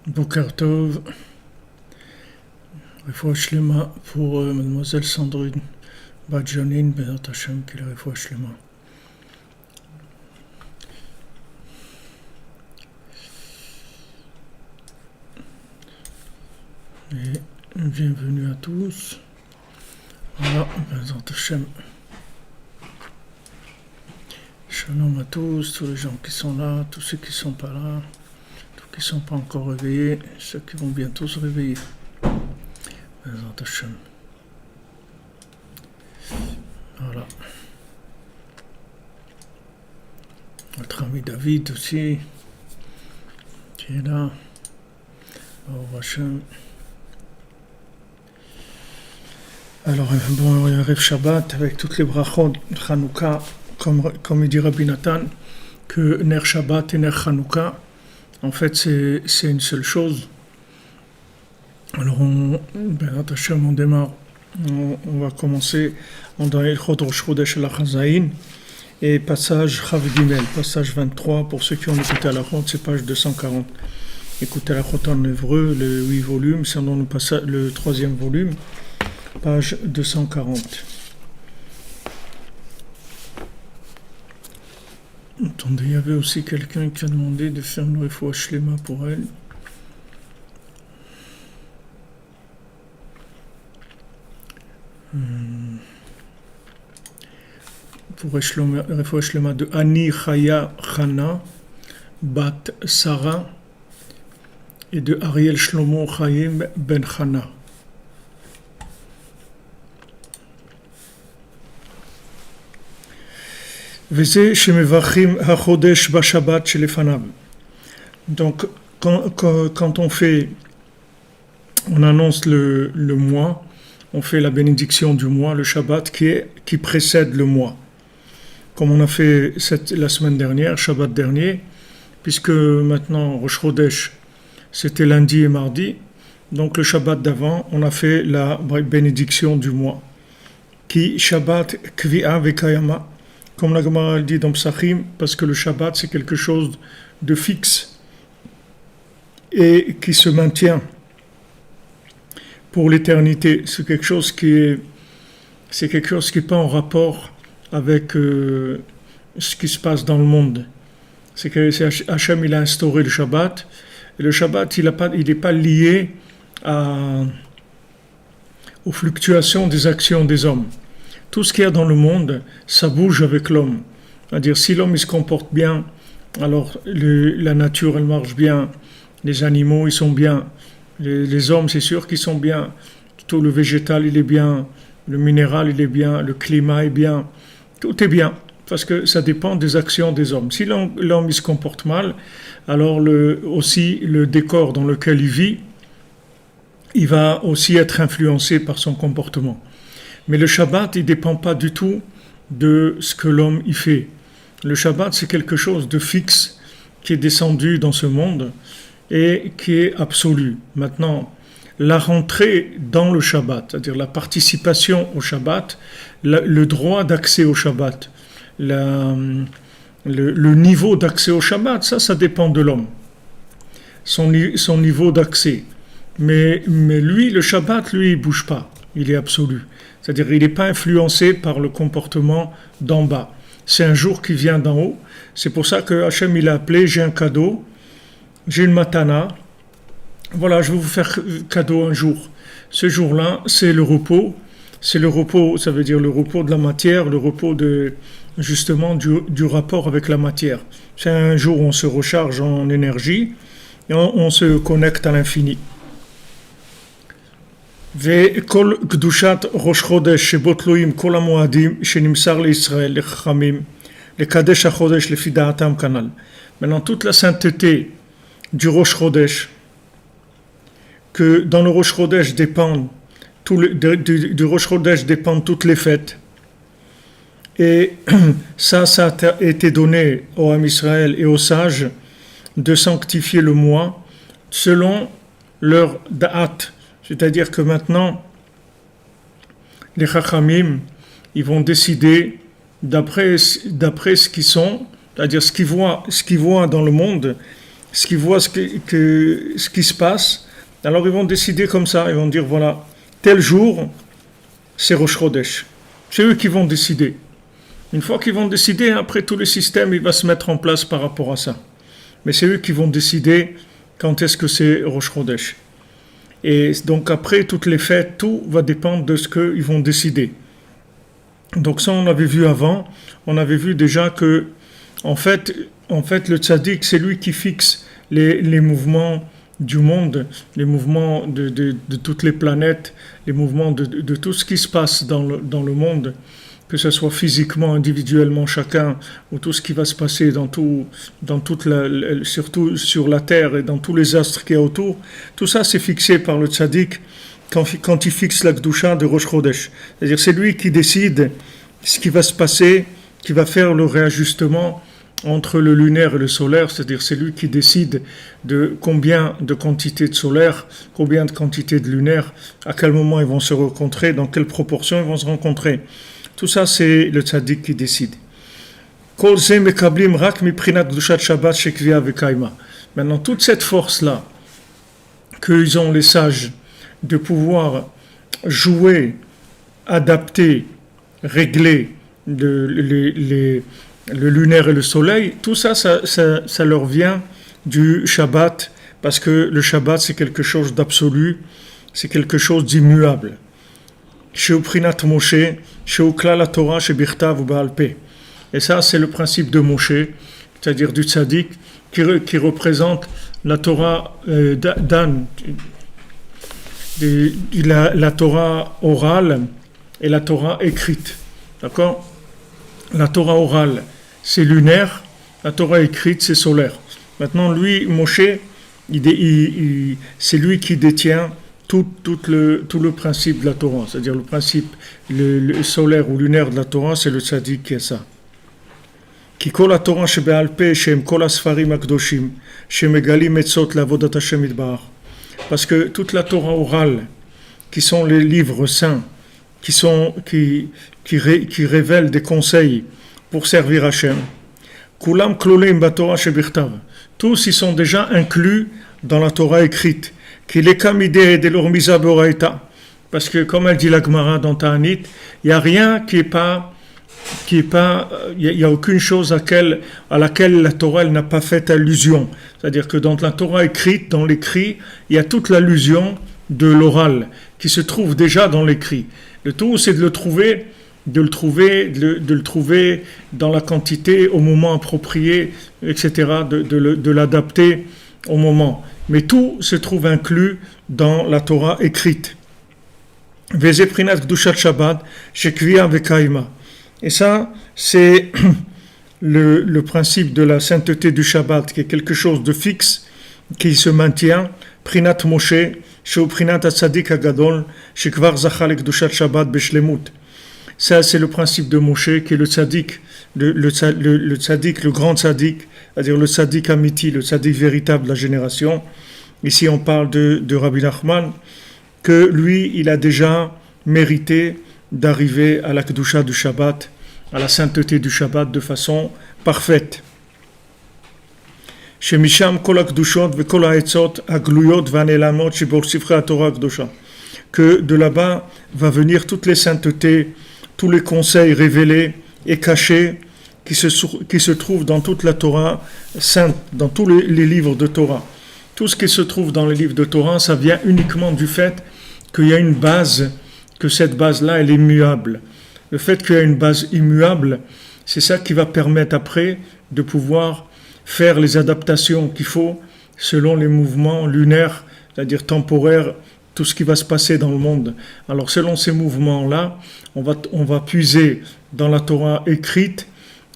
Boker Tov, Refoua Shlema pour Mademoiselle Sandrine Badjanine, Bezat Hashem, qui est Refoua Shlema. Et bienvenue à tous. Voilà, Bezat Hashem. Shalom à tous les gens qui sont là, tous ceux qui ne sont pas là, tous qui ne sont pas encore réveillés, ceux qui vont bientôt se réveiller. Bezat Hashem. Voilà. Notre ami David aussi, qui est là. Au Hashem. Alors, bon, il arrive Shabbat avec toutes les brachot de Hanouka, comme il dit Rabbi Nathan, que Ner Shabbat et Ner Hanouka, en fait, c'est une seule chose. Alors, on démarre, on va commencer dans Ilchot Rosh Chodesh al Chazaïn, et passage Chav Gimel, passage 23, pour ceux qui ont écouté à la Chod, c'est page 240. Écoutez la Chod en hébreu, le 8 volumes, c'est dans le troisième volume, page 240. Attendez, il y avait aussi quelqu'un qui a demandé de faire une refoua shlema pour elle. Pour refoua shlema de Ani Chaya Chana, Bat Sarah, et de Ariel Shlomo Chaim Ben Chana. Donc, quand on annonce le mois, on fait la bénédiction du mois, le Shabbat qui précède le mois. Comme on a fait la semaine dernière, Shabbat dernier, puisque maintenant Rosh Chodesh, c'était lundi et mardi, donc le Shabbat d'avant, on a fait la bénédiction du mois. Qui Shabbat Kvi'a Vekayama, comme la Gemara dit dans Psachim, parce que le Shabbat c'est quelque chose de fixe et qui se maintient pour l'éternité. C'est quelque chose qui n'est pas en rapport avec ce qui se passe dans le monde. C'est que Hachem il a instauré le Shabbat, et le Shabbat il n'est pas lié aux fluctuations des actions des hommes. Tout ce qu'il y a dans le monde, ça bouge avec l'homme. C'est-à-dire, si l'homme il se comporte bien, alors la nature elle marche bien, les animaux ils sont bien, les hommes c'est sûr qu'ils sont bien, tout le végétal il est bien, le minéral il est bien, le climat est bien, tout est bien, parce que ça dépend des actions des hommes. Si l'homme il se comporte mal, alors aussi le décor dans lequel il vit, il va aussi être influencé par son comportement. Mais le Shabbat, il ne dépend pas du tout de ce que l'homme y fait. Le Shabbat, c'est quelque chose de fixe qui est descendu dans ce monde et qui est absolu. Maintenant, la rentrée dans le Shabbat, c'est-à-dire la participation au Shabbat, le droit d'accès au Shabbat, le niveau d'accès au Shabbat, ça dépend de l'homme, son niveau d'accès. Mais lui, le Shabbat, lui, il ne bouge pas, il est absolu. C'est-à-dire qu'il n'est pas influencé par le comportement d'en bas. C'est un jour qui vient d'en haut. C'est pour ça que Hachem il a appelé, j'ai un cadeau, j'ai une matana. Voilà, je vais vous faire cadeau un jour. Ce jour-là, c'est le repos. C'est le repos, ça veut dire le repos de la matière, le repos justement du rapport avec la matière. C'est un jour où on se recharge en énergie et on se connecte à l'infini. וכל קדושת ראש חודש שבו תלויים כל המועדים שנמסר לישראל לחכמים לקדש החודש לפי דעתם כנ"ל. Maintenant toute la sainteté du Rosh Chodesh, que dans le Rosh Chodesh dépendent du Rosh Chodesh dépendent toutes les fêtes, et ça a été donné au Ham Israël et aux sages de sanctifier le mois selon leur da'at. C'est-à-dire que maintenant, les Chachamim, ils vont décider d'après ce qu'ils sont, c'est-à-dire ce qu'ils voient dans le monde, ce qu'ils voient ce qui se passe, alors ils vont décider comme ça, ils vont dire voilà, tel jour, c'est Rosh Chodesh. C'est eux qui vont décider. Une fois qu'ils vont décider, après tout le système, il va se mettre en place par rapport à ça. Mais c'est eux qui vont décider quand est-ce que c'est Rosh Chodesh. Et donc après, toutes les fêtes, tout va dépendre de ce qu'ils vont décider. Donc ça, on avait vu avant, on avait vu déjà que, en fait le tzaddik, c'est lui qui fixe les mouvements du monde, les mouvements de toutes les planètes, les mouvements de tout ce qui se passe dans le monde, que ce soit physiquement, individuellement chacun, ou tout ce qui va se passer surtout sur la Terre et dans tous les astres qu'il y a autour, tout ça c'est fixé par le tzaddik quand il fixe la Kedusha de Rosh Chodesh. C'est-à-dire c'est lui qui décide ce qui va se passer, qui va faire le réajustement entre le lunaire et le solaire, c'est-à-dire c'est lui qui décide de combien de quantité de solaire, combien de quantité de lunaire, à quel moment ils vont se rencontrer, dans quelle proportion ils vont se rencontrer. Tout ça, c'est le tzaddik qui décide. Maintenant, toute cette force-là qu'ils ont les sages de pouvoir jouer, adapter, régler le lunaire et le soleil, tout ça, ça leur vient du Shabbat, parce que le Shabbat, c'est quelque chose d'absolu, c'est quelque chose d'immuable. Chez Prinat Moshe, chez Klal Torah, chez Birtav ou Baal Peh. Et ça, c'est le principe de Moshe, c'est-à-dire du tzaddik, qui représente la Torah d'An, la Torah orale et la Torah écrite. D'accord? La Torah orale, c'est lunaire, la Torah écrite, c'est solaire. Maintenant, lui, Moshe, c'est lui qui détient tout le principe de la Torah, c'est-à-dire le principe le solaire ou lunaire de la Torah, c'est le tzaddik qui est ça. Ki kol haTorah shebe'al peh shem kol hasfarim hakdoshim shemegalim etzot la'avodat Hashem yitbarach. Parce que toute la Torah orale, qui sont les livres saints, qui révèlent des conseils pour servir Hashem, kulam klolim ba'Torah shebirtav. Tous ils sont déjà inclus dans la Torah écrite. Parce que comme elle dit la Gemara dans Ta'anit, il n'y a rien il n'y a aucune chose à laquelle la Torah n'a pas fait allusion. C'est-à-dire que dans la Torah écrite, dans l'écrit, il y a toute l'allusion de l'oral qui se trouve déjà dans l'écrit. Le tout, c'est de le trouver dans la quantité, au moment approprié, etc., de l'adapter au moment. Mais tout se trouve inclus dans la Torah écrite. Vezeprinat Kedushat Shabbat, Shekvia Vekaima. Et ça, c'est le principe de la sainteté du Shabbat, qui est quelque chose de fixe, qui se maintient. Prinat Moshe, Sheu Prinat Atzadik Agadol, Shekvar Zachal Kedushat Shabbat Beshlemut. Ça, c'est le principe de Moshe, qui est le tzaddik, le tzaddik, le grand tzaddik, c'est-à-dire le tzaddik amiti, le tzaddik véritable de la génération. Ici, on parle de Rabbi Nachman, que lui, il a déjà mérité d'arriver à la Kedusha du Shabbat, à la sainteté du Shabbat de façon parfaite. Shemisham kol hakdushot vekol ha'etzot hagluyot v'hanelamot shebor sifrei haTorah hakdosha. Que de là-bas va venir toutes les saintetés, tous les conseils révélés et cachés qui se trouvent dans toute la Torah sainte, dans tous les livres de Torah. Tout ce qui se trouve dans les livres de Torah, ça vient uniquement du fait qu'il y a une base, que cette base-là, elle est immuable. Le fait qu'il y a une base immuable, c'est ça qui va permettre après de pouvoir faire les adaptations qu'il faut selon les mouvements lunaires, c'est-à-dire temporaires, tout ce qui va se passer dans le monde. Alors selon ces mouvements-là, on va puiser dans la Torah écrite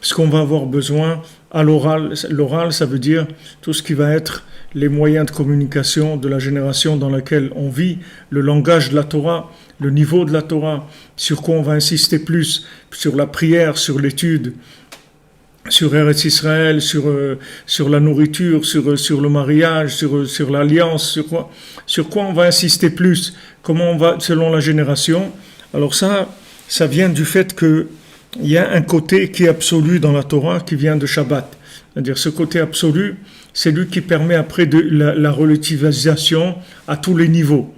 ce qu'on va avoir besoin à l'oral. L'oral, ça veut dire tout ce qui va être les moyens de communication de la génération dans laquelle on vit, le langage de la Torah, le niveau de la Torah, sur quoi on va insister plus, sur la prière, sur l'étude, sur Eretz Israël, sur la nourriture, sur le mariage, sur l'alliance, sur quoi on va insister plus, comment on va, selon la génération. Alors ça vient du fait qu'il y a un côté qui est absolu dans la Torah, qui vient de Shabbat. C'est-à-dire ce côté absolu, c'est lui qui permet après la relativisation à tous les niveaux.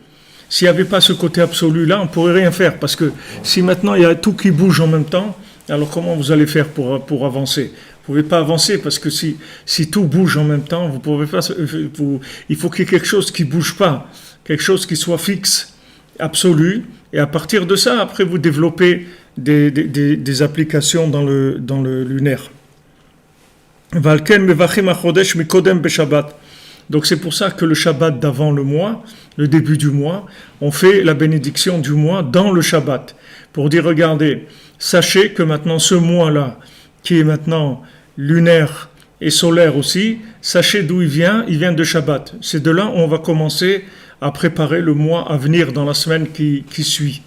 S'il n'y avait pas ce côté absolu-là, on ne pourrait rien faire. Parce que si maintenant il y a tout qui bouge en même temps, alors comment vous allez faire pour avancer? Vous ne pouvez pas avancer parce que si tout bouge en même temps, vous pouvez pas, il faut qu'il y ait quelque chose qui ne bouge pas, quelque chose qui soit fixe, absolu. Et à partir de ça, après, vous développez des applications dans le lunaire. Valken mevachim achodesh mikodem beshabbat. Donc c'est pour ça que le Shabbat d'avant le mois, le début du mois, on fait la bénédiction du mois dans le Shabbat. Pour dire, regardez, sachez que maintenant ce mois-là, qui est maintenant lunaire et solaire aussi, sachez d'où il vient de Shabbat. C'est de là où on va commencer à préparer le mois à venir dans la semaine qui suit.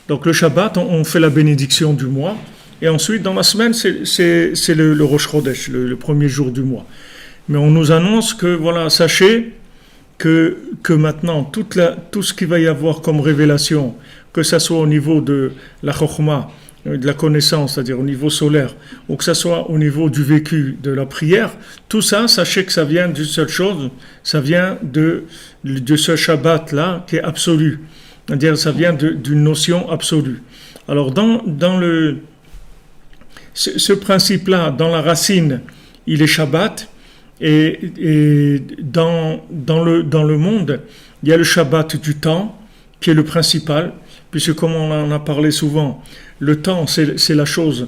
Donc le Shabbat, on fait la bénédiction du mois, et ensuite dans la semaine, c'est le Rosh Chodesh, le premier jour du mois. Mais on nous annonce que, voilà, sachez que maintenant, tout ce qu'il va y avoir comme révélation, que ce soit au niveau de la Chokhmah, de la connaissance, c'est-à-dire au niveau solaire, ou que ce soit au niveau du vécu, de la prière, tout ça, sachez que ça vient d'une seule chose, ça vient de ce Shabbat-là qui est absolu. C'est-à-dire ça vient d'une notion absolue. Alors ce principe-là, dans la racine, il est Shabbat, et dans le monde, il y a le Shabbat du temps, qui est le principal, puisque comme on en a parlé souvent, le temps c'est la chose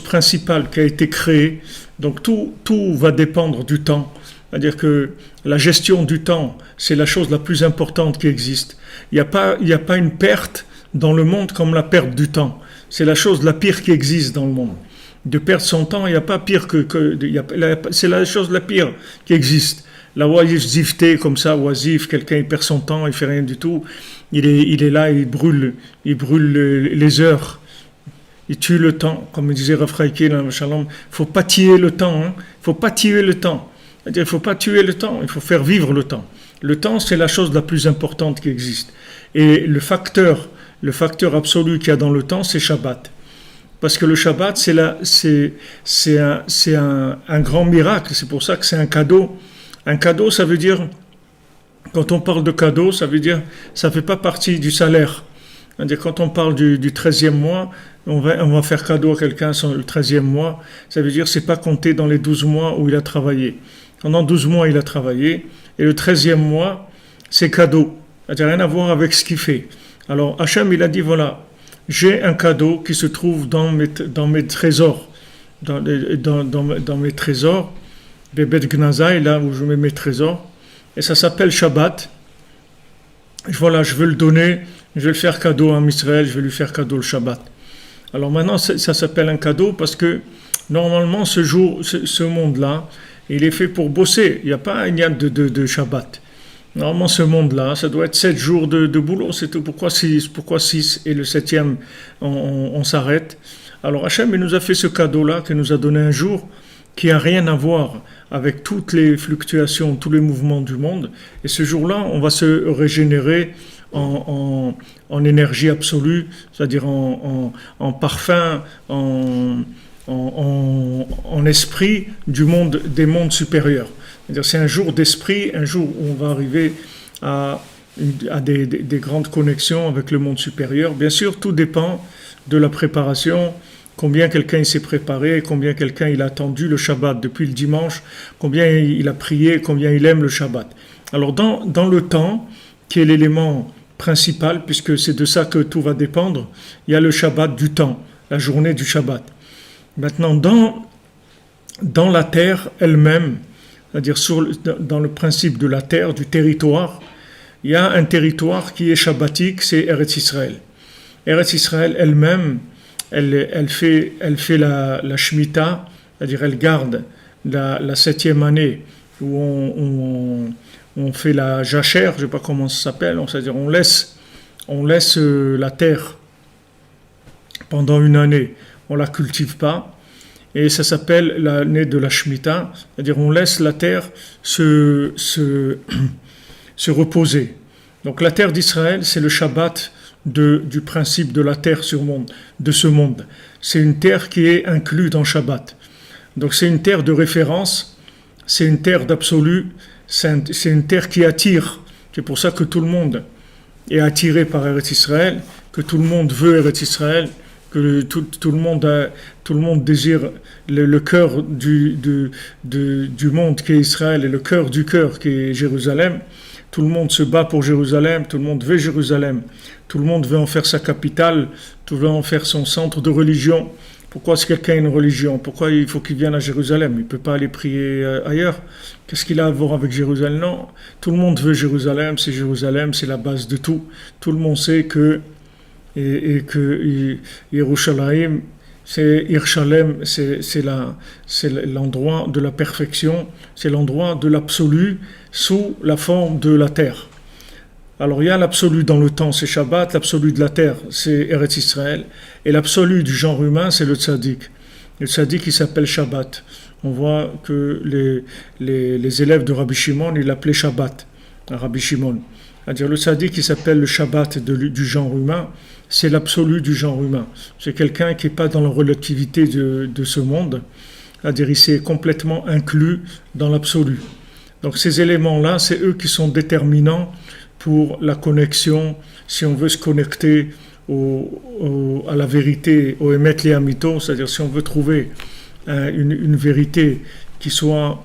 principale qui a été créée, donc tout va dépendre du temps. C'est-à-dire que la gestion du temps, c'est la chose la plus importante qui existe. Il n'y a pas une perte dans le monde comme la perte du temps. C'est la chose la pire qui existe dans le monde. De perdre son temps, il n'y a pas pire c'est la chose la pire qui existe. La oisiveté, comme ça, oisif, quelqu'un il perd son temps, il fait rien du tout. Il est là, il brûle les heures. Il tue le temps, comme disait Rav Chaïki dans le Shalom. Faut pas tuer le temps, hein. Faut pas tuer le temps. C'est-à-dire, il faut pas tuer le temps, il faut faire vivre le temps. Le temps, c'est la chose la plus importante qui existe. Et le facteur absolu qu'il y a dans le temps, c'est Shabbat. Parce que le Shabbat, c'est un grand miracle. C'est pour ça que c'est un cadeau. Un cadeau, ça veut dire, quand on parle de cadeau, ça veut dire, ça ne fait pas partie du salaire. C'est-à-dire, quand on parle du 13e mois, on va faire cadeau à quelqu'un le 13e mois, ça veut dire, c'est pas compté dans les 12 mois où il a travaillé. Pendant 12 mois, il a travaillé, et le 13e mois, c'est cadeau. C'est-à-dire, rien à voir avec ce qu'il fait. Alors, Hachem, il a dit, voilà, j'ai un cadeau qui se trouve dans mes trésors, dans mes trésors, Bebet Gnazai, là où je mets mes trésors, et ça s'appelle Shabbat. Voilà, je veux le donner, je vais le faire cadeau à Israël, je vais lui faire cadeau le Shabbat. Alors maintenant, ça s'appelle un cadeau parce que normalement, ce monde-là, il est fait pour bosser. Il n'y a pas un yad de Shabbat. Normalement, ce monde-là, ça doit être 7 jours de boulot. C'est tout. Pourquoi 6 et le 7e, on s'arrête. Alors Hachem, il nous a fait ce cadeau-là, qu'il nous a donné un jour, qui n'a rien à voir avec toutes les fluctuations, tous les mouvements du monde. Et ce jour-là, on va se régénérer en énergie absolue, c'est-à-dire en parfum, en esprit des mondes supérieurs. C'est-à-dire c'est un jour d'esprit, un jour où on va arriver à des grandes connexions avec le monde supérieur. Bien sûr, tout dépend de la préparation, combien quelqu'un s'est préparé, combien quelqu'un il a attendu le Shabbat depuis le dimanche, combien il a prié, combien il aime le Shabbat. Alors dans le temps, qui est l'élément principal, puisque c'est de ça que tout va dépendre, il y a le Shabbat du temps, la journée du Shabbat. Maintenant, dans la terre elle-même, c'est-à-dire dans le principe de la terre, du territoire, il y a un territoire qui est shabbatique, c'est Eretz Israël. Eretz Israël elle-même, elle fait la Shemitah, c'est-à-dire elle garde la 7e année où on fait la jachère, je ne sais pas comment ça s'appelle, c'est-à-dire on laisse la terre pendant une année, on ne la cultive pas, et ça s'appelle l'année de la Shemitah, c'est-à-dire on laisse la terre se reposer. Donc la terre d'Israël, c'est le Shabbat du principe de la terre de ce monde. C'est une terre qui est inclue dans Shabbat. Donc c'est une terre de référence, c'est une terre d'absolu, c'est une terre qui attire. C'est pour ça que tout le monde est attiré par Eretz Israël, que tout le monde veut Eretz Israël, que tout le monde désire le cœur du monde qui est Israël et le cœur du cœur qui est Jérusalem. Tout le monde se bat pour Jérusalem, tout le monde veut Jérusalem, tout le monde veut en faire sa capitale, tout le monde veut en faire son centre de religion. Pourquoi si quelqu'un a une religion, pourquoi il faut qu'il vienne à Jérusalem? Il ne peut pas aller prier ailleurs. Qu'est-ce qu'il a à voir avec Jérusalem? Non, tout le monde veut Jérusalem, c'est la base de tout. Tout le monde sait que Yerushalayim, c'est l'endroit de la perfection, c'est l'endroit de l'absolu sous la forme de la terre. Alors il y a l'absolu dans le temps, c'est Shabbat, l'absolu de la terre, c'est Eretz Israël, et l'absolu du genre humain, c'est le tzaddik. Le tzaddik, il s'appelle Shabbat. On voit que les élèves de Rabbi Shimon, ils l'appelaient Shabbat, Rabbi Shimon. C'est-à-dire le tzaddik qui s'appelle le Shabbat du genre humain, c'est l'absolu du genre humain. C'est quelqu'un qui n'est pas dans la relativité de ce monde, c'est-à-dire il s'est complètement inclus dans l'absolu. Donc ces éléments-là, c'est eux qui sont déterminants pour la connexion, si on veut se connecter à la vérité, au Emet Le'amito, c'est-à-dire si on veut trouver une vérité qui soit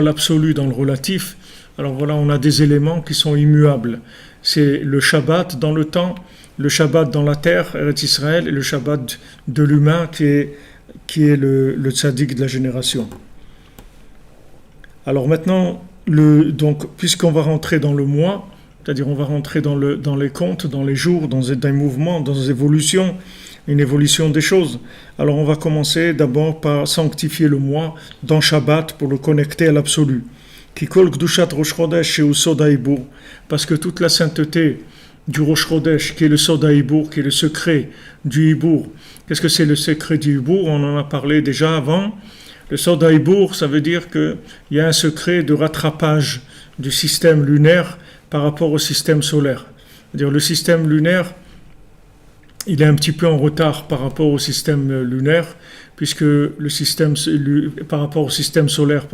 l'absolu dans le relatif. Alors voilà, on a des éléments qui sont immuables. C'est le Shabbat dans le temps, le Shabbat dans la terre, Eretz Israël, et le Shabbat de l'humain qui est le tzaddik de la génération. Alors maintenant, donc, puisqu'on va rentrer dans le mois, c'est-à-dire on va rentrer dans les comptes, dans les jours, dans des mouvements, dans des évolutions, une évolution des choses. Alors on va commencer d'abord par sanctifier le mois dans Shabbat pour le connecter à l'absolu. Kikol Gdushat Rosh Chodesh Sheu Soda Ibour, parce que toute la sainteté du Rosh Chodesh, qui est le Soda Ibour, qui est le secret du Ibour. Qu'est-ce que c'est le secret du Ibour? On en a parlé déjà avant. Le Soda Ibour, ça veut dire qu'il y a un secret de rattrapage du système lunaire par rapport au système solaire. C'est-à-dire le système lunaire, il est un petit peu en retard par rapport au système lunaire, puisque par rapport au système solaire,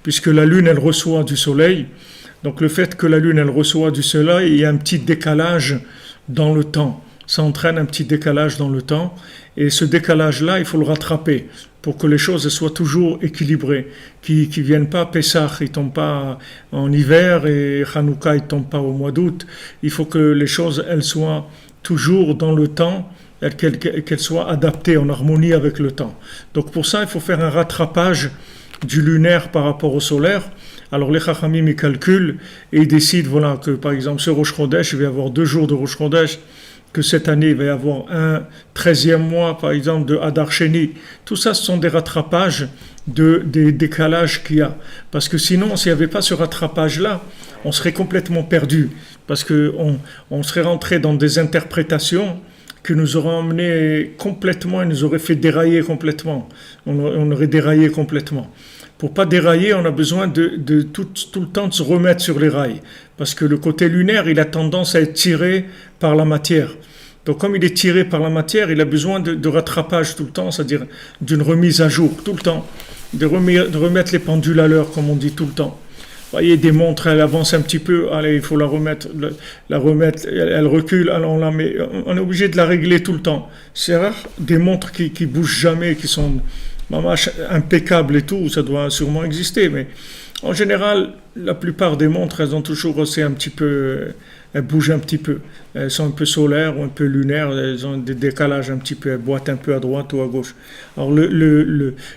puisque la Lune, elle reçoit du Soleil. Donc le fait que la Lune, elle reçoit du Soleil, il y a un petit décalage dans le temps. Ça entraîne un petit décalage dans le temps. Et ce décalage-là, il faut le rattraper pour que les choses soient toujours équilibrées, qui ne viennent pas Pessah, ils ne tombent pas en hiver, et Hanouka, ils ne tombent pas au mois d'août. Il faut que les choses, elles soient toujours dans le temps, qu'elles soient adaptées en harmonie avec le temps. Donc pour ça, il faut faire un rattrapage du lunaire par rapport au solaire. Alors les Chachamim, ils calculent et ils décident que par exemple ce Rosh Chodesh, il va y avoir 2 jours de Rosh Chodesh, que cette année, il va y avoir un 13e mois, par exemple, de Hadar Sheni. Tout ça, ce sont des rattrapages des décalages qu'il y a. Parce que sinon, s'il n'y avait pas ce rattrapage-là, on serait complètement perdu. Parce qu'on serait rentré dans des interprétations qui nous auraient emmenés complètement et nous auraient fait dérailler complètement. On aurait déraillé complètement. Pour pas dérailler, on a besoin de tout le temps de se remettre sur les rails. Parce que le côté lunaire, il a tendance à être tiré par la matière. Donc comme il est tiré par la matière, il a besoin de rattrapage tout le temps, c'est-à-dire d'une remise à jour tout le temps, de remettre les pendules à l'heure, comme on dit tout le temps. Vous voyez, des montres, elles avancent un petit peu, allez, il faut la remettre, elle recule, alors on est obligé de la régler tout le temps. C'est rare, des montres qui bougent jamais, qui sont impeccables et tout, ça doit sûrement exister, mais en général, la plupart des montres, elles ont toujours aussi un petit peu, elles bougent un petit peu. Elles sont un peu solaires ou un peu lunaires, elles ont des décalages un petit peu, elles boitent un peu à droite ou à gauche. Alors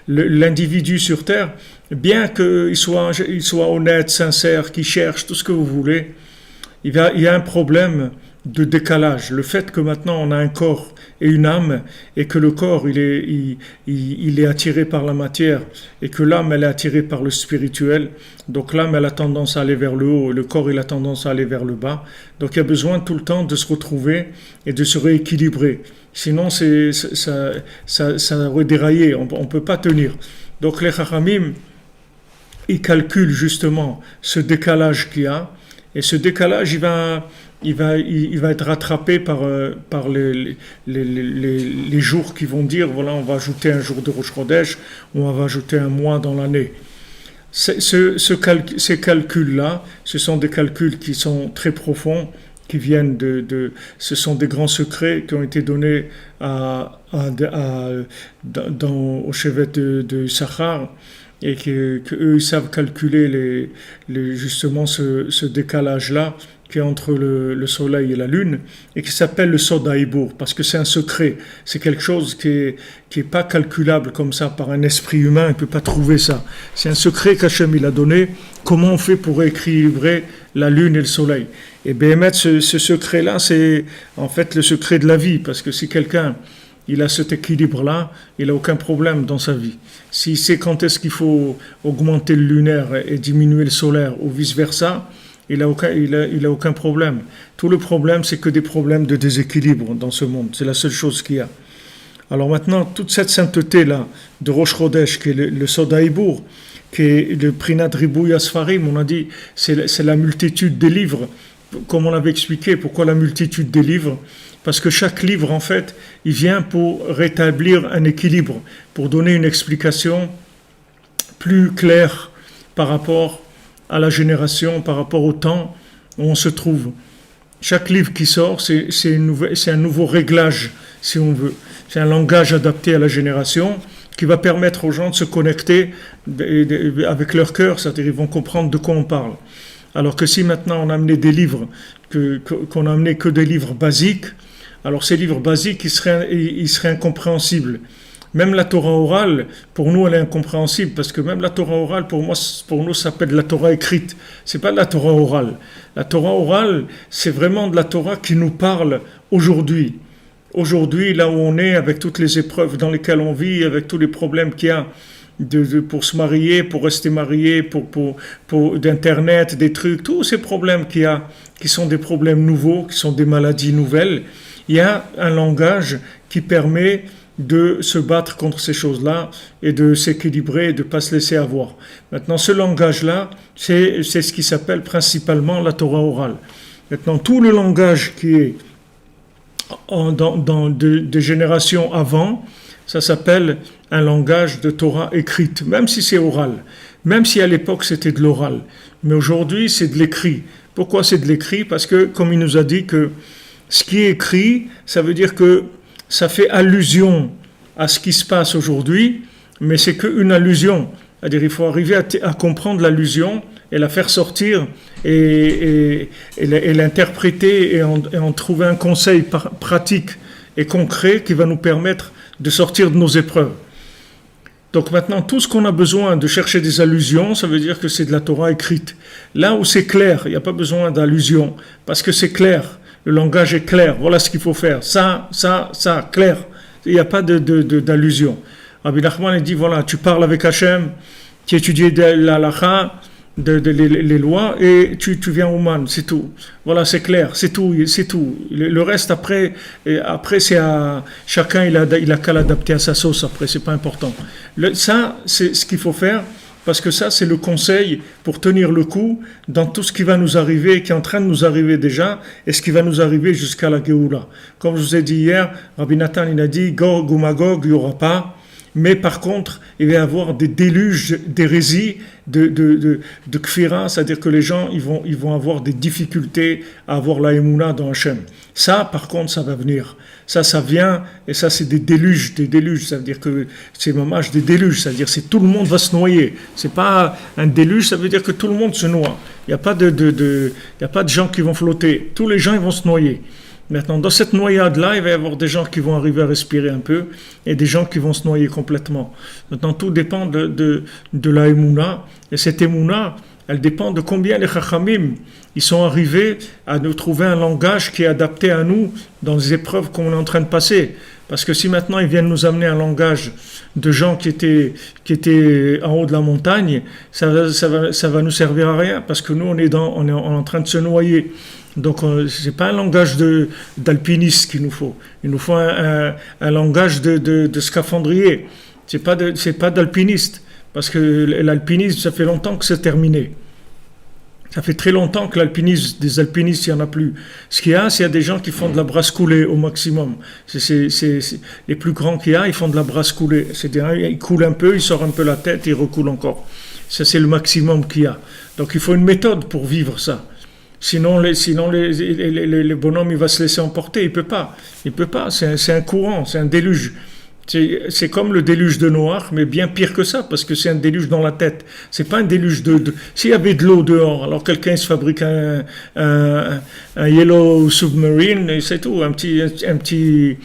l'individu sur Terre, bien qu'il soit honnête, sincère, qu'il cherche tout ce que vous voulez, il y a un problème de décalage. Le fait que maintenant on a un corps et une âme, et que le corps il est attiré par la matière, et que l'âme elle est attirée par le spirituel, donc l'âme elle a tendance à aller vers le haut, et le corps il a tendance à aller vers le bas, donc il y a besoin tout le temps de se retrouver et de se rééquilibrer, sinon ça aurait déraillé, on ne peut pas tenir. Donc les Chachamim, ils calculent justement ce décalage qu'il y a, et ce décalage il va être rattrapé par les jours qui vont dire, voilà, on va ajouter un jour de Rosh Chodesh, ou on va ajouter un mois dans l'année. Ces calculs-là, ce sont des calculs qui sont très profonds, qui viennent ce sont des grands secrets qui ont été donnés au chevet de Issachar, et que eux ils savent calculer justement ce décalage-là qui est entre le soleil et la lune, et qui s'appelle le Sod HaIbour, parce que c'est un secret, c'est quelque chose qui est pas calculable comme ça par un esprit humain, il ne peut pas trouver ça. C'est un secret qu'Hachem il a donné, comment on fait pour équilibrer la lune et le soleil. Et Béhémet, ce secret-là, c'est en fait le secret de la vie, parce que si quelqu'un il a cet équilibre-là, il n'a aucun problème dans sa vie. S'il sait quand est-ce qu'il faut augmenter le lunaire et diminuer le solaire, ou vice-versa, il n'a aucun problème. Tout le problème, c'est que des problèmes de déséquilibre dans ce monde. C'est la seule chose qu'il y a. Alors maintenant, toute cette sainteté-là de Rosh Chodesh, qui est le Sod HaIbour, qui est le Prinat Ribouy Asfarim, on a dit, c'est la multitude des livres. Comme on l'avait expliqué, pourquoi la multitude des livres ? Parce que chaque livre, en fait, il vient pour rétablir un équilibre, pour donner une explication plus claire par rapport à la génération, par rapport au temps où on se trouve. Chaque livre qui sort, c'est un nouveau réglage, si on veut. C'est un langage adapté à la génération qui va permettre aux gens de se connecter avec leur cœur, c'est-à-dire ils vont comprendre de quoi on parle. Alors que si maintenant on a amené des livres, qu'on a amené que des livres basiques, alors ces livres basiques, ils seraient incompréhensibles. Même la Torah orale, pour nous, elle est incompréhensible, parce que même la Torah orale, pour nous, ça s'appelle la Torah écrite. C'est pas de la Torah orale. La Torah orale, c'est vraiment de la Torah qui nous parle aujourd'hui. Aujourd'hui, là où on est, avec toutes les épreuves dans lesquelles on vit, avec tous les problèmes qu'il y a pour se marier, pour rester marié, pour d'internet, des trucs, tous ces problèmes qu'il y a, qui sont des problèmes nouveaux, qui sont des maladies nouvelles, il y a un langage qui permet de se battre contre ces choses-là et de s'équilibrer et de ne pas se laisser avoir. Maintenant, ce langage-là, c'est ce qui s'appelle principalement la Torah orale. Maintenant, tout le langage qui est de générations avant, ça s'appelle un langage de Torah écrite, même si c'est oral, même si à l'époque c'était de l'oral. Mais aujourd'hui, c'est de l'écrit. Pourquoi c'est de l'écrit ? Parce que, comme il nous a dit que ce qui est écrit, ça veut dire que ça fait allusion à ce qui se passe aujourd'hui, mais c'est qu'une allusion. C'est-à-dire il faut arriver à comprendre l'allusion et la faire sortir et l'interpréter et en trouver un conseil pratique et concret qui va nous permettre de sortir de nos épreuves. Donc maintenant, tout ce qu'on a besoin de chercher des allusions, ça veut dire que c'est de la Torah écrite. Là où c'est clair, il n'y a pas besoin d'allusions, parce que c'est clair. Le langage est clair, voilà ce qu'il faut faire. Ça, clair. Il n'y a pas d'allusion. Rabbi Nachman dit, voilà, tu parles avec Hachem, tu étudies la halakha, les lois, et tu viens au man, c'est tout. Voilà, c'est clair, c'est tout. Le reste, après c'est à chacun, il a qu'à l'adapter à sa sauce, après, c'est pas important. Ça, c'est ce qu'il faut faire, parce que ça, c'est le conseil pour tenir le coup dans tout ce qui va nous arriver, qui est en train de nous arriver déjà, et ce qui va nous arriver jusqu'à la Géoula. Comme je vous ai dit hier, Rabbi Nathan, il a dit, Gog ou Magog, il n'y aura pas, mais par contre, il va y avoir des déluges d'hérésie, de kfira, c'est-à-dire que les gens, ils vont avoir des difficultés à avoir la émouna dans Hachem. Ça, par contre, ça va venir. Ça vient, et ça, c'est des déluges, ça veut dire que c'est mamage des déluges, c'est-à-dire que tout le monde va se noyer. C'est pas un déluge, ça veut dire que tout le monde se noie. Il n'y a pas il y a pas de gens qui vont flotter. Tous les gens, ils vont se noyer. Maintenant, dans cette noyade-là, il va y avoir des gens qui vont arriver à respirer un peu et des gens qui vont se noyer complètement. Maintenant, tout dépend de la émouna. Et cette émouna, elle dépend de combien les chachamim, ils sont arrivés à nous trouver un langage qui est adapté à nous dans les épreuves qu'on est en train de passer. Parce que si maintenant ils viennent nous amener un langage de gens qui étaient en haut de la montagne, ça va nous servir à rien. Parce que nous, on est en train de se noyer. Donc, c'est pas un langage d'alpiniste qu'il nous faut. Il nous faut un langage de scaphandrier. C'est pas d'alpiniste. Parce que l'alpinisme, ça fait longtemps que c'est terminé. Ça fait très longtemps que des alpinistes, il n'y en a plus. Ce qu'il y a, c'est qu'il y a des gens qui font de la brasse coulée au maximum. Les plus grands qu'il y a, ils font de la brasse coulée. C'est-à-dire, ils coulent un peu, ils sortent un peu la tête, ils recoulent encore. Ça, c'est le maximum qu'il y a. Donc, il faut une méthode pour vivre ça. Sinon, les bonhommes, il va se laisser emporter. Il peut pas. Il peut pas. C'est un courant, c'est un déluge. C'est comme le déluge de Noé, mais bien pire que ça, parce que c'est un déluge dans la tête. C'est pas un déluge S'il y avait de l'eau dehors, alors quelqu'un se fabrique un Yellow Submarine, et c'est tout, un petit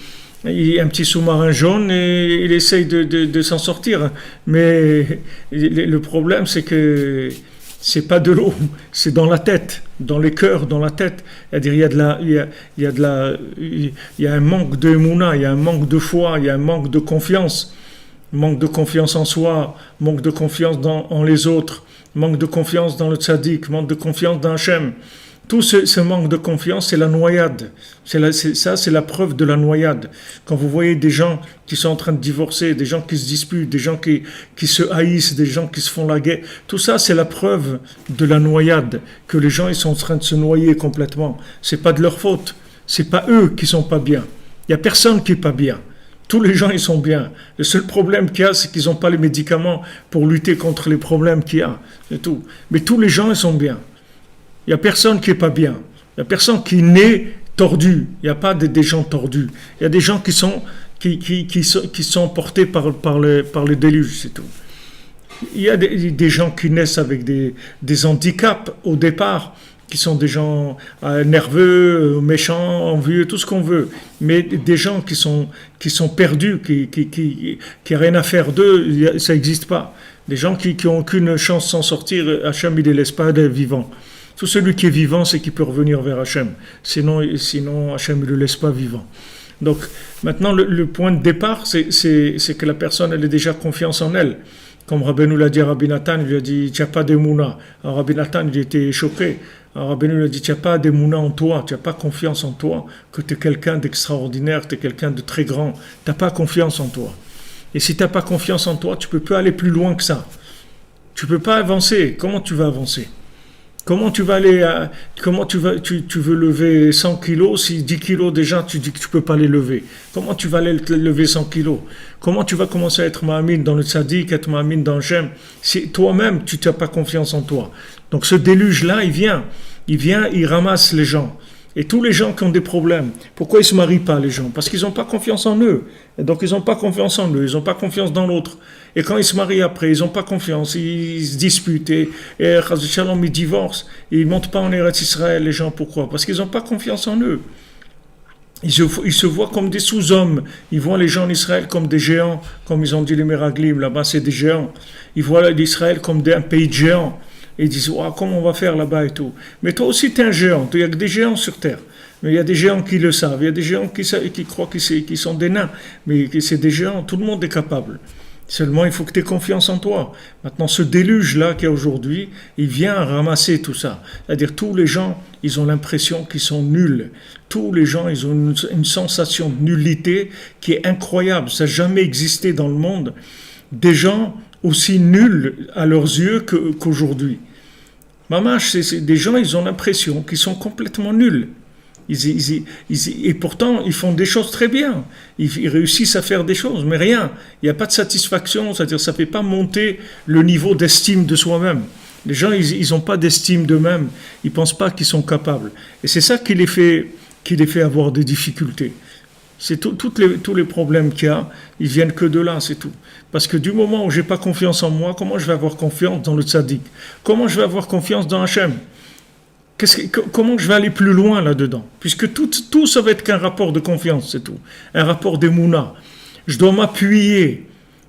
sous-marin jaune, et il essaye de s'en sortir. Mais le problème, c'est que c'est pas de l'eau, c'est dans la tête, dans les cœurs, dans la tête. C'est-à-dire, il y a un manque de mouna, il y a un manque de foi, il y a un manque de confiance en soi, manque de confiance en les autres, manque de confiance dans le tzaddik, manque de confiance dans Hachem. Tout ce manque de confiance, c'est la noyade. C'est la preuve de la noyade. Quand vous voyez des gens qui sont en train de divorcer, des gens qui se disputent, des gens qui se haïssent, des gens qui se font la guerre, tout ça, c'est la preuve de la noyade, que les gens ils sont en train de se noyer complètement. C'est pas de leur faute. C'est pas eux qui sont pas bien. Il y a personne qui est pas bien. Tous les gens, ils sont bien. Le seul problème qu'il y a, c'est qu'ils n'ont pas les médicaments pour lutter contre les problèmes qu'il y a. C'est tout. Mais tous les gens, ils sont bien. Il n'y a personne qui n'est pas bien. Il n'y a personne qui naît tordu. Il n'y a pas des gens tordus. Il y a des gens qui sont portés par le déluge, c'est tout. Il y a des gens qui naissent avec des handicaps au départ, qui sont des gens nerveux, méchants, envieux, tout ce qu'on veut. Mais des gens qui sont perdus, qui n'ont rien à faire d'eux, ça n'existe pas. Des gens qui n'ont aucune chance de s'en sortir, Hachem, il ne les laisse pas être vivants. Tout celui qui est vivant, c'est qu'il peut revenir vers Hachem. Sinon Hachem ne le laisse pas vivant. Donc, maintenant, le point de départ, c'est que la personne, elle ait déjà confiance en elle. Comme Rabbeinu l'a dit à Rabbi Nathan, il lui a dit, tu n'as pas d'émouna. Alors Rabbi Nathan, il était choqué. Alors Rabbeinu lui a dit, tu n'as pas d'émouna en toi, tu n'as pas confiance en toi, que tu es quelqu'un d'extraordinaire, tu es quelqu'un de très grand. Tu n'as pas confiance en toi. Et si tu n'as pas confiance en toi, tu ne peux pas aller plus loin que ça. Tu ne peux pas avancer. Comment tu vas avancer ? Comment tu vas tu veux lever 100 kilos si 10 kilos déjà tu dis que tu peux pas les lever? Comment tu vas lever 100 kilos? Comment tu vas commencer à être ma'amine dans le tzaddik, être ma'amine dans le Shem, si toi-même tu n'as pas confiance en toi? Donc ce déluge-là, il ramasse les gens. Et tous les gens qui ont des problèmes, pourquoi ils ne se marient pas les gens? Parce qu'ils n'ont pas confiance en eux. Et donc ils n'ont pas confiance en eux, ils n'ont pas confiance dans l'autre. Et quand ils se marient après, ils n'ont pas confiance, ils se disputent et Shalom, ils divorcent. Et ils ne montent pas en Eretz Israël, les gens. Pourquoi? Parce qu'ils n'ont pas confiance en eux. Ils se voient comme des sous-hommes. Ils voient les gens en Israël comme des géants, comme ils ont dit les Meraglim, là-bas c'est des géants. Ils voient l'Israël comme un pays de géants. Et ils disent, oh, comment on va faire là-bas et tout. Mais toi aussi, tu es un géant. Il y a des géants sur Terre. Mais il y a des géants qui le savent. Il y a des géants qui croient qu'ils sont des nains. Mais c'est des géants. Tout le monde est capable. Seulement, il faut que tu aies confiance en toi. Maintenant, ce déluge-là qu'il y a aujourd'hui, il vient ramasser tout ça. C'est-à-dire, tous les gens, ils ont l'impression qu'ils sont nuls. Tous les gens, ils ont une sensation de nullité qui est incroyable. Ça n'a jamais existé dans le monde. Des gens aussi nuls à leurs yeux qu'aujourd'hui. Mamash, c'est des gens, ils ont l'impression qu'ils sont complètement nuls. Et pourtant, ils font des choses très bien. Ils réussissent à faire des choses, mais rien. Il n'y a pas de satisfaction, c'est-à-dire ça ne fait pas monter le niveau d'estime de soi-même. Les gens, ils n'ont pas d'estime d'eux-mêmes. Ils ne pensent pas qu'ils sont capables. Et c'est ça qui les fait avoir des difficultés. C'est tous les problèmes qu'il y a, ils viennent que de là, c'est tout. Parce que du moment où je n'ai pas confiance en moi, comment je vais avoir confiance dans le tzaddik? Comment je vais avoir confiance dans Hachem? Comment je vais aller plus loin là-dedans? Puisque tout ça va être qu'un rapport de confiance, c'est tout. Un rapport d'émouna. Je dois m'appuyer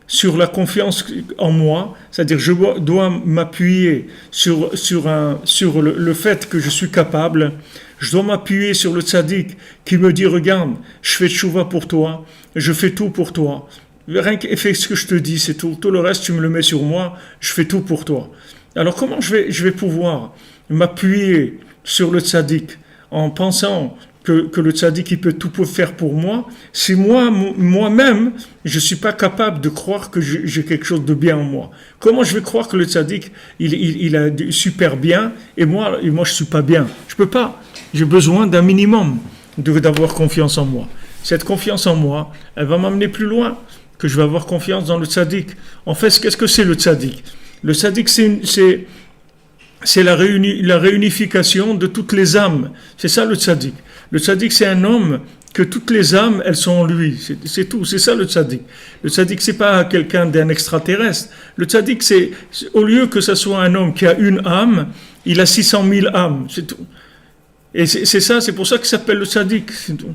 sur la confiance en moi, c'est-à-dire je dois m'appuyer sur le fait que je suis capable. Je dois m'appuyer sur le tzaddik qui me dit, regarde, je fais tchouva pour toi, je fais tout pour toi. Rien que fais ce que je te dis, c'est tout. Tout le reste, tu me le mets sur moi, je fais tout pour toi. Alors comment je vais pouvoir m'appuyer sur le tzaddik en pensant que le tzaddik il peut tout faire pour moi, si moi-même, je ne suis pas capable de croire que j'ai quelque chose de bien en moi. Comment je vais croire que le tzaddik, il a du super bien et moi je ne suis pas bien? Je ne peux pas. J'ai besoin d'un minimum d'avoir confiance en moi. Cette confiance en moi, elle va m'amener plus loin, que je vais avoir confiance dans le tzaddik. En fait, qu'est-ce que c'est le tzaddik? Le tzaddik, c'est la réunification de toutes les âmes. C'est ça le tzaddik. Le tzaddik, c'est un homme que toutes les âmes, elles sont en lui. C'est tout. C'est ça le tzaddik. Le tzaddik, c'est pas quelqu'un d'un extraterrestre. Le tzaddik, c'est au lieu que ce soit un homme qui a une âme, il a 600 000 âmes. C'est tout. Et c'est ça, c'est pour ça qu'il s'appelle le tzaddik. C'est tout.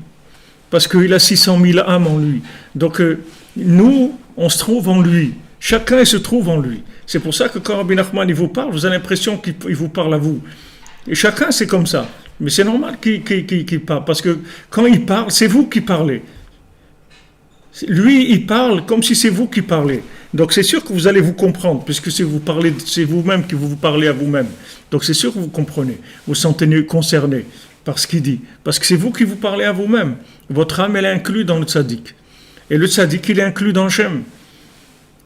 Parce qu'il a 600 000 âmes en lui. Donc, nous, on se trouve en lui. Chacun il se trouve en lui. C'est pour ça que quand Rabbi Nachman il vous parle, vous avez l'impression qu'il vous parle à vous. Et chacun c'est comme ça. Mais c'est normal qu'il parle. Parce que quand il parle, c'est vous qui parlez. Lui, il parle comme si c'est vous qui parlez. Donc c'est sûr que vous allez vous comprendre, puisque c'est vous-même qui vous parlez à vous-même. Donc c'est sûr que vous comprenez. Vous vous sentez concerné par ce qu'il dit. Parce que c'est vous qui vous parlez à vous-même. Votre âme, elle est inclue dans le tzaddik. Et le tzaddik, il est inclus dans Shem.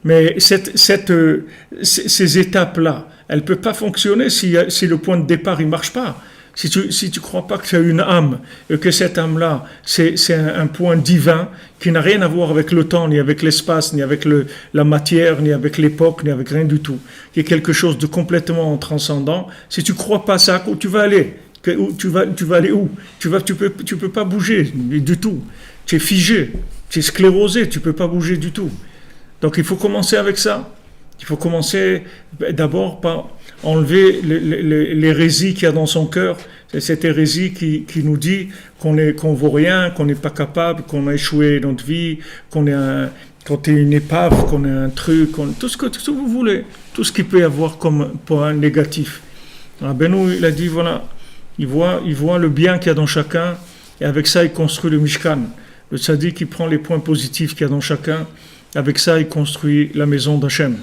Mais ces étapes-là, elles ne peuvent pas fonctionner si le point de départ ne marche pas. Si tu ne crois pas que tu as une âme, et que cette âme-là, c'est un point divin qui n'a rien à voir avec le temps, ni avec l'espace, ni avec la matière, ni avec l'époque, ni avec rien du tout, qui est quelque chose de complètement transcendant, si tu ne crois pas ça, où tu vas aller? Tu vas aller où? Tu peux pas bouger du tout. Tu es figé, tu es sclérosé, tu ne peux pas bouger du tout. Donc il faut commencer avec ça. Il faut commencer d'abord par enlever l'hérésie qu'il y a dans son cœur. C'est cette hérésie qui nous dit qu'on vaut rien, qu'on n'est pas capable, qu'on a échoué dans notre vie, qu'on est une épave, qu'on est un truc, tout ce que vous voulez, tout ce qu'il peut y avoir comme point négatif. Alors Benou, il a dit voilà, il voit le bien qu'il y a dans chacun et avec ça il construit le Mishkan. Le tzaddik il prend les points positifs qu'il y a dans chacun, avec ça il construit la maison d'Hachem.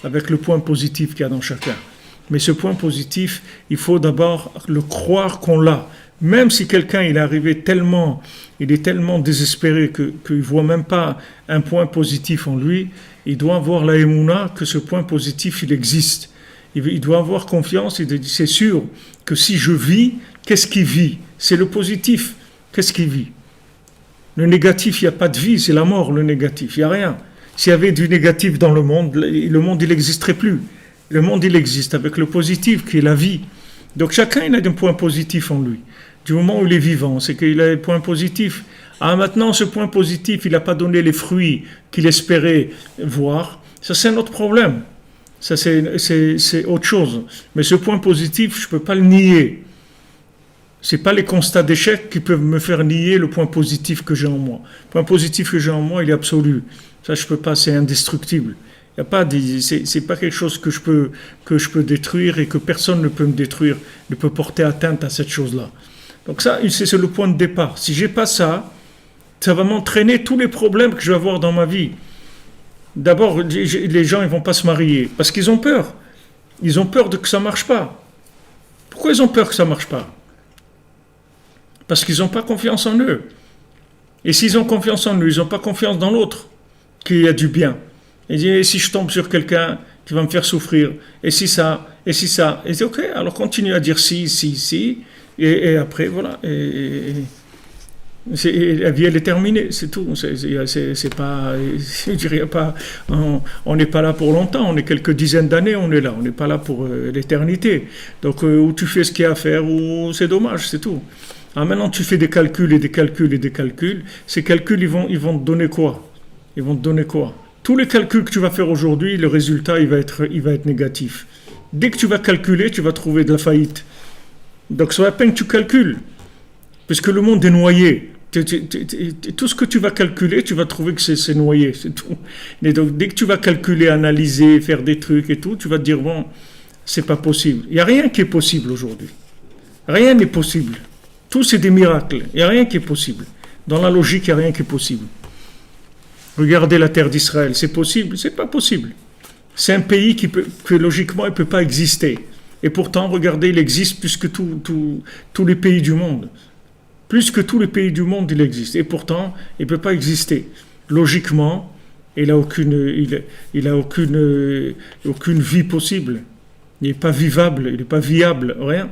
Avec le point positif qu'il y a dans chacun. Mais ce point positif, il faut d'abord le croire qu'on l'a. Même si quelqu'un il est tellement désespéré qu'il ne voit même pas un point positif en lui, il doit avoir la émouna que ce point positif, il existe. Il doit avoir confiance, il dit, c'est sûr que si je vis, qu'est-ce qui vit? C'est le positif, qu'est-ce qui vit? Le négatif, il n'y a pas de vie, c'est la mort, le négatif, il n'y a rien. S'il y avait du négatif dans le monde, il n'existerait plus. Le monde, il existe avec le positif qui est la vie. Donc chacun, il a un point positif en lui. Du moment où il est vivant, c'est qu'il a un point positif. Ah, maintenant, ce point positif, il n'a pas donné les fruits qu'il espérait voir. Ça, c'est un autre problème. Ça, c'est autre chose. Mais ce point positif, je ne peux pas le nier. Ce n'est pas les constats d'échec qui peuvent me faire nier le point positif que j'ai en moi. Le point positif que j'ai en moi, il est absolu. Ça, je peux pas, c'est indestructible. Y a pas c'est pas quelque chose que je peux détruire et que personne ne peut me détruire, ne peut porter atteinte à cette chose-là. Donc ça, c'est le point de départ. Si j'ai pas ça, ça va m'entraîner tous les problèmes que je vais avoir dans ma vie. D'abord, les gens, ils vont pas se marier parce qu'ils ont peur. Ils ont peur de que ça marche pas. Pourquoi ils ont peur que ça marche pas? Parce qu'ils n'ont pas confiance en eux. Et s'ils ont confiance en eux, ils n'ont pas confiance dans l'autre. Qu'il y a du bien. Et si je tombe sur quelqu'un qui va me faire souffrir, et si ça, et c'est ok, alors continue à dire si, et après, voilà, et la vie, elle est terminée, c'est tout. C'est pas, je dirais pas, on n'est pas là pour longtemps, on est quelques dizaines d'années, on est là, on n'est pas là pour l'éternité. Donc, où tu fais ce qu'il y a à faire, ou c'est dommage, c'est tout. Alors maintenant, tu fais des calculs, ces calculs, ils vont te donner quoi? Ils vont te donner quoi? Tous les calculs que tu vas faire aujourd'hui, le résultat, il va être négatif. Dès que tu vas calculer, tu vas trouver de la faillite. Donc, c'est à peine que tu calcules, puisque le monde est noyé. Tout ce que tu vas calculer, tu vas trouver que c'est noyé, c'est tout. Et donc, dès que tu vas calculer, analyser, faire des trucs et tout, tu vas te dire, bon, c'est pas possible. Il n'y a rien qui est possible aujourd'hui. Rien n'est possible. Tout, c'est des miracles. Il n'y a rien qui est possible. Dans la logique, il n'y a rien qui est possible. Regardez la terre d'Israël, c'est possible? C'est pas possible. C'est un pays que logiquement, il ne peut pas exister. Et pourtant, regardez, il existe plus que tous les pays du monde. Plus que tous les pays du monde, il existe. Et pourtant, il ne peut pas exister. Logiquement, il n'a aucune vie possible. Il n'est pas vivable, il n'est pas viable, rien.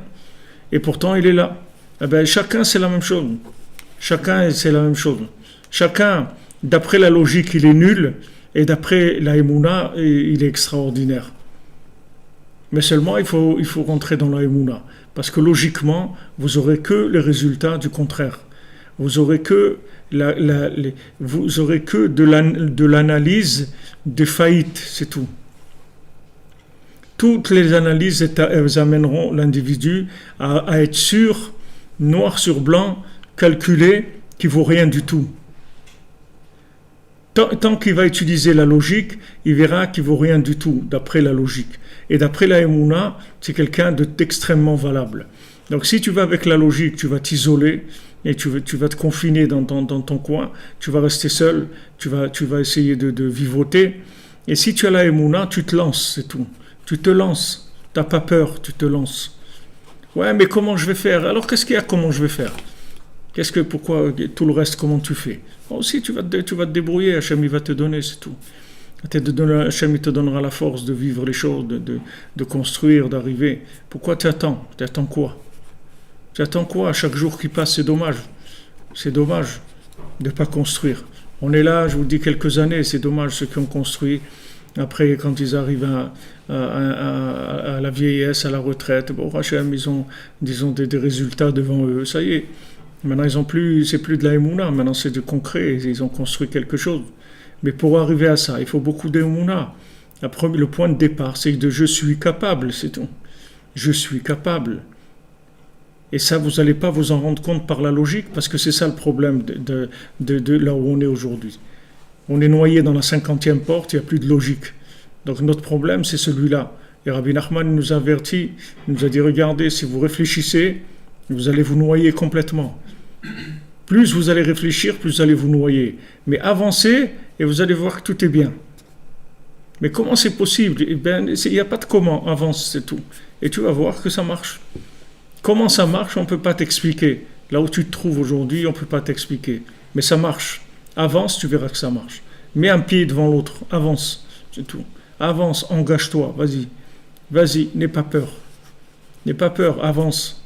Et pourtant, il est là. Eh bien, chacun, c'est la même chose. Chacun, c'est la même chose. Chacun, d'après la logique, il est nul, et d'après la Emouna, il est extraordinaire. Mais seulement, il faut rentrer dans la Emouna. Parce que logiquement, vous aurez que les résultats du contraire. Vous aurez que, de l'analyse des faillites, c'est tout. Toutes les analyses elles amèneront l'individu à être sûr, noir sur blanc, calculé, qu'il ne vaut rien du tout. Tant qu'il va utiliser la logique, il verra qu'il ne vaut rien du tout, d'après la logique. Et d'après la Emouna, c'est quelqu'un d'extrêmement valable. Donc si tu vas avec la logique, tu vas t'isoler et tu vas te confiner dans ton coin, tu vas rester seul, tu vas essayer de vivoter. Et si tu as la Emouna, tu te lances, c'est tout. Tu te lances, tu n'as pas peur, tu te lances. Ouais, mais comment je vais faire? Alors qu'est-ce qu'il y a, comment je vais faire? Pourquoi tout le reste, comment tu fais? Aussi, tu vas te débrouiller, Hachem il va te donner, c'est tout. Hachem il te donnera la force de vivre les choses, de construire, d'arriver. Pourquoi tu attends? Tu attends quoi? Tu attends quoi? À chaque jour qui passe, c'est dommage. C'est dommage de ne pas construire. On est là, je vous dis, quelques années, c'est dommage ceux qui ont construit. Après, quand ils arrivent à la vieillesse, à la retraite, bon, Hachem, ils ont, disons, des résultats devant eux. Ça y est. Maintenant, c'est plus de la Emouna, maintenant c'est du concret, ils ont construit quelque chose. Mais pour arriver à ça, il faut beaucoup d'Emouna. Le point de départ, c'est de je suis capable, c'est tout. Je suis capable. Et ça, vous n'allez pas vous en rendre compte par la logique, parce que c'est ça le problème de là où on est aujourd'hui. On est noyé dans la 50e porte, il n'y a plus de logique. Donc notre problème, c'est celui-là. Et Rabbi Nachman nous a averti, il nous a dit, regardez, si vous réfléchissez, vous allez vous noyer complètement. Plus vous allez réfléchir, plus vous allez vous noyer. Mais avancez et vous allez voir que tout est bien. Mais comment c'est possible? Eh bien, il n'y a pas de comment, avance, c'est tout. Et tu vas voir que ça marche. Comment ça marche, on ne peut pas t'expliquer. Là où tu te trouves aujourd'hui, on ne peut pas t'expliquer. Mais ça marche. Avance, tu verras que ça marche. Mets un pied devant l'autre, avance, c'est tout. Avance, engage-toi, vas-y. Vas-y, n'aie pas peur. N'aie pas peur, avance.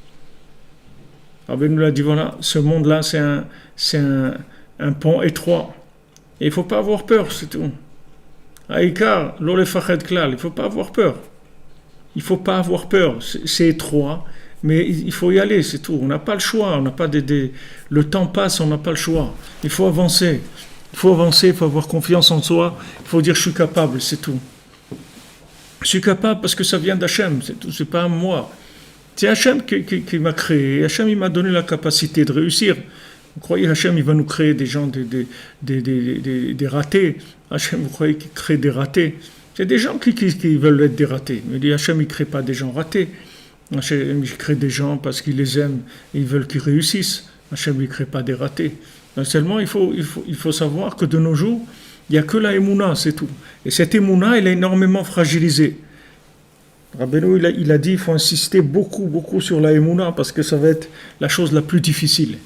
Rabbi nous l'a dit, voilà, ce monde-là, c'est un pont étroit. Et il ne faut pas avoir peur, c'est tout. Aïkar, l'olefached klal, il ne faut pas avoir peur. Il ne faut pas avoir peur, c'est étroit, mais il faut y aller, c'est tout. On n'a pas le choix, on n'a pas le temps passe, on n'a pas le choix. Il faut avancer. Il faut avancer, il faut avoir confiance en soi, il faut dire je suis capable, c'est tout. Je suis capable parce que ça vient d'Hachem, c'est tout, c'est pas moi. C'est Hachem qui m'a créé. Hachem, il m'a donné la capacité de réussir. Vous croyez Hachem, il va nous créer des gens, des ratés? Hachem, vous croyez qu'il crée des ratés? C'est des gens qui veulent être des ratés. Mais Hachem, il ne crée pas des gens ratés. Hachem, il crée des gens parce qu'il les aime et ils veulent qu'ils réussissent. Hachem, il ne crée pas des ratés. Donc seulement, il faut savoir que de nos jours, il n'y a que la Emouna, c'est tout. Et cette Emouna, elle est énormément fragilisée. Rabbeinu, il a dit qu'il faut insister beaucoup sur la Emouna parce que ça va être la chose la plus difficile.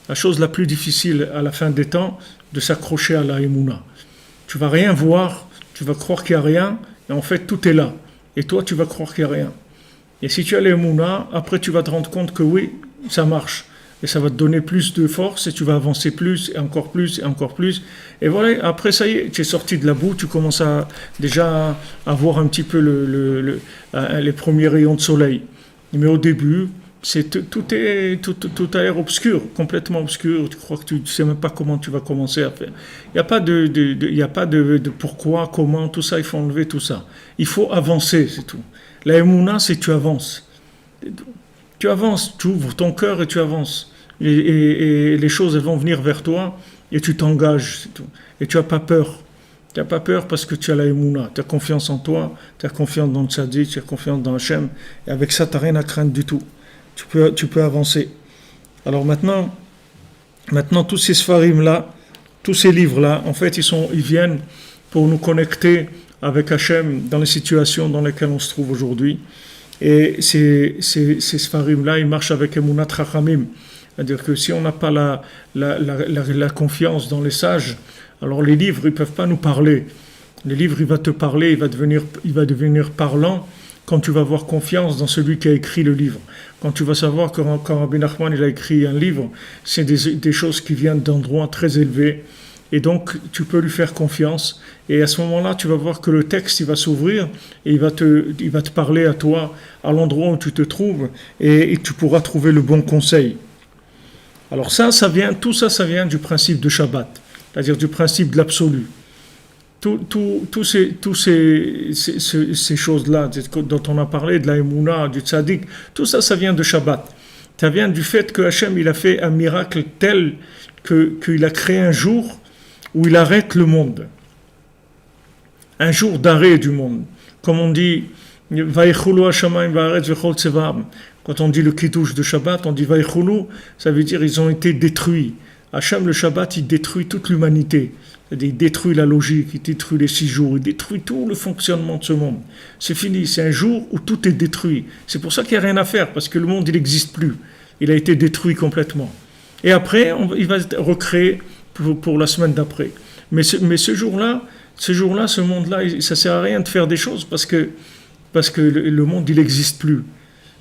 La chose la plus difficile à la fin des temps, de s'accrocher à la Emouna. Tu vas rien voir, tu vas croire qu'il n'y a rien, et en fait tout est là. Et toi, tu vas croire qu'il n'y a rien. Et si tu as la Emouna, après tu vas te rendre compte que oui, ça marche. Et ça va te donner plus de force et tu vas avancer plus et encore plus et encore plus. Et voilà, après ça y est, tu es sorti de la boue, tu commences déjà à voir un petit peu les premiers rayons de soleil. Mais au début, tout a l'air obscur, complètement obscur. Tu crois que tu ne sais même pas comment tu vas commencer à faire. Il n'y a pas de pourquoi, comment, tout ça, il faut enlever tout ça. Il faut avancer, c'est tout. La Emouna, c'est tu avances. Tu avances, tu ouvres ton cœur et tu avances. Et les choses elles vont venir vers toi et tu t'engages, c'est tout. Et tu n'as pas peur. Tu n'as pas peur parce que tu as la Emouna. Tu as confiance en toi, tu as confiance dans le Tzaddik, tu as confiance dans Hachem. Et avec ça, tu n'as rien à craindre du tout. Tu peux avancer. Alors maintenant, tous ces Sfarim-là, tous ces livres-là, en fait, ils viennent pour nous connecter avec Hachem dans les situations dans lesquelles on se trouve aujourd'hui. Et ces Sfarim-là, ils marchent avec Emunat Chachamim. C'est-à-dire que si on n'a pas la confiance dans les sages, alors les livres, ils ne peuvent pas nous parler. Le livre, il va te parler, il va devenir parlant quand tu vas avoir confiance dans celui qui a écrit le livre. Quand tu vas savoir que quand Rabbi Nachman il a écrit un livre, c'est des choses qui viennent d'endroits très élevés. Et donc, tu peux lui faire confiance. Et à ce moment-là, tu vas voir que le texte, il va s'ouvrir et il va te parler à toi, à l'endroit où tu te trouves, et tu pourras trouver le bon conseil. Alors tout ça, ça vient du principe de Shabbat, c'est-à-dire du principe de l'absolu. Toutes ces choses-là dont on a parlé, de la Emouna, du Tzadik, tout ça, ça vient de Shabbat. Ça vient du fait que Hachem, il a fait un miracle tel qu'il a créé un jour où il arrête le monde. Un jour d'arrêt du monde. Comme on dit, quand on dit le Kiddush de Shabbat, on dit Vaïchoulou, ça veut dire ils ont été détruits. Hachem, le Shabbat, il détruit toute l'humanité. C'est-à-dire, il détruit la logique, il détruit les 6 jours, il détruit tout le fonctionnement de ce monde. C'est fini, c'est un jour où tout est détruit. C'est pour ça qu'il n'y a rien à faire, parce que le monde, il n'existe plus. Il a été détruit complètement. Et après, il va être recréé pour la semaine d'après. Mais ce jour-là, ce monde-là, ça ne sert à rien de faire des choses parce que le monde, il n'existe plus.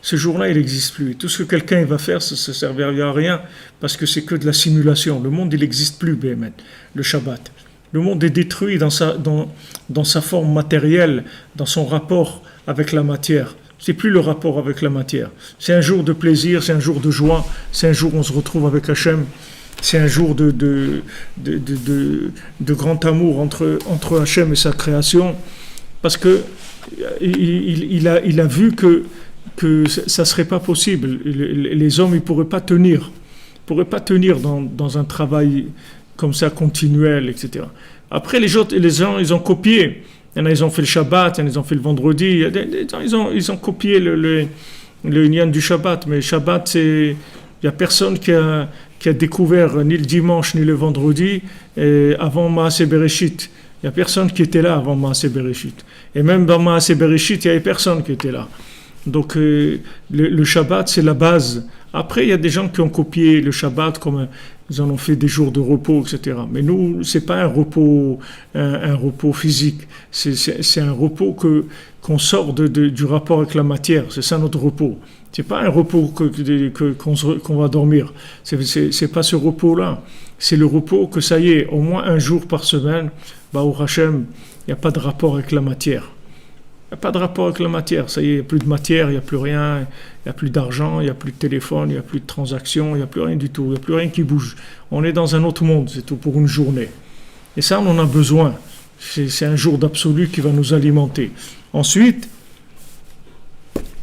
Ce jour-là, il n'existe plus. Tout ce que quelqu'un va faire, ça ne servira à rien parce que c'est que de la simulation. Le monde, il n'existe plus, Béhémet, le Shabbat. Le monde est détruit dans sa forme matérielle, dans son rapport avec la matière. C'est plus le rapport avec la matière. C'est un jour de plaisir, c'est un jour de joie, c'est un jour où on se retrouve avec Hachem. C'est un jour de grand amour entre Hachem et sa création, parce que il a vu que ça serait pas possible. Les hommes, ils pourraient pas tenir dans un travail comme ça continuel, etc. Après, les gens, ils ont copié. Il y en a, ils ont fait le Shabbat, il y en a, ils ont fait le vendredi. Ils ont copié le Inyan du Shabbat, mais Shabbat, il y a personne qui a découvert ni le dimanche ni le vendredi avant Maaseh Bereshit. Il n'y a personne qui était là avant Maaseh Bereshit. Et même dans Maaseh Bereshit, il n'y avait personne qui était là. Donc le Shabbat, c'est la base. Après, il y a des gens qui ont copié le Shabbat comme ils en ont fait des jours de repos, etc. Mais nous, c'est pas un repos physique. C'est un repos qu'on sort du rapport avec la matière. C'est ça notre repos. C'est pas un repos qu'on va dormir. C'est pas ce repos-là. C'est le repos que ça y est, au moins un jour par semaine, au Hachem, il n'y a pas de rapport avec la matière. Il n'y a pas de rapport avec la matière. Ça y est, il n'y a plus de matière, il n'y a plus rien, il n'y a plus d'argent, il n'y a plus de téléphone, il n'y a plus de transactions, il n'y a plus rien du tout, il n'y a plus rien qui bouge. On est dans un autre monde, c'est tout pour une journée. Et ça, on en a besoin. C'est un jour d'absolu qui va nous alimenter. Ensuite,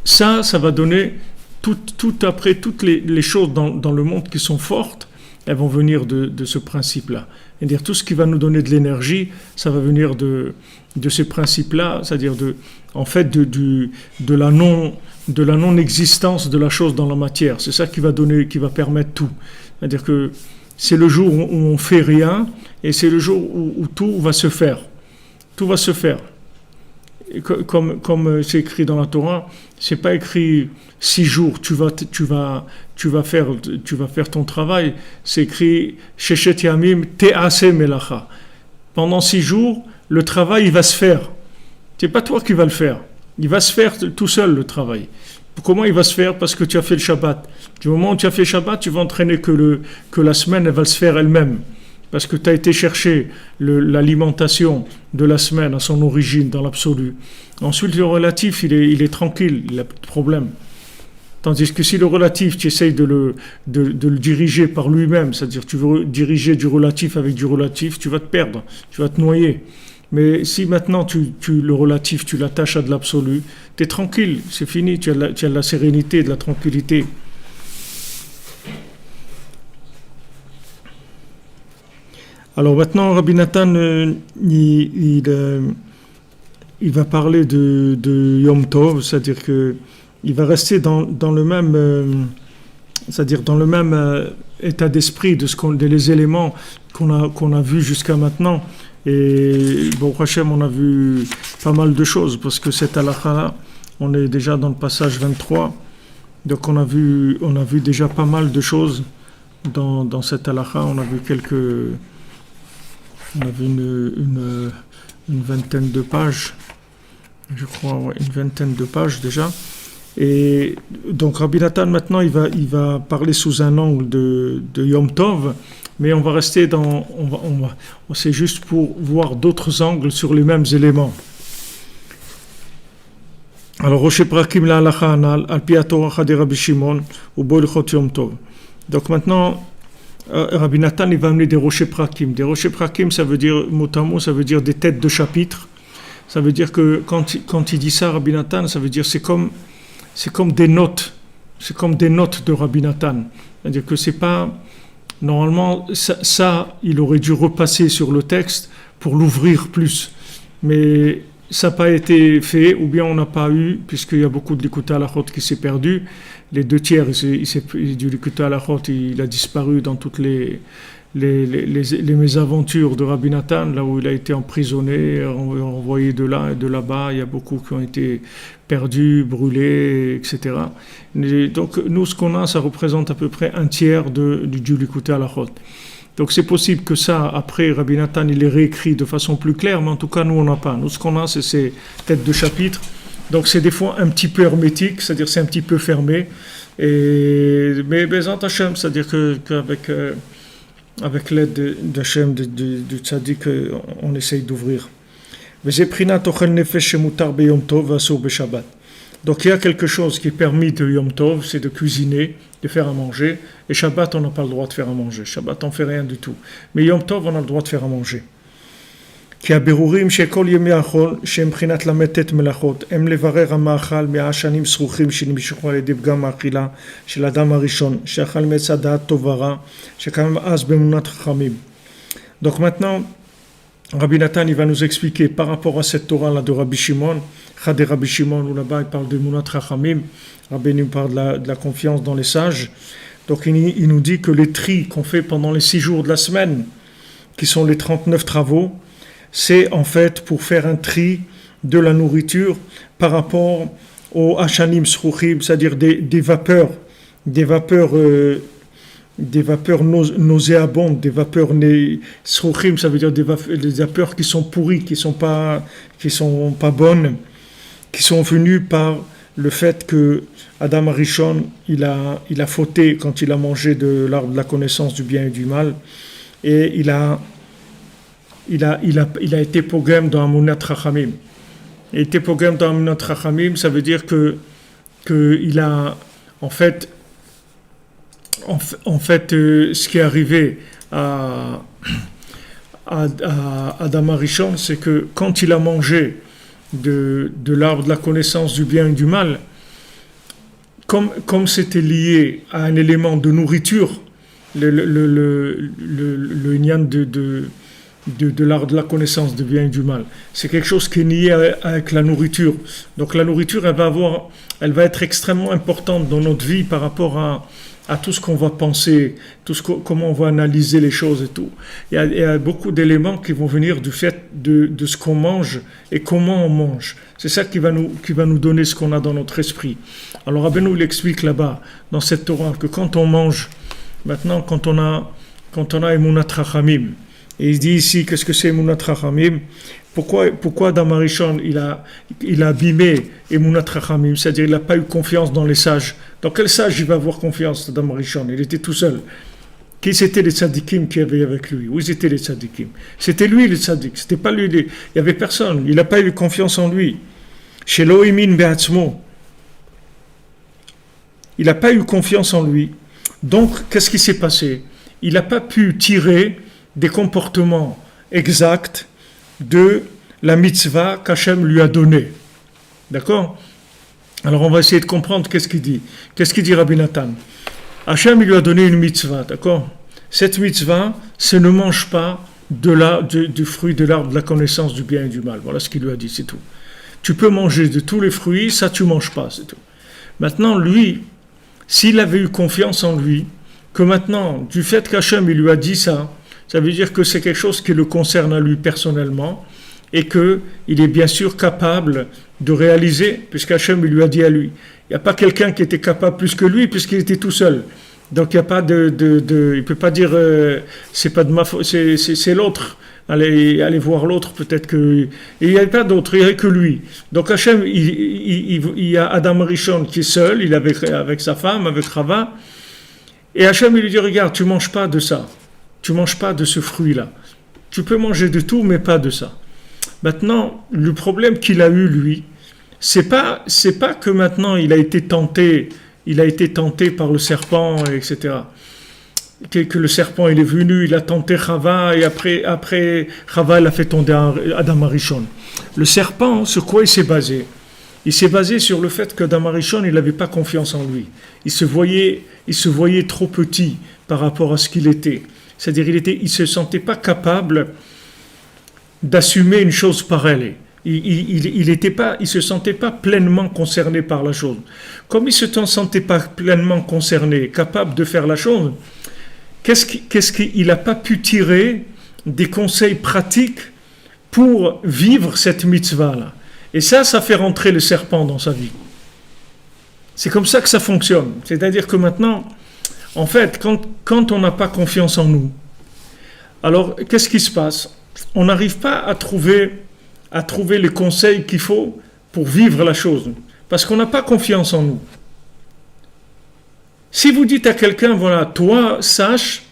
ça va donner toutes les choses dans le monde qui sont fortes, elles vont venir de ce principe-là. C'est-à-dire tout ce qui va nous donner de l'énergie, ça va venir de ces principes-là, c'est-à-dire de la non-existence de la chose dans la matière. C'est ça qui va permettre tout. C'est-à-dire que c'est le jour où on fait rien et c'est le jour où tout va se faire. Tout va se faire. Et comme c'est écrit dans la Torah, c'est pas écrit 6 jours, tu vas faire ton travail. C'est écrit Sheshet Yamim Te'ase Melacha. Pendant 6 jours, le travail il va se faire. C'est pas toi qui vas le faire. Il va se faire tout seul le travail. Comment il va se faire? Parce que tu as fait le Shabbat. Du moment où tu as fait le Shabbat, tu vas entraîner que la semaine elle va se faire elle-même. Parce que tu as été chercher l'alimentation de la semaine à son origine, dans l'absolu. Ensuite, le relatif, il est tranquille, il n'a pas de problème. Tandis que si le relatif, tu essayes de le diriger par lui-même, c'est-à-dire tu veux diriger du relatif avec du relatif, tu vas te perdre, tu vas te noyer. Mais si maintenant le relatif, tu l'attaches à de l'absolu, tu es tranquille, c'est fini, tu as de la sérénité, de la tranquillité. Alors maintenant, Rabbi Nathan, il va parler de Yom Tov, c'est-à-dire que il va rester dans le même, c'est-à-dire dans le même état d'esprit des éléments qu'on a vus jusqu'à maintenant. Et bon, Hachem, on a vu pas mal de choses parce que cette halakha-là, on est déjà dans le passage 23, donc on a vu déjà pas mal de choses. dans cette halakha, on a vu une vingtaine de pages, je crois, ouais, une vingtaine de pages déjà. Et donc Rabbi Nathan maintenant il va parler sous un angle de Yom Tov, mais on va rester c'est juste pour voir d'autres angles sur les mêmes éléments. Alors Rosh Prakim la halacha anal al pi haTorah de Rabbi Shimon ou Bolchot Yom Tov. Donc maintenant Rabbi Nathan il va amener des Rosh Prakim. Des Rosh Prakim ça veut dire mot à mot, ça veut dire des têtes de chapitre. Ça veut dire que quand il dit ça Rabbi Nathan, ça veut dire c'est comme des notes, c'est comme des notes de Rabbi Nathan. C'est-à-dire que c'est pas normalement ça il aurait dû repasser sur le texte pour l'ouvrir plus, mais ça n'a pas été fait, ou bien on n'a pas eu, puisqu'il y a beaucoup de l'Ikuta Halachot qui s'est perdu. Les 2/3 du l'Ikuta Halachot, il a disparu dans toutes les mésaventures de Rabbi Nathan, là où il a été emprisonné, envoyé de là et de là-bas. Il y a beaucoup qui ont été perdus, brûlés, etc. Et donc nous, ce qu'on a, ça représente à peu près 1/3 du l'Ikuta Halachot. Donc c'est possible que ça, après, Rabbi Nathan, il est réécrit de façon plus claire, mais en tout cas, nous, on n'a pas. Nous, ce qu'on a, c'est ces têtes de chapitre. Donc c'est des fois un petit peu hermétique, c'est-à-dire c'est un petit peu fermé. Mais Bezant Hashem, c'est-à-dire qu'avec avec l'aide d'Hachem, du tzaddik, on essaye d'ouvrir. Donc il y a quelque chose qui est permis de Yom Tov, c'est de cuisiner, de faire à manger. Et Shabbat, on n'a pas le droit de faire à manger. Shabbat, on ne fait rien du tout. Mais Yom Tov, on a le droit de faire à manger. כי הבירורים שכל ימי החול שהם מבחינת למתת מלאכות הם לברר המאכל מהעשנים סרוכים שנמשכו על ידי פגם האכילה של האדם הראשון שאכל מעץ הדעת טוב ורע שקיים אז באמונת חכמים. Donc maintenant Rabbi Nathan il va nous expliquer par rapport à cette Torah là de Rabbi Shimon, Chadé Rabbi Shimon où là-bas il parle de Emunat Chachamim, Rabbi nous parle de la confiance dans les sages. Donc il nous dit que les tris qu'on fait pendant les 6 jours de la semaine, qui sont les 39 travaux, c'est en fait pour faire un tri de la nourriture par rapport aux Hashanim Sruchim, c'est-à-dire des vapeurs nauséabondes, des vapeurs Sruchim, ça veut dire des vapeurs qui sont pourries, qui sont pas bonnes, qui sont venues par le fait que Adam Arishon, il a fauté quand il a mangé de l'arbre de la connaissance du bien et du mal, et il a été pogam dans Amunat Chachamim. Il a été pogam dans Amunat Chachamim, ça veut dire que il a en fait ce qui est arrivé à Adam Arishon, c'est que quand il a mangé de l'arbre de la connaissance du bien et du mal, comme c'était lié à un élément de nourriture, le inyan de l'arbre de la connaissance du bien et du mal, c'est quelque chose qui est lié avec la nourriture. Donc la nourriture, elle va être extrêmement importante dans notre vie par rapport à tout ce qu'on va penser, comment on va analyser les choses et tout. Il y a beaucoup d'éléments qui vont venir du fait de ce qu'on mange et comment on mange. C'est ça qui va nous donner ce qu'on a dans notre esprit. Alors Rabbeinu il explique là-bas, dans cette Torah, que quand on mange, maintenant quand on a Emunat Chachamim, et il dit ici, qu'est-ce que c'est Emunat Chachamim? Pourquoi Adam Arishon il a abîmé Emunat Chachamim, c'est-à-dire il n'a pas eu confiance dans les sages. Dans quel sage il va avoir confiance, Adam Arishon? Il était tout seul. Qui c'était les tzadikim qui avaient avec lui? Où étaient les tzadikim? C'était lui le tzadik, c'était pas lui. Il n'y avait personne, il n'a pas eu confiance en lui. Chez Lohimin Beatzmo, il n'a pas eu confiance en lui. Donc, qu'est-ce qui s'est passé? Il n'a pas pu tirer des comportements exacts de la mitzvah qu'Hachem lui a donnée. D'accord? Alors on va essayer de comprendre qu'est-ce qu'il dit. Qu'est-ce qu'il dit Rabbi Nathan? Hachem lui a donné une mitzvah, d'accord? Cette mitzvah, c'est ne mange pas du fruit de l'arbre de la connaissance du bien et du mal. Voilà ce qu'il lui a dit, c'est tout. Tu peux manger de tous les fruits, ça tu manges pas, c'est tout. Maintenant, lui, s'il avait eu confiance en lui, que maintenant, du fait qu'Hachem il lui a dit ça, ça veut dire que c'est quelque chose qui le concerne à lui personnellement et qu'il est bien sûr capable de réaliser, puisqu'Hachem lui a dit à lui. Il n'y a pas quelqu'un qui était capable plus que lui, puisqu'il était tout seul. Donc il y a pas il peut pas dire c'est pas de ma faute, c'est l'autre. Allez voir l'autre, peut-être que. Et il n'y avait pas d'autre, il n'y avait que lui. Donc Hachem, il y a Adam Rishon qui est seul, il est avec sa femme, avec Rava. Et Hachem, il lui dit, regarde, tu ne manges pas de ça. Tu ne manges pas de ce fruit-là. Tu peux manger de tout, mais pas de ça. Maintenant, le problème qu'il a eu, lui, c'est pas que maintenant il a été tenté par le serpent, etc. Que le serpent il est venu, il a tenté Chava et après Chava il a fait tomber Adam Arishon. Le serpent, sur quoi il s'est basé? Il s'est basé sur le fait qu'Adam Arishon il n'avait pas confiance en lui. Il se voyait trop petit par rapport à ce qu'il était. C'est-à-dire il se sentait pas capable d'assumer une chose pareille. Il se sentait pas pleinement concerné par la chose. Comme il se sentait pas pleinement concerné, capable de faire la chose, qu'est-ce qu'il n'a pas pu tirer des conseils pratiques pour vivre cette mitzvah-là? Et ça fait rentrer le serpent dans sa vie. C'est comme ça que ça fonctionne. C'est-à-dire que maintenant, en fait, quand on n'a pas confiance en nous, alors qu'est-ce qui se passe? On n'arrive pas à trouver les conseils qu'il faut pour vivre la chose. Parce qu'on n'a pas confiance en nous. Si vous dites à quelqu'un, voilà, toi, sache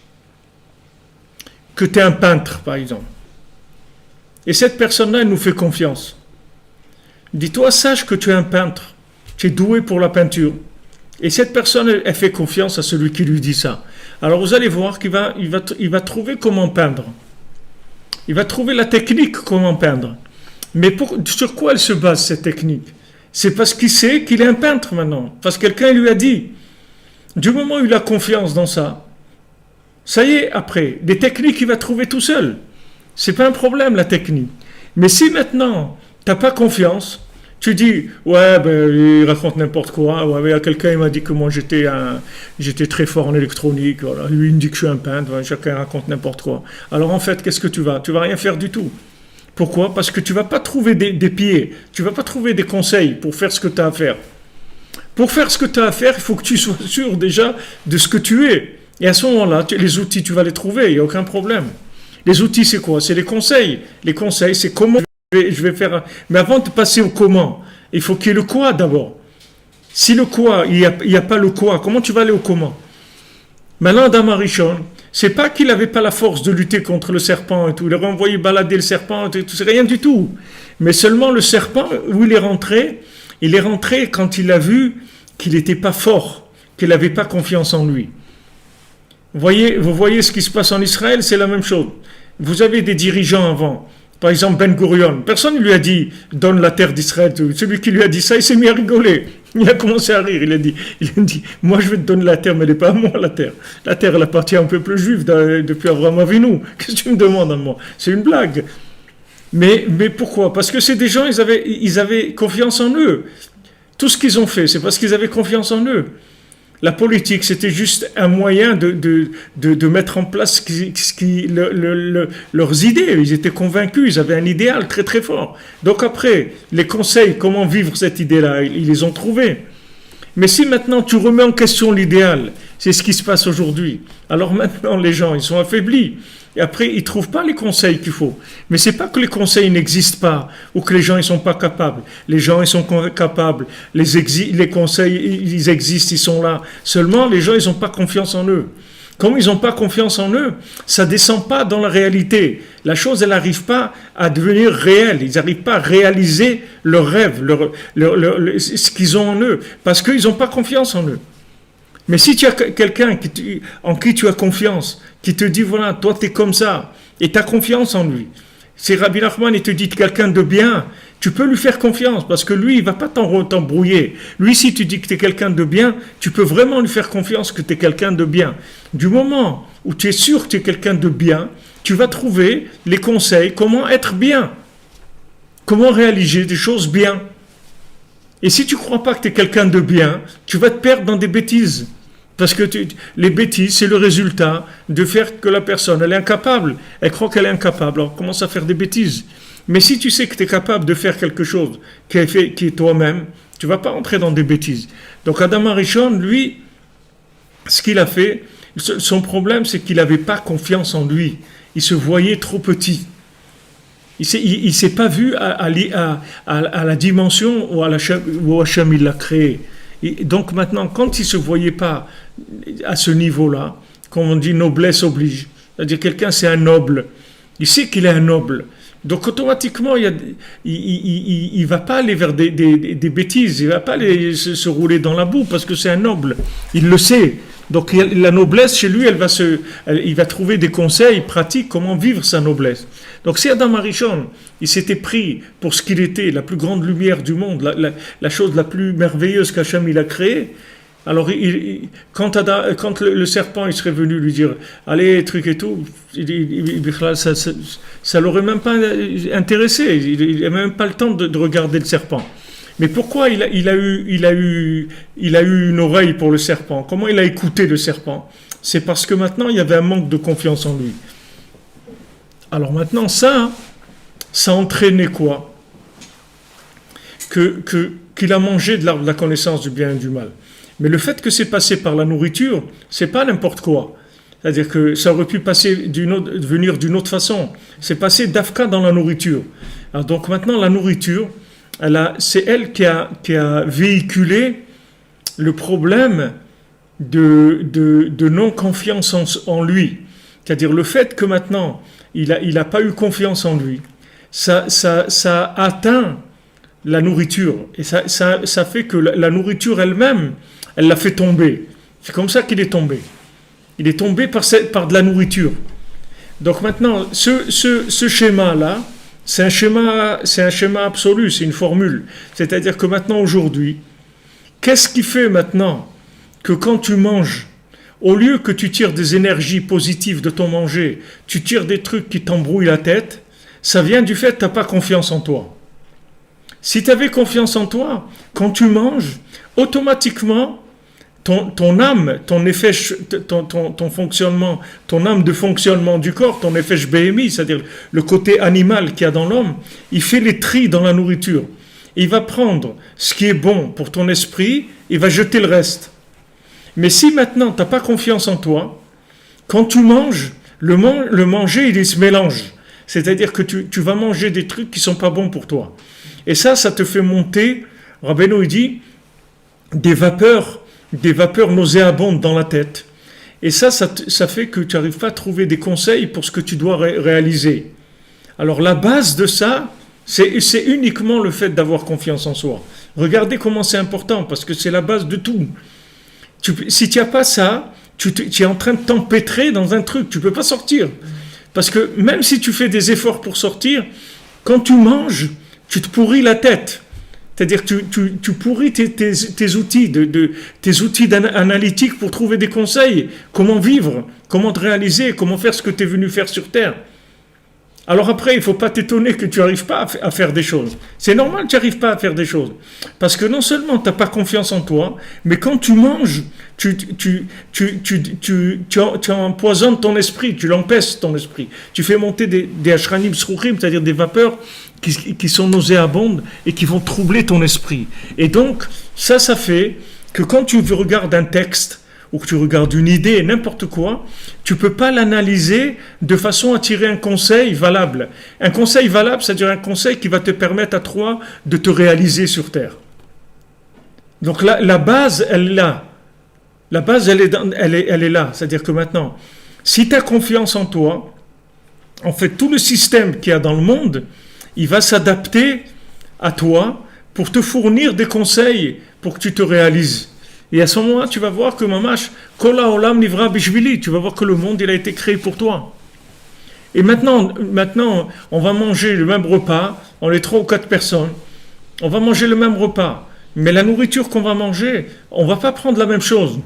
que tu es un peintre, par exemple. Et cette personne-là, elle nous fait confiance. Dis-toi, sache que tu es un peintre. Tu es doué pour la peinture. Et cette personne, elle fait confiance à celui qui lui dit ça. Alors vous allez voir qu'il va trouver comment peindre. Il va trouver la technique comment peindre. Mais sur quoi elle se base, cette technique? C'est parce qu'il sait qu'il est un peintre maintenant. Parce que quelqu'un lui a dit. Du moment où il a confiance dans ça, ça y est, après, des techniques, il va trouver tout seul. C'est pas un problème, la technique. Mais si maintenant, tu n'as pas confiance, tu dis, ouais, il raconte n'importe quoi. Ouais, quelqu'un il m'a dit que moi, j'étais très fort en électronique. Voilà. Lui, il me dit que je suis un peintre. Ouais, chacun raconte n'importe quoi. Alors, en fait, qu'est-ce que tu vas rien faire du tout. Pourquoi? Parce que tu ne vas pas trouver des pieds. Tu ne vas pas trouver des conseils pour faire ce que tu as à faire. Pour faire ce que tu as à faire, il faut que tu sois sûr déjà de ce que tu es. Et à ce moment-là, les outils, tu vas les trouver, il n'y a aucun problème. Les outils, c'est quoi? C'est les conseils. Les conseils, c'est comment je vais faire. Mais avant de passer au comment, il faut qu'il y ait le quoi d'abord. Si le quoi, il n'y a pas le quoi, comment tu vas aller au comment? Maintenant, Adam Arishon, c'est pas qu'il n'avait pas la force de lutter contre le serpent et tout. Il aurait envoyé balader le serpent et tout. C'est rien du tout. Mais seulement le serpent, où il est rentré quand il a vu qu'il n'était pas fort, qu'il n'avait pas confiance en lui. Vous voyez ce qui se passe en Israël, c'est la même chose. Vous avez des dirigeants avant. Par exemple, Ben Gurion. Personne ne lui a dit « donne la terre d'Israël ». Celui qui lui a dit ça, il s'est mis à rigoler. Il a commencé à rire. Il a dit « moi je vais te donner la terre, mais elle n'est pas à moi la terre. La terre, elle appartient à un peuple juif depuis Abraham Avinu. Qu'est-ce que tu me demandes à moi? C'est une blague. » Mais pourquoi? Parce que c'est des gens, ils avaient confiance en eux. Tout ce qu'ils ont fait, c'est parce qu'ils avaient confiance en eux. La politique, c'était juste un moyen de mettre en place leurs idées. Ils étaient convaincus, ils avaient un idéal très très fort. Donc après, les conseils, comment vivre cette idée-là, ils les ont trouvés. Mais si maintenant tu remets en question l'idéal, c'est ce qui se passe aujourd'hui. Alors maintenant, les gens, ils sont affaiblis. Et après, ils ne trouvent pas les conseils qu'il faut. Mais ce n'est pas que les conseils n'existent pas ou que les gens ne sont pas capables. Les gens, ils sont capables. Les conseils, ils existent, ils sont là. Seulement, les gens, ils n'ont pas confiance en eux. Comme ils n'ont pas confiance en eux, ça ne descend pas dans la réalité. La chose, elle n'arrive pas à devenir réelle. Ils n'arrivent pas à réaliser leurs rêves, ce qu'ils ont en eux, parce qu'ils n'ont pas confiance en eux. Mais si tu as quelqu'un en qui tu as confiance, qui te dit, voilà, toi, tu es comme ça, et tu as confiance en lui. Si Rabbi Nachman, il te dit quelqu'un de bien, tu peux lui faire confiance, parce que lui, il ne va pas t'embrouiller. Lui, si tu dis que tu es quelqu'un de bien, tu peux vraiment lui faire confiance que tu es quelqu'un de bien. Du moment où tu es sûr que tu es quelqu'un de bien, tu vas trouver les conseils, comment être bien, comment réaliser des choses bien. Et si tu ne crois pas que tu es quelqu'un de bien, tu vas te perdre dans des bêtises. Parce que les bêtises, c'est le résultat de faire que la personne, elle est incapable. Elle croit qu'elle est incapable, alors commence à faire des bêtises. Mais si tu sais que tu es capable de faire quelque chose qui est toi-même, tu ne vas pas entrer dans des bêtises. Donc Adam Arishon, lui, ce qu'il a fait, son problème, c'est qu'il n'avait pas confiance en lui. Il se voyait trop petit. Il s'est pas vu à la dimension où Hachem il l'a créé. Et donc maintenant, quand il se voyait pas à ce niveau-là, comme on dit, noblesse oblige, c'est-à-dire quelqu'un c'est un noble, il sait qu'il est un noble. Donc automatiquement, il va pas aller vers des bêtises, il va pas aller se rouler dans la boue parce que c'est un noble. Il le sait. Donc la noblesse chez lui, il va trouver des conseils pratiques comment vivre sa noblesse. Donc si Adam Arishon, il s'était pris pour ce qu'il était, la plus grande lumière du monde, la chose la plus merveilleuse qu'Hachem il a créée, alors quand le serpent il serait venu lui dire allez truc et tout, ça l'aurait même pas intéressé, il n'a même pas le temps de regarder le serpent. Mais pourquoi il a eu une oreille pour le serpent? Comment il a écouté le serpent? C'est parce que maintenant il y avait un manque de confiance en lui. Alors maintenant ça entraînait quoi? Qu'il a mangé de l'arbre de la connaissance du bien et du mal. Mais le fait que c'est passé par la nourriture, c'est pas n'importe quoi. C'est-à-dire que ça aurait pu venir d'une autre façon. C'est passé d'Afka dans la nourriture. Alors donc maintenant la nourriture, c'est elle qui a véhiculé le problème de non-confiance en lui. C'est-à-dire le fait que maintenant, il a pas eu confiance en lui. Ça atteint la nourriture. Et ça fait que la nourriture elle-même, elle l'a fait tomber. C'est comme ça qu'il est tombé. Il est tombé par de la nourriture. Donc maintenant, ce schéma-là, c'est un schéma absolu, c'est une formule. C'est-à-dire que maintenant, aujourd'hui, qu'est-ce qui fait maintenant que quand tu manges, au lieu que tu tires des énergies positives de ton manger, tu tires des trucs qui t'embrouillent la tête, ça vient du fait que tu n'as pas confiance en toi. Si tu avais confiance en toi, quand tu manges, automatiquement, ton âme, ton effet, ton fonctionnement, ton âme de fonctionnement du corps, ton effet BMI, c'est-à-dire le côté animal qu'il y a dans l'homme, il fait les tris dans la nourriture. Il va prendre ce qui est bon pour ton esprit, il va jeter le reste. Mais si maintenant tu n'as pas confiance en toi, quand tu manges, le manger, il se mélange. C'est-à-dire que tu vas manger des trucs qui ne sont pas bons pour toi. Et ça te fait monter, Rabbeinu il dit, des vapeurs nauséabondes dans la tête. Et ça fait que tu n'arrives pas à trouver des conseils pour ce que tu dois réaliser. Alors la base de ça, c'est uniquement le fait d'avoir confiance en soi. Regardez comment c'est important, parce que c'est la base de tout. Si tu n'as pas ça, tu es en train de t'empêtrer dans un truc, tu ne peux pas sortir. Parce que même si tu fais des efforts pour sortir, quand tu manges, tu te pourris la tête. C'est-à-dire que tu pourris tes outils, tes outils analytiques pour trouver des conseils. Comment vivre, comment te réaliser, comment faire ce que tu es venu faire sur Terre. Alors après, il ne faut pas t'étonner que tu n'arrives pas à faire des choses. C'est normal que tu n'arrives pas à faire des choses. Parce que non seulement tu n'as pas confiance en toi, mais quand tu manges, tu empoisonnes ton esprit, tu l'empêches ton esprit. Tu fais monter des ashranim srouchim, c'est-à-dire des vapeurs qui sont nauséabondes et qui vont troubler ton esprit. Et donc, ça fait que quand tu regardes un texte, ou que tu regardes une idée, n'importe quoi, tu ne peux pas l'analyser de façon à tirer un conseil valable. Un conseil valable, c'est-à-dire un conseil qui va te permettre à toi de te réaliser sur Terre. Donc la base, elle est là. La base, elle est là. C'est-à-dire que maintenant, si tu as confiance en toi, en fait, tout le système qu'il y a dans le monde, il va s'adapter à toi pour te fournir des conseils pour que tu te réalises. Et à ce moment-là, tu vas voir que mamash, kola olam nivra bishvili, tu vas voir que le monde, il a été créé pour toi. Et maintenant, on va manger le même repas, on est 3 ou 4 personnes, on va manger le même repas, mais la nourriture qu'on va manger, on va pas prendre la même chose.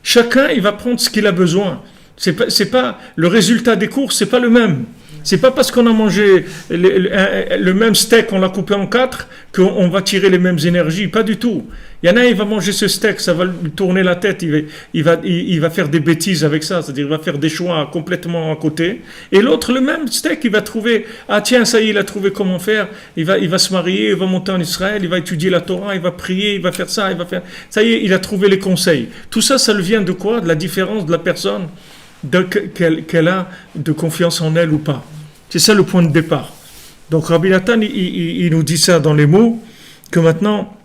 Chacun, il va prendre ce qu'il a besoin. C'est pas le résultat des courses, c'est pas le même. C'est pas parce qu'on a mangé le même steak, on l'a coupé en quatre, qu'on va tirer les mêmes énergies. Pas du tout. Il y en a, il va manger ce steak, ça va lui tourner la tête, il va faire des bêtises avec ça, c'est-à-dire il va faire des choix complètement à côté. Et l'autre, le même steak, il va trouver, ah tiens, ça y est, il a trouvé comment faire, il va se marier, il va monter en Israël, il va étudier la Torah, il va prier, il va faire ça, ça y est, il a trouvé les conseils. Tout ça, ça vient de quoi? De la différence de la personne, qu'elle a de confiance en elle ou pas. C'est ça le point de départ. Donc Rabbi Nathan, il nous dit ça dans les mots, que maintenant,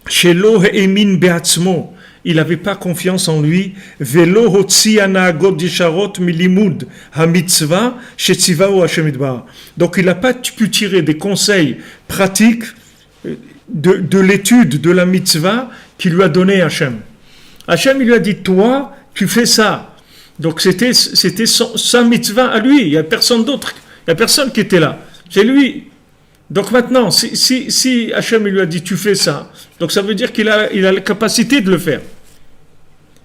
Shelo Emin Beatzmo, il n'avait pas confiance en lui. Velo Hotzi Anagot Yisharot Milimud Hamitzvah Shetziva ou Hashem Idbar. Donc il n'a pas pu tirer des conseils pratiques de l'étude de la mitzvah qu'il lui a donné Hashem. Hashem, il lui a dit, toi, tu fais ça. Donc c'était sa mitzvah à lui. Il n'y a personne d'autre. Il n'y a personne qui était là. C'est lui. Donc maintenant, si Hachem lui a dit tu fais ça, donc ça veut dire qu'il a la capacité de le faire.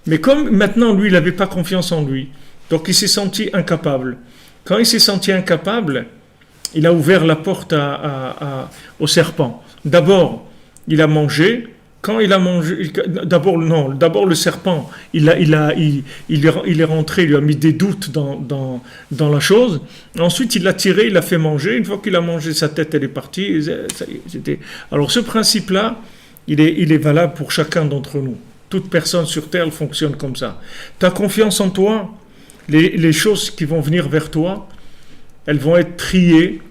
Mais comme maintenant lui il n'avait pas confiance en lui, donc il s'est senti incapable. Quand il s'est senti incapable, il a ouvert la porte au serpent. D'abord, il a mangé. Quand il a mangé, d'abord le serpent, il est rentré, il lui a mis des doutes dans la chose. Ensuite, il l'a tiré, il l'a fait manger. Une fois qu'il a mangé, sa tête, elle est partie. Alors, ce principe-là, il est valable pour chacun d'entre nous. Toute personne sur terre fonctionne comme ça. Tu as confiance en toi, les choses qui vont venir vers toi, elles vont être triées.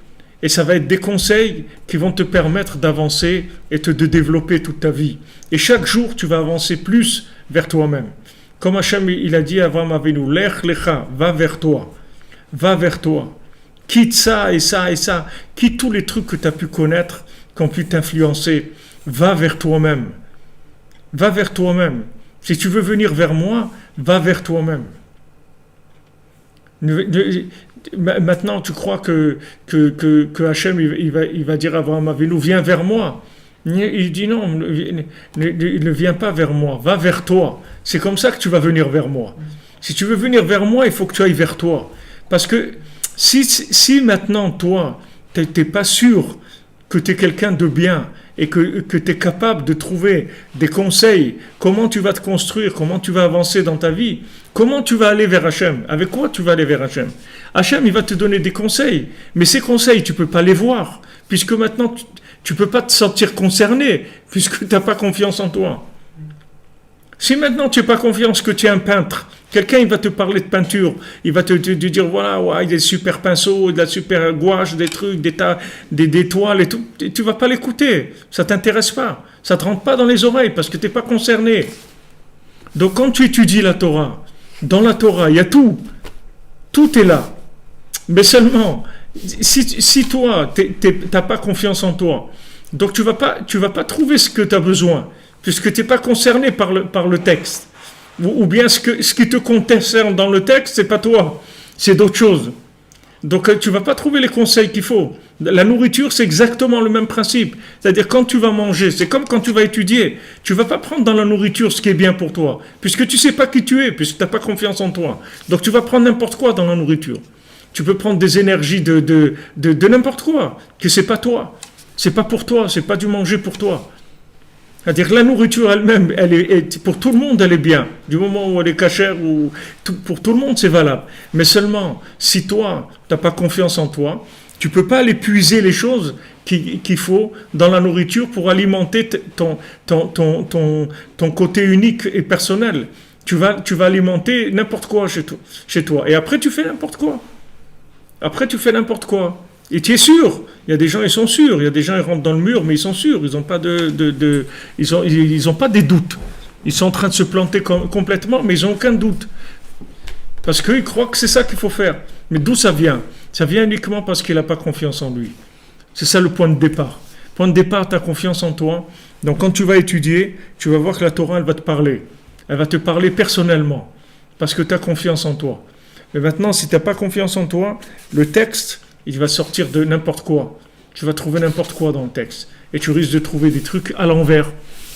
Et ça va être des conseils qui vont te permettre d'avancer et de développer toute ta vie. Et chaque jour, tu vas avancer plus vers toi-même. Comme Hachem, il a dit à Avraham Avinu, Lech lecha, va vers toi. Va vers toi. Quitte ça et ça et ça. Quitte tous les trucs que tu as pu connaître, qui ont pu t'influencer. Va vers toi-même. Va vers toi-même. Si tu veux venir vers moi, va vers toi-même. Maintenant, tu crois que Hachem, il va dire à Avraham Avinu, viens vers moi. Il dit non, ne viens pas vers moi, va vers toi. C'est comme ça que tu vas venir vers moi. Si tu veux venir vers moi, il faut que tu ailles vers toi. Parce que si maintenant, toi, tu n'es pas sûr que tu es quelqu'un de bien et que tu es capable de trouver des conseils, comment tu vas te construire, comment tu vas avancer dans ta vie, comment tu vas aller vers Hachem, avec quoi tu vas aller vers Hachem. Hachem, il va te donner des conseils, mais ces conseils, tu ne peux pas les voir, puisque maintenant, tu ne peux pas te sentir concerné, puisque tu n'as pas confiance en toi. Si maintenant tu n'as pas confiance que tu es un peintre, quelqu'un il va te parler de peinture, il va te dire voilà, ouais, il y a des super pinceaux, de la super gouache, des trucs, des toiles et tout. Et tu ne vas pas l'écouter, ça ne t'intéresse pas, ça ne te rentre pas dans les oreilles parce que tu n'es pas concerné. Donc quand tu étudies la Torah, dans la Torah il y a tout est là. Mais seulement, si toi tu n'as pas confiance en toi, donc tu vas pas trouver ce que tu as besoin. Puisque tu n'es pas concerné par le texte. Ou bien ce qui te concerne dans le texte, ce n'est pas toi, c'est d'autres choses. Donc tu ne vas pas trouver les conseils qu'il faut. La nourriture, c'est exactement le même principe. C'est-à-dire quand tu vas manger, c'est comme quand tu vas étudier. Tu ne vas pas prendre dans la nourriture ce qui est bien pour toi, puisque tu ne sais pas qui tu es, puisque tu n'as pas confiance en toi. Donc tu vas prendre n'importe quoi dans la nourriture. Tu peux prendre des énergies de n'importe quoi, que ce n'est pas toi. Ce n'est pas pour toi, ce n'est pas du manger pour toi. C'est-à-dire que la nourriture elle-même, pour tout le monde, elle est bien. Du moment où elle est cachère, pour tout le monde, c'est valable. Mais seulement, si toi, tu n'as pas confiance en toi, tu ne peux pas aller puiser les choses qu'il faut dans la nourriture pour alimenter ton côté unique et personnel. Tu vas alimenter n'importe quoi chez toi. Et après, tu fais n'importe quoi. Et tu es sûr. Il y a des gens, ils sont sûrs. Il y a des gens, ils rentrent dans le mur, mais ils sont sûrs. Ils n'ont pas ils ont pas des doutes. Ils sont en train de se planter complètement, mais ils n'ont aucun doute. Parce qu'ils croient que c'est ça qu'il faut faire. Mais d'où ça vient? Ça vient uniquement parce qu'il n'a pas confiance en lui. C'est ça le point de départ. Point de départ, tu as confiance en toi. Donc quand tu vas étudier, tu vas voir que la Torah, elle va te parler. Elle va te parler personnellement. Parce que tu as confiance en toi. Mais maintenant, si tu n'as pas confiance en toi, le texte, il va sortir de n'importe quoi. Tu vas trouver n'importe quoi dans le texte. Et tu risques de trouver des trucs à l'envers,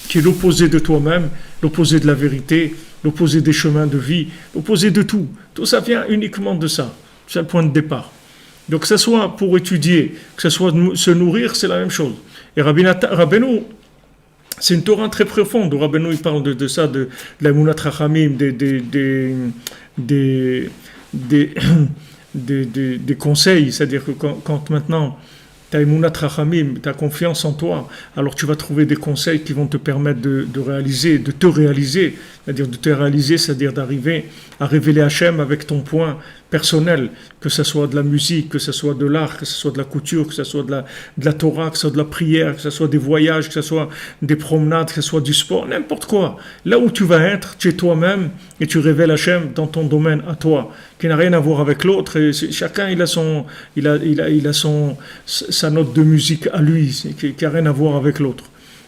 qui est l'opposé de toi-même, l'opposé de la vérité, l'opposé des chemins de vie, l'opposé de tout. Tout ça vient uniquement de ça. C'est le point de départ. Donc que ce soit pour étudier, que ce soit se nourrir, c'est la même chose. Et Rabbeinu, c'est une Torah très profonde. Rabbeinu, il parle de ça, de la Emunat Chachamim, des, des conseils. C'est-à-dire que quand maintenant tu as Emunat Chachamim, tu as confiance en toi, alors tu vas trouver des conseils qui vont te permettre de réaliser, de te réaliser, c'est-à-dire de te réaliser, c'est-à-dire d'arriver à révéler Hachem avec ton point personnel, que ce soit de la musique, que ce soit de l'art, que ce soit de la couture, que ce soit de la Torah, que ce soit de la prière, que ce soit des voyages, que ce soit des promenades, que ce soit du sport, n'importe quoi. Là où tu vas être, tu es toi-même et tu révèles Hachem dans ton domaine à toi, qui n'a rien à voir avec l'autre. Et chacun il a sa note de musique à lui, qui n'a rien à voir avec l'autre.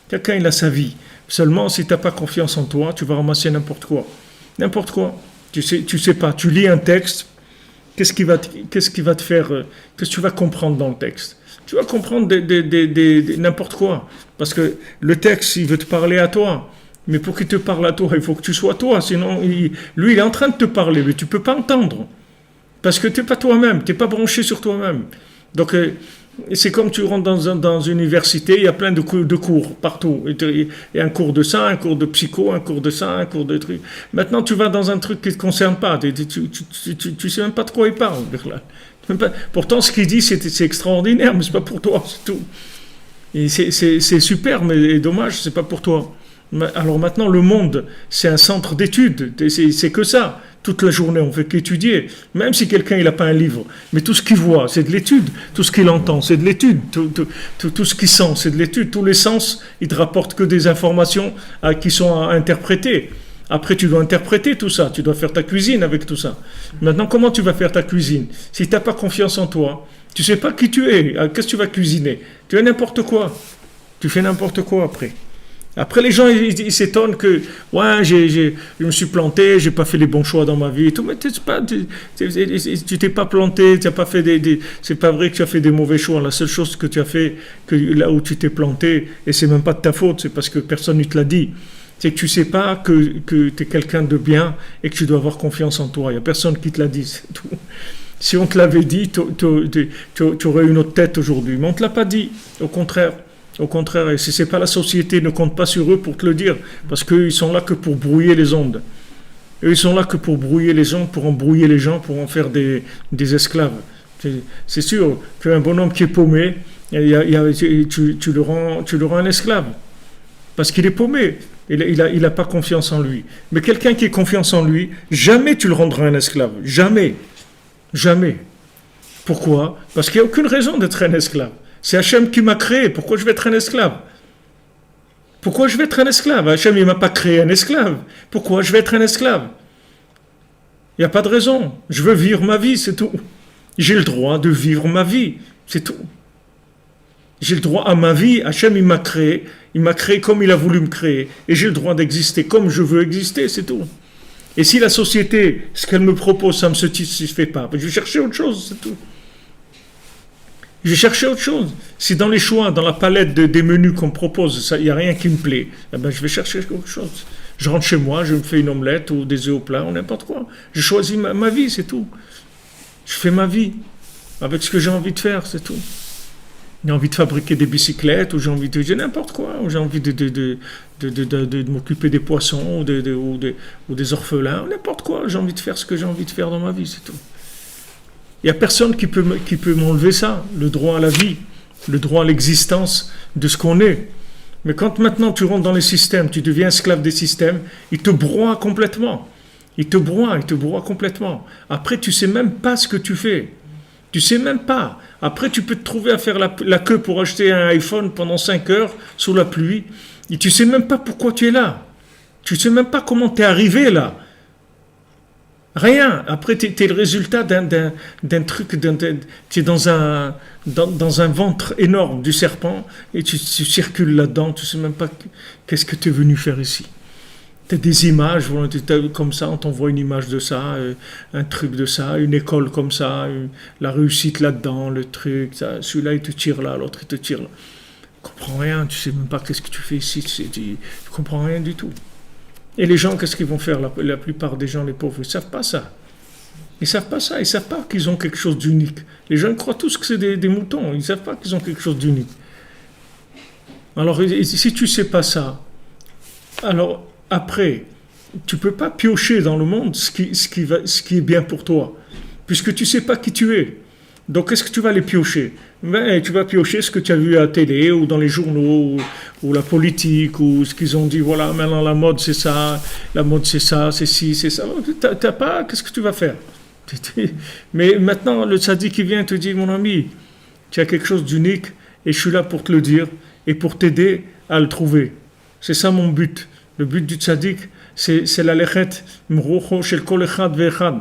Chacun il a sa vie. Seulement, si tu n'as pas confiance en toi, tu vas ramasser n'importe quoi. N'importe quoi. Tu sais pas. Tu lis un texte. Qu'est-ce qui va te faire, qu'est-ce que tu vas comprendre dans le texte? Tu vas comprendre n'importe quoi. Parce que le texte, il veut te parler à toi. Mais pour qu'il te parle à toi, il faut que tu sois toi. Sinon, lui, il est en train de te parler, mais tu ne peux pas entendre. Parce que tu n'es pas toi-même, tu n'es pas branché sur toi-même. Donc, c'est comme tu rentres dans une université, il y a plein de cours partout. Il y a un cours de ça, un cours de psycho, un cours de ça, un cours de truc. Maintenant, tu vas dans un truc qui ne te concerne pas. Tu ne sais même pas de quoi il parle. Pourtant, ce qu'il dit, c'est extraordinaire, mais ce n'est pas pour toi, c'est tout. Et c'est super, mais dommage, ce n'est pas pour toi. Alors maintenant, le monde, c'est un centre d'études. C'est que ça. Toute la journée, on ne fait qu'étudier. Même si quelqu'un n'a pas un livre. Mais tout ce qu'il voit, c'est de l'étude. Tout ce qu'il entend, c'est de l'étude. Tout ce qu'il sent, c'est de l'étude. Tous les sens, ils ne te rapportent que des informations qui sont à interpréter. Après, tu dois interpréter tout ça. Tu dois faire ta cuisine avec tout ça. Maintenant, comment tu vas faire ta cuisine? Si tu n'as pas confiance en toi, tu ne sais pas qui tu es. Qu'est-ce que tu vas cuisiner? Tu fais n'importe quoi. Tu fais n'importe quoi après. Après, les gens, ils s'étonnent que, ouais, je me suis planté, j'ai pas fait les bons choix dans ma vie et tout, mais tu t'es pas planté, tu n'as pas fait c'est pas vrai que tu as fait des mauvais choix. La seule chose que tu as fait, là où tu t'es planté, et c'est même pas de ta faute, c'est parce que personne ne te l'a dit, c'est que tu sais pas que tu es quelqu'un de bien et que tu dois avoir confiance en toi. Il y a personne qui te l'a dit, c'est tout. Si on te l'avait dit, tu aurais une autre tête aujourd'hui, mais on te l'a pas dit, au contraire. Au contraire, et si c'est pas la société, ne compte pas sur eux pour te le dire, parce qu'ils sont là que pour brouiller les ondes. Eux, ils sont là que pour brouiller les ondes, pour embrouiller les gens, pour en faire des esclaves. C'est sûr qu'un bonhomme qui est paumé, tu le rends un esclave, parce qu'il est paumé. Il a pas confiance en lui. Mais quelqu'un qui a confiance en lui, jamais tu le rendras un esclave. Jamais. Jamais. Pourquoi? Parce qu'il n'y a aucune raison d'être un esclave. C'est Hachem qui m'a créé. Pourquoi je vais être un esclave? Pourquoi je vais être un esclave? Hachem, il ne m'a pas créé un esclave. Pourquoi je vais être un esclave? Il n'y a pas de raison. Je veux vivre ma vie, c'est tout. J'ai le droit de vivre ma vie, c'est tout. J'ai le droit à ma vie. Hachem, il m'a créé. Il m'a créé comme il a voulu me créer. Et j'ai le droit d'exister comme je veux exister, c'est tout. Et si la société, ce qu'elle me propose, ça ne me satisfait pas, je vais chercher autre chose, c'est tout. Je vais chercher autre chose. Si dans les choix, dans la palette des menus qu'on me propose, il n'y a rien qui me plaît, eh ben, je vais chercher autre chose. Je rentre chez moi, je me fais une omelette ou des œufs au plat ou n'importe quoi. Je choisis ma vie, c'est tout. Je fais ma vie avec ce que j'ai envie de faire, c'est tout. J'ai envie de fabriquer des bicyclettes ou j'ai envie de n'importe quoi, ou j'ai envie de m'occuper des poissons ou des orphelins, n'importe quoi. J'ai envie de faire ce que j'ai envie de faire dans ma vie, c'est tout. Il n'y a personne qui peut m'enlever ça, le droit à la vie, le droit à l'existence de ce qu'on est. Mais quand maintenant tu rentres dans les systèmes, tu deviens esclave des systèmes, ils te broient complètement. Ils te broient complètement. Après, tu ne sais même pas ce que tu fais. Tu ne sais même pas. Après, tu peux te trouver à faire la queue pour acheter un iPhone pendant 5 heures sous la pluie. Et tu ne sais même pas pourquoi tu es là. Tu ne sais même pas comment tu es arrivé là. Rien. Après, tu es le résultat d'un truc, tu es dans un ventre énorme du serpent et tu circules là-dedans, tu ne sais même pas qu'est-ce que tu es venu faire ici. Tu as des images, comme ça, on t'envoie une image de ça, un truc de ça, une école comme ça, la réussite là-dedans, le truc, ça, celui-là il te tire là, l'autre il te tire là. Tu ne comprends rien, tu ne sais même pas qu'est-ce que tu fais ici, tu ne comprends rien du tout. Et les gens, qu'est-ce qu'ils vont faire? La plupart des gens, les pauvres, ils ne savent pas ça. Ils savent pas ça, ils savent pas qu'ils ont quelque chose d'unique. Les gens croient tous que c'est des moutons, ils savent pas qu'ils ont quelque chose d'unique. Alors, si tu sais pas ça, alors après, tu peux pas piocher dans le monde ce qui est bien pour toi, puisque tu sais pas qui tu es. Donc, qu'est-ce que tu vas aller piocher? Ben, tu vas piocher ce que tu as vu à la télé, ou dans les journaux, ou la politique, ou ce qu'ils ont dit, voilà, maintenant la mode c'est ça, la mode c'est ça, c'est ci, c'est ça. T'as pas, qu'est-ce que tu vas faire? Mais maintenant, le tzaddik qui vient te dit, mon ami, tu as quelque chose d'unique, et je suis là pour te le dire, et pour t'aider à le trouver. C'est ça mon but. Le but du tzaddik, c'est la lechet, mrucho shel kol echad ve'echad.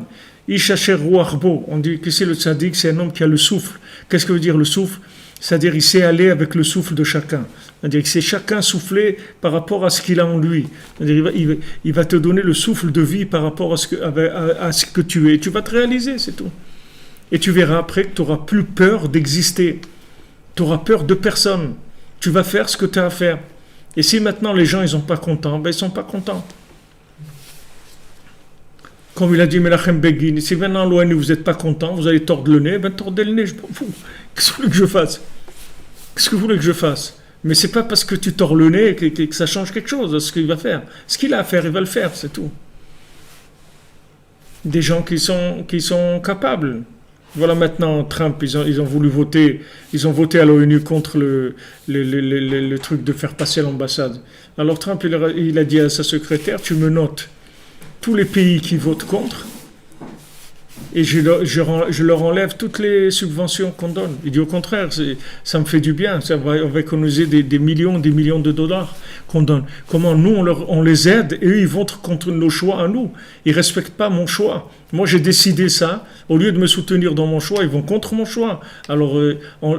Ish asher ruach bo. On dit que c'est le tzaddik, c'est un homme qui a le souffle. Qu'est-ce que veut dire le souffle? C'est-à-dire il sait aller avec le souffle de chacun. C'est-à-dire que c'est chacun souffler par rapport à ce qu'il a en lui. C'est-à-dire il va te donner le souffle de vie par rapport à ce que tu es. Tu vas te réaliser, c'est tout. Et tu verras après que tu n'auras plus peur d'exister. Tu auras peur de personne. Tu vas faire ce que tu as à faire. Et si maintenant les gens ils sont pas contents, ben ils sont pas contents. Comme il a dit Menachem Begin, si maintenant l'ONU vous n'êtes pas content, vous allez tordre le nez, ben tordez le nez, je m'en fous. Qu'est-ce que vous voulez que je fasse? Qu'est-ce que vous voulez que je fasse? Mais c'est pas parce que tu tords le nez que ça change quelque chose à ce qu'il va faire. Ce qu'il a à faire, il va le faire, c'est tout. Des gens qui sont capables. Voilà maintenant Trump, ils ont voulu voter, ils ont voté à l'ONU contre le truc de faire passer l'ambassade. Alors Trump, il a dit à sa secrétaire, tu me notes tous les pays qui votent contre et je leur enlève toutes les subventions qu'on donne. Il dit au contraire, ça me fait du bien, on va économiser des millions de dollars qu'on donne. Comment nous, on les aide et eux, ils votent contre nos choix à nous. Ils ne respectent pas mon choix. Moi, j'ai décidé ça. Au lieu de me soutenir dans mon choix, ils vont contre mon choix. Alors,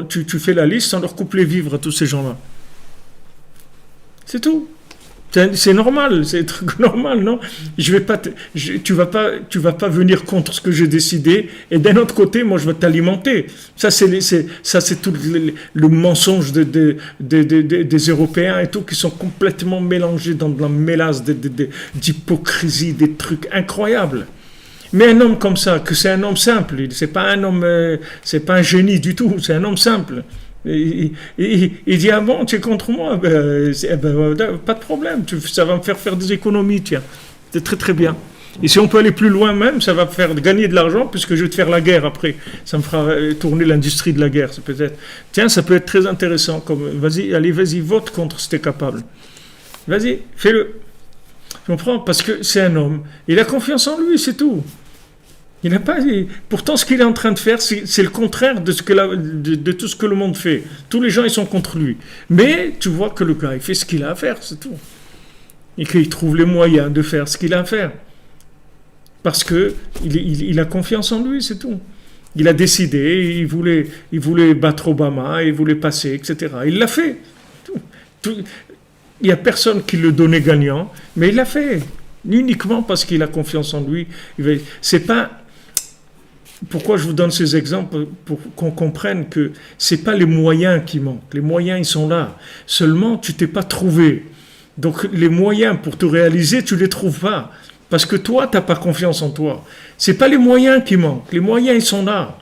tu fais la liste, on leur coupe les vivres à tous ces gens-là. C'est tout. C'est normal, c'est un truc normal, non? Tu vas pas venir contre ce que j'ai décidé. Et d'un autre côté, moi, je vais t'alimenter. Ça, c'est tout le mensonge des Européens et tout qui sont complètement mélangés dans de la mélasse d'hypocrisie, des trucs incroyables. Mais un homme comme ça, que c'est un homme simple, c'est pas un génie du tout, c'est un homme simple. Il dit, ah bon, tu es contre moi? Pas de problème, ça va me faire des économies, tiens. C'est très très bien. Et si on peut aller plus loin même, ça va me faire gagner de l'argent puisque je vais te faire la guerre après. Ça me fera tourner l'industrie de la guerre, ça peut être. Tiens, ça peut être très intéressant. Vas-y, vote contre si tu es capable. Vas-y, fais-le. Tu comprends? Parce que c'est un homme. Il a confiance en lui, c'est tout. Il n'a pas. Pourtant, ce qu'il est en train de faire, c'est le contraire de tout ce que le monde fait. Tous les gens, ils sont contre lui. Mais tu vois que le gars, il fait ce qu'il a à faire, c'est tout. Et qu'il trouve les moyens de faire ce qu'il a à faire. Parce qu'il a confiance en lui, c'est tout. Il a décidé, il voulait battre Obama, il voulait passer, etc. Il l'a fait. Il n'y a personne qui le donnait gagnant, mais il l'a fait. Uniquement parce qu'il a confiance en lui. C'est pas. Pourquoi je vous donne ces exemples? Pour qu'on comprenne que c'est pas les moyens qui manquent. Les moyens, ils sont là. Seulement, tu t'es pas trouvé. Donc, les moyens pour te réaliser, tu les trouves pas. Parce que toi, tu n'as pas confiance en toi. C'est pas les moyens qui manquent. Les moyens, ils sont là.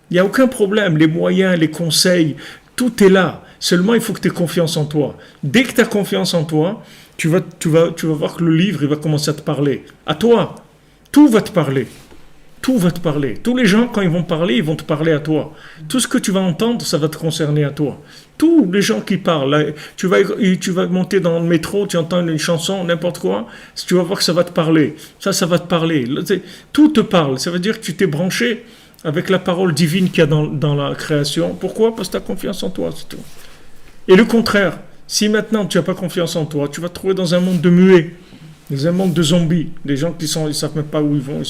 Il n'y a aucun problème. Les moyens, les conseils, tout est là. Seulement, il faut que tu aies confiance en toi. Dès que tu as confiance en toi, tu vas voir que le livre, il va commencer à te parler. À toi. Tout va te parler. Tout va te parler. Tous les gens, quand ils vont parler, ils vont te parler à toi. Tout ce que tu vas entendre, ça va te concerner à toi. Tous les gens qui parlent, tu vas monter dans le métro, tu entends une chanson, n'importe quoi, tu vas voir que ça va te parler. Ça va te parler. Tout te parle. Ça veut dire que tu t'es branché avec la parole divine qu'il y a dans la création. Pourquoi? Parce que tu as confiance en toi, c'est tout. Et le contraire, si maintenant tu n'as pas confiance en toi, tu vas te trouver dans un monde de muets. Dans un monde de zombies, des gens qui ils savent même pas où ils vont,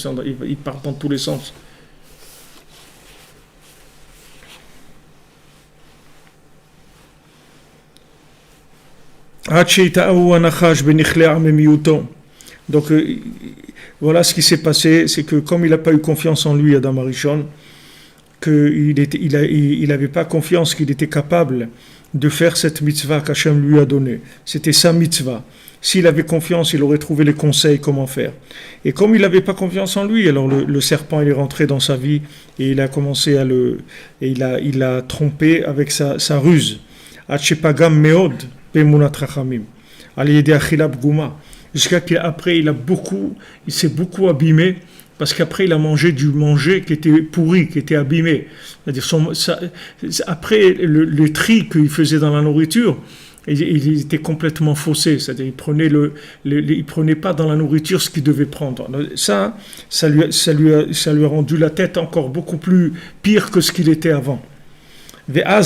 ils partent dans tous les sens. Donc voilà ce qui s'est passé, c'est que comme il n'a pas eu confiance en lui, Adam Arishon, qu'il n'avait pas confiance qu'il était capable de faire cette mitzvah qu'Hachem lui a donnée. C'était sa mitzvah. S'il avait confiance, il aurait trouvé les conseils comment faire. Et comme il n'avait pas confiance en lui, alors le serpent il est rentré dans sa vie et il a commencé à il a trompé avec sa ruse. Achepagam meod bemunat rachamim. Aliyede achilab guma. Jusqu'à qu'après il s'est beaucoup abîmé parce qu'après il a mangé du manger qui était pourri, qui était abîmé. C'est-à-dire après le tri qu'il faisait dans la nourriture, il était complètement faussé, c'est-à-dire il prenait pas dans la nourriture ce qu'il devait prendre. Ça lui a rendu la tête encore beaucoup plus pire que ce qu'il était avant. Et à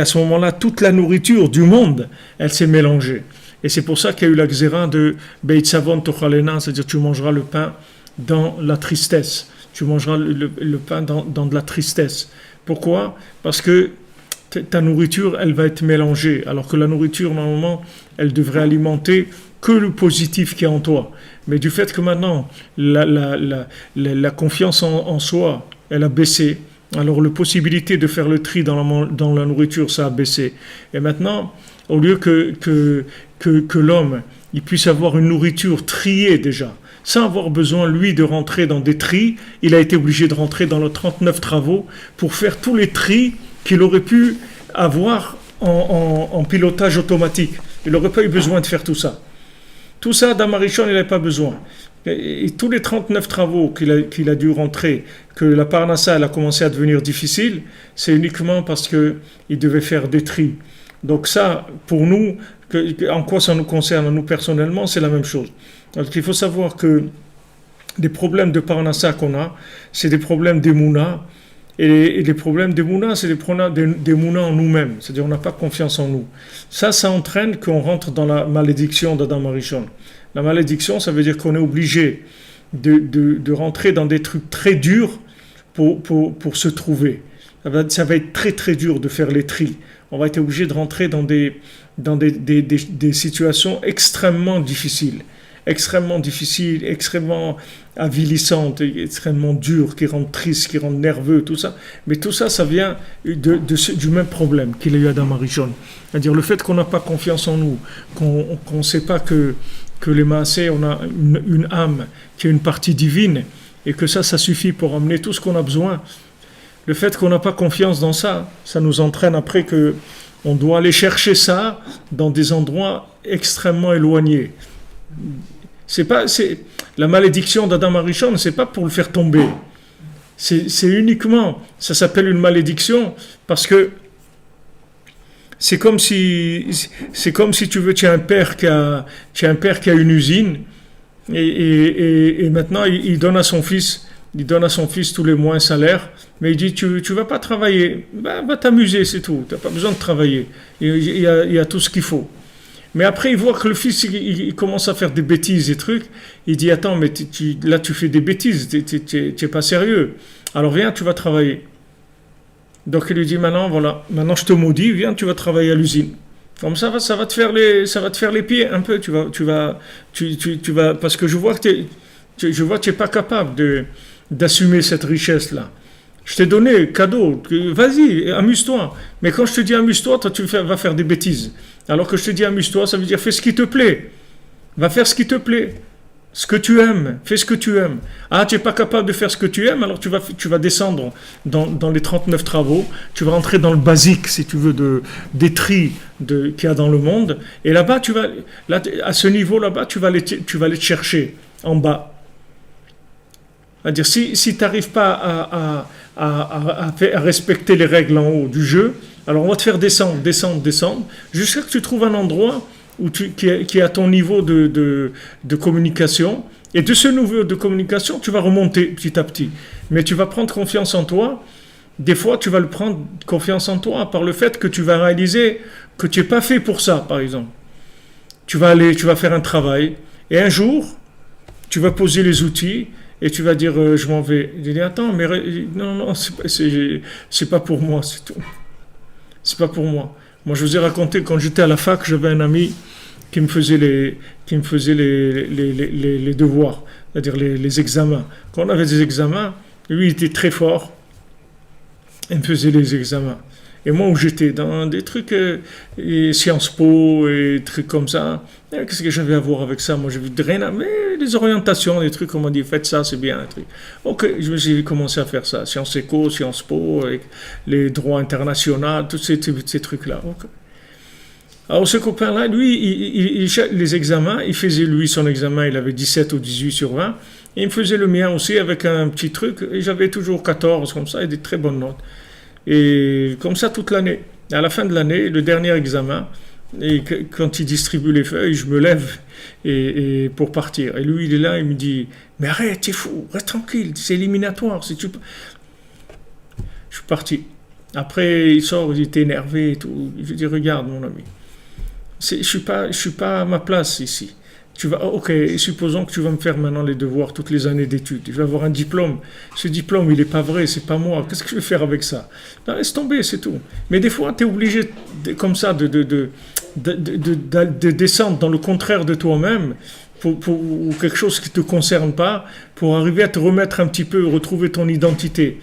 ce moment-là, toute la nourriture du monde, elle s'est mélangée. Et c'est pour ça qu'il y a eu la xéra de Beit Savon Tochalena, c'est-à-dire tu mangeras le pain dans la tristesse. Tu mangeras le pain dans de la tristesse. Pourquoi ? Parce que ta nourriture, elle va être mélangée, alors que la nourriture, normalement, elle devrait alimenter que le positif qui est en toi. Mais du fait que maintenant, la confiance en soi, elle a baissé, alors la possibilité de faire le tri dans la nourriture, ça a baissé. Et maintenant, au lieu que l'homme il puisse avoir une nourriture triée déjà, sans avoir besoin, lui, de rentrer dans des tris, il a été obligé de rentrer dans les 39 travaux pour faire tous les tris qu'il aurait pu avoir en pilotage automatique. Il n'aurait pas eu besoin de faire tout ça. Tout ça, Adam Arishon, il n'avait pas besoin. Et tous les 39 travaux qu'il a dû rentrer, que la parnassa elle a commencé à devenir difficile, c'est uniquement parce qu'il devait faire des tris. Donc ça, pour nous, en quoi ça nous concerne, nous personnellement, c'est la même chose. Donc il faut savoir que les problèmes de parnassa qu'on a, c'est des problèmes d'émouna, et les problèmes d'émouna, c'est des problèmes d'émouna en nous-mêmes, c'est-à-dire on n'a pas confiance en nous. Ça entraîne qu'on rentre dans la malédiction d'Adam Arishon. La malédiction, ça veut dire qu'on est obligé de rentrer dans des trucs très durs pour se trouver. Ça va être très très dur de faire les tris. On va être obligé de rentrer dans des situations extrêmement difficiles, extrêmement avilissantes, extrêmement dures, qui rendent tristes, qui rendent nerveux, tout ça. Mais tout ça, ça vient du même problème qu'il a eu Adam Arishon. C'est-à-dire le fait qu'on n'a pas confiance en nous, qu'on ne sait pas que les maasés, on a une âme qui a une partie divine, et que ça suffit pour amener tout ce qu'on a besoin. Le fait qu'on n'a pas confiance dans ça, ça nous entraîne après que on doit aller chercher ça dans des endroits extrêmement éloignés. La malédiction d'Adam Arishon, c'est pas pour le faire tomber. C'est uniquement, ça s'appelle une malédiction parce que c'est comme si tu veux, tu as un père qui a une usine et maintenant il donne à son fils tous les mois un salaire, mais il dit tu vas pas travailler, va t'amuser, c'est tout, tu n'as pas besoin de travailler, il y a tout ce qu'il faut. Mais après il voit que le fils il commence à faire des bêtises et trucs, il dit attends mais là tu fais des bêtises, tu n'es pas sérieux, alors viens tu vas travailler. Donc il lui dit maintenant je te maudis, viens tu vas travailler à l'usine. Comme ça va te faire les pieds un peu, tu vas parce que je vois que tu n'es pas capable d'assumer cette richesse-là. Je t'ai donné cadeau, vas-y, amuse-toi. Mais quand je te dis amuse-toi, toi tu vas faire des bêtises. Alors que je te dis amuse-toi, ça veut dire fais ce qui te plaît. Va faire ce qui te plaît. Ce que tu aimes, fais ce que tu aimes. Ah, tu n'es pas capable de faire ce que tu aimes, alors tu vas descendre dans les 39 travaux, tu vas rentrer dans le basique, si tu veux, des tris qu'il y a dans le monde, et là-bas, à ce niveau là-bas, tu vas aller te chercher en bas. C'est-à-dire, si tu n'arrives pas à respecter les règles en haut du jeu, alors on va te faire descendre, jusqu'à ce que tu trouves un endroit qui est à ton niveau de communication. Et de ce niveau de communication, tu vas remonter petit à petit. Mais tu vas prendre confiance en toi. Des fois, tu vas le prendre confiance en toi par le fait que tu vas réaliser que tu n'es pas fait pour ça, par exemple. Tu vas faire un travail. Et un jour, tu vas poser les outils et tu vas dire je m'en vais. Il dit attends, mais non, c'est pas pour moi, c'est tout. C'est pas pour moi. Moi, je vous ai raconté, quand j'étais à la fac, j'avais un ami qui me faisait les devoirs, c'est-à-dire les examens. Quand on avait des examens, lui, il était très fort. Il me faisait les examens. Et moi, où j'étais dans des trucs, et Sciences Po et trucs comme ça, qu'est-ce que j'avais à voir avec ça? Moi, j'ai vu rien, mais les orientations, des trucs, on m'a dit, faites ça, c'est bien, un truc. Ok, je me suis commencé à faire ça. Sciences Éco, Sciences Po, avec les droits internationaux, tous ces trucs-là. Okay. Alors, ce copain-là, lui, les examens, il faisait, lui, son examen, il avait 17 ou 18 sur 20, et il me faisait le mien aussi avec un petit truc, et j'avais toujours 14, comme ça, et des très bonnes notes. Et comme ça toute l'année. À la fin de l'année, le dernier examen, et quand il distribue les feuilles, je me lève et pour partir. Et lui, il est là, il me dit, mais arrête, t'es fou, reste tranquille, c'est éliminatoire. Si tu... Je suis parti. Après, il sort, il était énervé et tout. Je lui dis, regarde, mon ami, je suis pas à ma place ici. Ok, supposons que tu vas me faire maintenant les devoirs toutes les années d'études. Je vais avoir un diplôme. Ce diplôme, il n'est pas vrai, c'est pas moi. Qu'est-ce que je vais faire avec ça? Non, laisse tomber, c'est tout. Mais des fois, tu es obligé, comme ça, de descendre dans le contraire de toi-même ou quelque chose qui ne te concerne pas pour arriver à te remettre un petit peu, retrouver ton identité.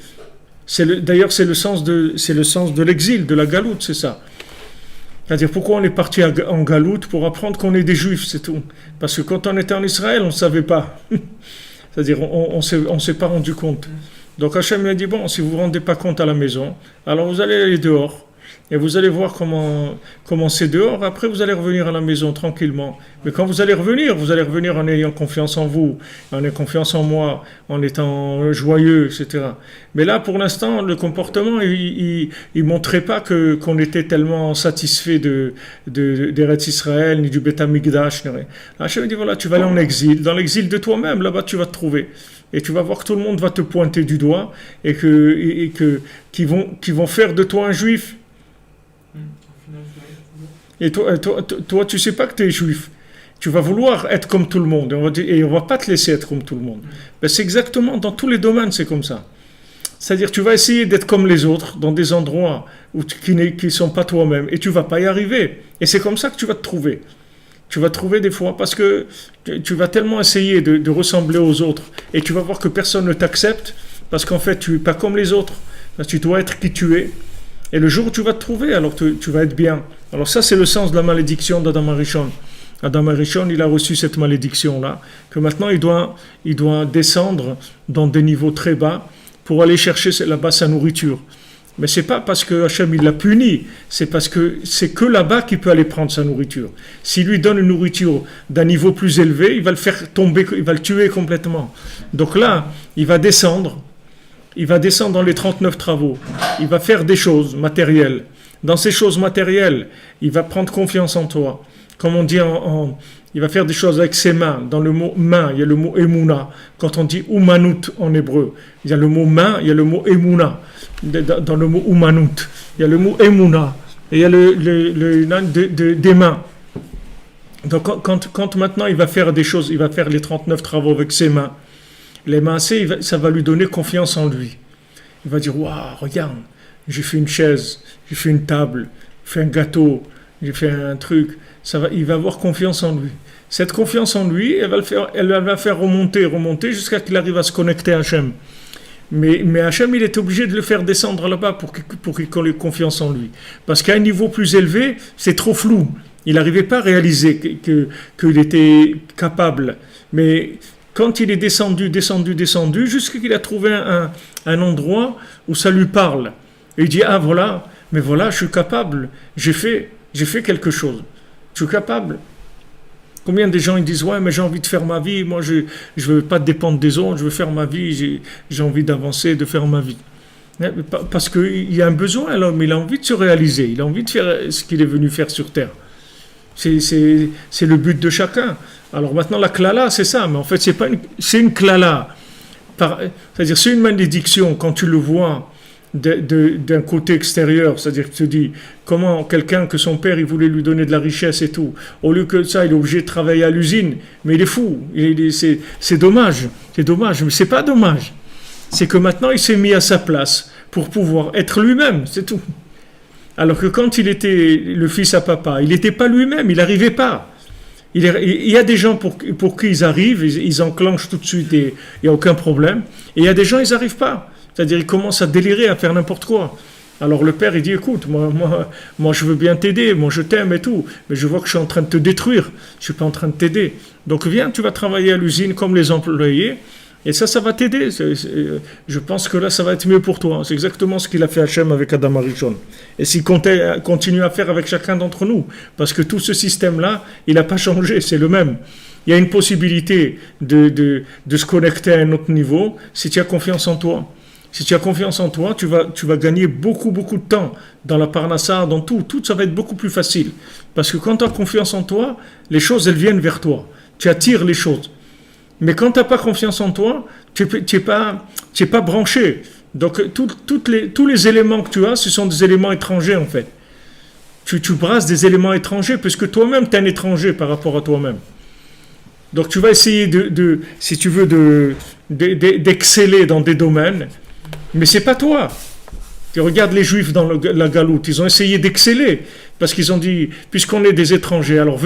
D'ailleurs, c'est le sens de l'exil, de la galoute, c'est ça. C'est-à-dire, pourquoi on est parti en galoute? Pour apprendre qu'on est des juifs, c'est tout. Parce que quand on était en Israël, on ne savait pas. C'est-à-dire, on s'est pas rendu compte. Donc Hachem m'a dit, bon, si vous ne vous rendez pas compte à la maison, alors vous allez aller dehors. Et vous allez voir comment c'est dehors. Après, vous allez revenir à la maison tranquillement. Mais quand vous allez revenir en ayant confiance en vous, en ayant confiance en moi, en étant joyeux, etc. Mais là, pour l'instant, le comportement, il montrait pas qu'on était tellement satisfait d'Eretz Israël, ni du Beth Amikdash. Hachem dit, voilà, tu vas aller en exil. Dans l'exil de toi-même, là-bas, tu vas te trouver. Et tu vas voir que tout le monde va te pointer du doigt et qu'ils vont faire de toi un juif. Et toi, tu sais pas que tu es juif. Tu vas vouloir être comme tout le monde. Et on va pas te laisser être comme tout le monde. Ben, c'est exactement, dans tous les domaines, c'est comme ça. C'est-à-dire, tu vas essayer d'être comme les autres, dans des endroits qui ne sont pas toi-même. Et tu vas pas y arriver. Et c'est comme ça que tu vas te trouver. Tu vas te trouver des fois, parce que tu vas tellement essayer de ressembler aux autres. Et tu vas voir que personne ne t'accepte, parce qu'en fait, tu es pas comme les autres. Tu dois être qui tu es. Et le jour où tu vas te trouver, alors tu vas être bien. Alors ça, c'est le sens de la malédiction d'Adam Arishon. Adam Arishon, il a reçu cette malédiction-là, que maintenant il doit descendre dans des niveaux très bas pour aller chercher là-bas sa nourriture. Mais c'est pas parce que Hachem il l'a puni, c'est parce que c'est que là-bas qu'il peut aller prendre sa nourriture. S'il lui donne une nourriture d'un niveau plus élevé, il va le faire tomber, il va le tuer complètement. Donc là, il va descendre dans les 39 travaux. Il va faire des choses matérielles. Dans ces choses matérielles, il va prendre confiance en toi. Comme on dit il va faire des choses avec ses mains. Dans le mot main, il y a le mot emuna. Quand on dit umanut en hébreu, il y a le mot main, il y a le mot emuna. Dans le mot umanut, il y a le mot emuna. Et il y a des mains. Donc quand maintenant il va faire des choses, il va faire les 39 travaux avec ses mains. Les mains, ça va lui donner confiance en lui. Il va dire, waouh, regarde, j'ai fait une chaise, j'ai fait une table, j'ai fait un gâteau, j'ai fait un truc. Il va avoir confiance en lui. Cette confiance en lui, elle va le faire remonter jusqu'à qu'il arrive à se connecter à Hachem. Mais Hachem, il est obligé de le faire descendre là-bas pour qu'il ait confiance en lui. Parce qu'à un niveau plus élevé, c'est trop flou. Il n'arrivait pas à réaliser qu'il était capable. Mais quand il est descendu, jusqu'à qu'il a trouvé un endroit où ça lui parle. Et il dit, ah voilà, mais voilà, je suis capable, j'ai fait quelque chose. Je suis capable. Combien de gens ils disent, ouais, mais j'ai envie de faire ma vie, moi je ne veux pas dépendre des autres, je veux faire ma vie, j'ai envie d'avancer, de faire ma vie. Parce qu'il y a un besoin, l'homme, il a envie de se réaliser, il a envie de faire ce qu'il est venu faire sur Terre. C'est le but de chacun. Alors maintenant, la klala, c'est ça, mais en fait, c'est une klala. C'est-à-dire, c'est une malédiction quand tu le vois d'un côté extérieur, c'est-à-dire que tu te dis, comment quelqu'un que son père, il voulait lui donner de la richesse et tout, au lieu que ça, il est obligé de travailler à l'usine, mais il est fou, c'est dommage, mais c'est pas dommage. C'est que maintenant, il s'est mis à sa place pour pouvoir être lui-même, c'est tout. Alors que quand il était le fils à papa, il n'était pas lui-même, il n'arrivait pas. Il y a des gens pour qui ils arrivent, ils enclenchent tout de suite et il n'y a aucun problème. Et il y a des gens, ils n'arrivent pas. C'est-à-dire, il commence à délirer, à faire n'importe quoi. Alors le père, il dit, écoute, moi, je veux bien t'aider, moi, je t'aime et tout, mais je vois que je suis en train de te détruire, je suis pas en train de t'aider. Donc viens, tu vas travailler à l'usine comme les employés, et ça va t'aider. Je pense que là, ça va être mieux pour toi. C'est exactement ce qu'il a fait Hachem avec Adam Arishon. Et s'il continue à faire avec chacun d'entre nous, parce que tout ce système-là, il n'a pas changé, c'est le même. Il y a une possibilité de se connecter à un autre niveau si tu as confiance en toi. Si tu as confiance en toi, tu vas gagner beaucoup, beaucoup de temps dans la parnassa, dans tout. Tout, ça va être beaucoup plus facile. Parce que quand tu as confiance en toi, les choses, elles viennent vers toi. Tu attires les choses. Mais quand tu n'as pas confiance en toi, tu n'es pas branché. Donc, tous les éléments que tu as, ce sont des éléments étrangers, en fait. Tu brasses des éléments étrangers, puisque toi-même, tu es un étranger par rapport à toi-même. Donc, tu vas essayer si tu veux, d'exceller dans des domaines, mais c'est pas toi. Tu regardes les Juifs dans la Galoute, ils ont essayé d'exceller, parce qu'ils ont dit, puisqu'on est des étrangers, alors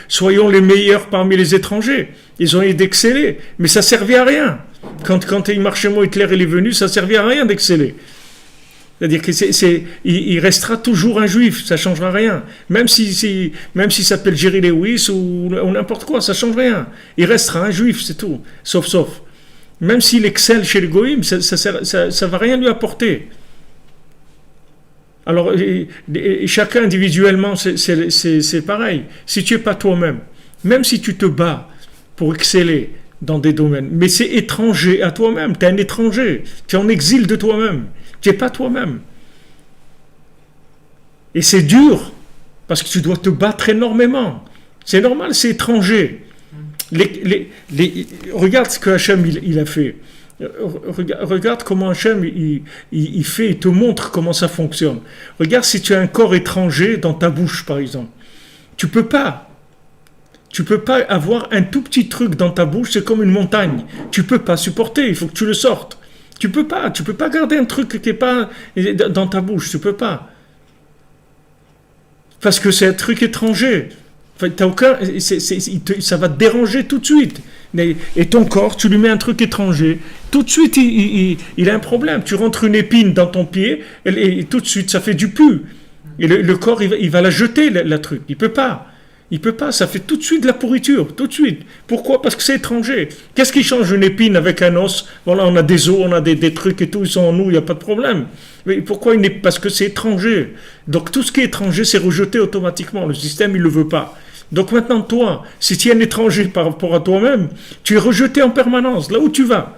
soyons les meilleurs parmi les étrangers. Ils ont essayé d'exceller, mais ça servait à rien. Quand il marchait, Hitler il est venu, ça servait à rien d'exceller. C'est-à-dire qu'il restera toujours un Juif, ça ne changera rien. Même s'il s'appelle Jerry Lewis ou n'importe quoi, ça ne change rien. Il restera un Juif, c'est tout. Sauf. Même s'il excelle chez le Goïm, ça ne va rien lui apporter. Alors, chacun individuellement, c'est pareil. Si tu n'es pas toi-même, même si tu te bats pour exceller dans des domaines, mais c'est étranger à toi-même, tu es un étranger, tu es en exil de toi-même, tu n'es pas toi-même. Et c'est dur, parce que tu dois te battre énormément. C'est normal, c'est étranger. Regarde ce que Hachem il a fait. Regarde comment Hachem il fait, il te montre comment ça fonctionne. Regarde si tu as un corps étranger dans ta bouche, par exemple. Tu peux pas avoir un tout petit truc dans ta bouche, c'est comme une montagne. Tu peux pas supporter, il faut que tu le sortes. Tu peux pas garder un truc qui est pas dans ta bouche, tu peux pas. Parce que c'est un truc étranger. Enfin, ça va te déranger tout de suite. Et ton corps, tu lui mets un truc étranger, tout de suite il a un problème. Tu rentres une épine dans ton pied, et tout de suite ça fait du pu. Et le corps il va la jeter, la truc. Il peut pas, ça fait tout de suite de la pourriture, tout de suite. Pourquoi? Parce que c'est étranger. Qu'est-ce qui change une épine avec un os? Voilà, on a des os, on a des trucs et tout, ils sont en nous, il n'y a pas de problème. Mais pourquoi Parce que c'est étranger. Donc tout ce qui est étranger, c'est rejeté automatiquement. Le système, il ne le veut pas. Donc maintenant, toi, si tu es un étranger par rapport à toi-même, tu es rejeté en permanence, là où tu vas.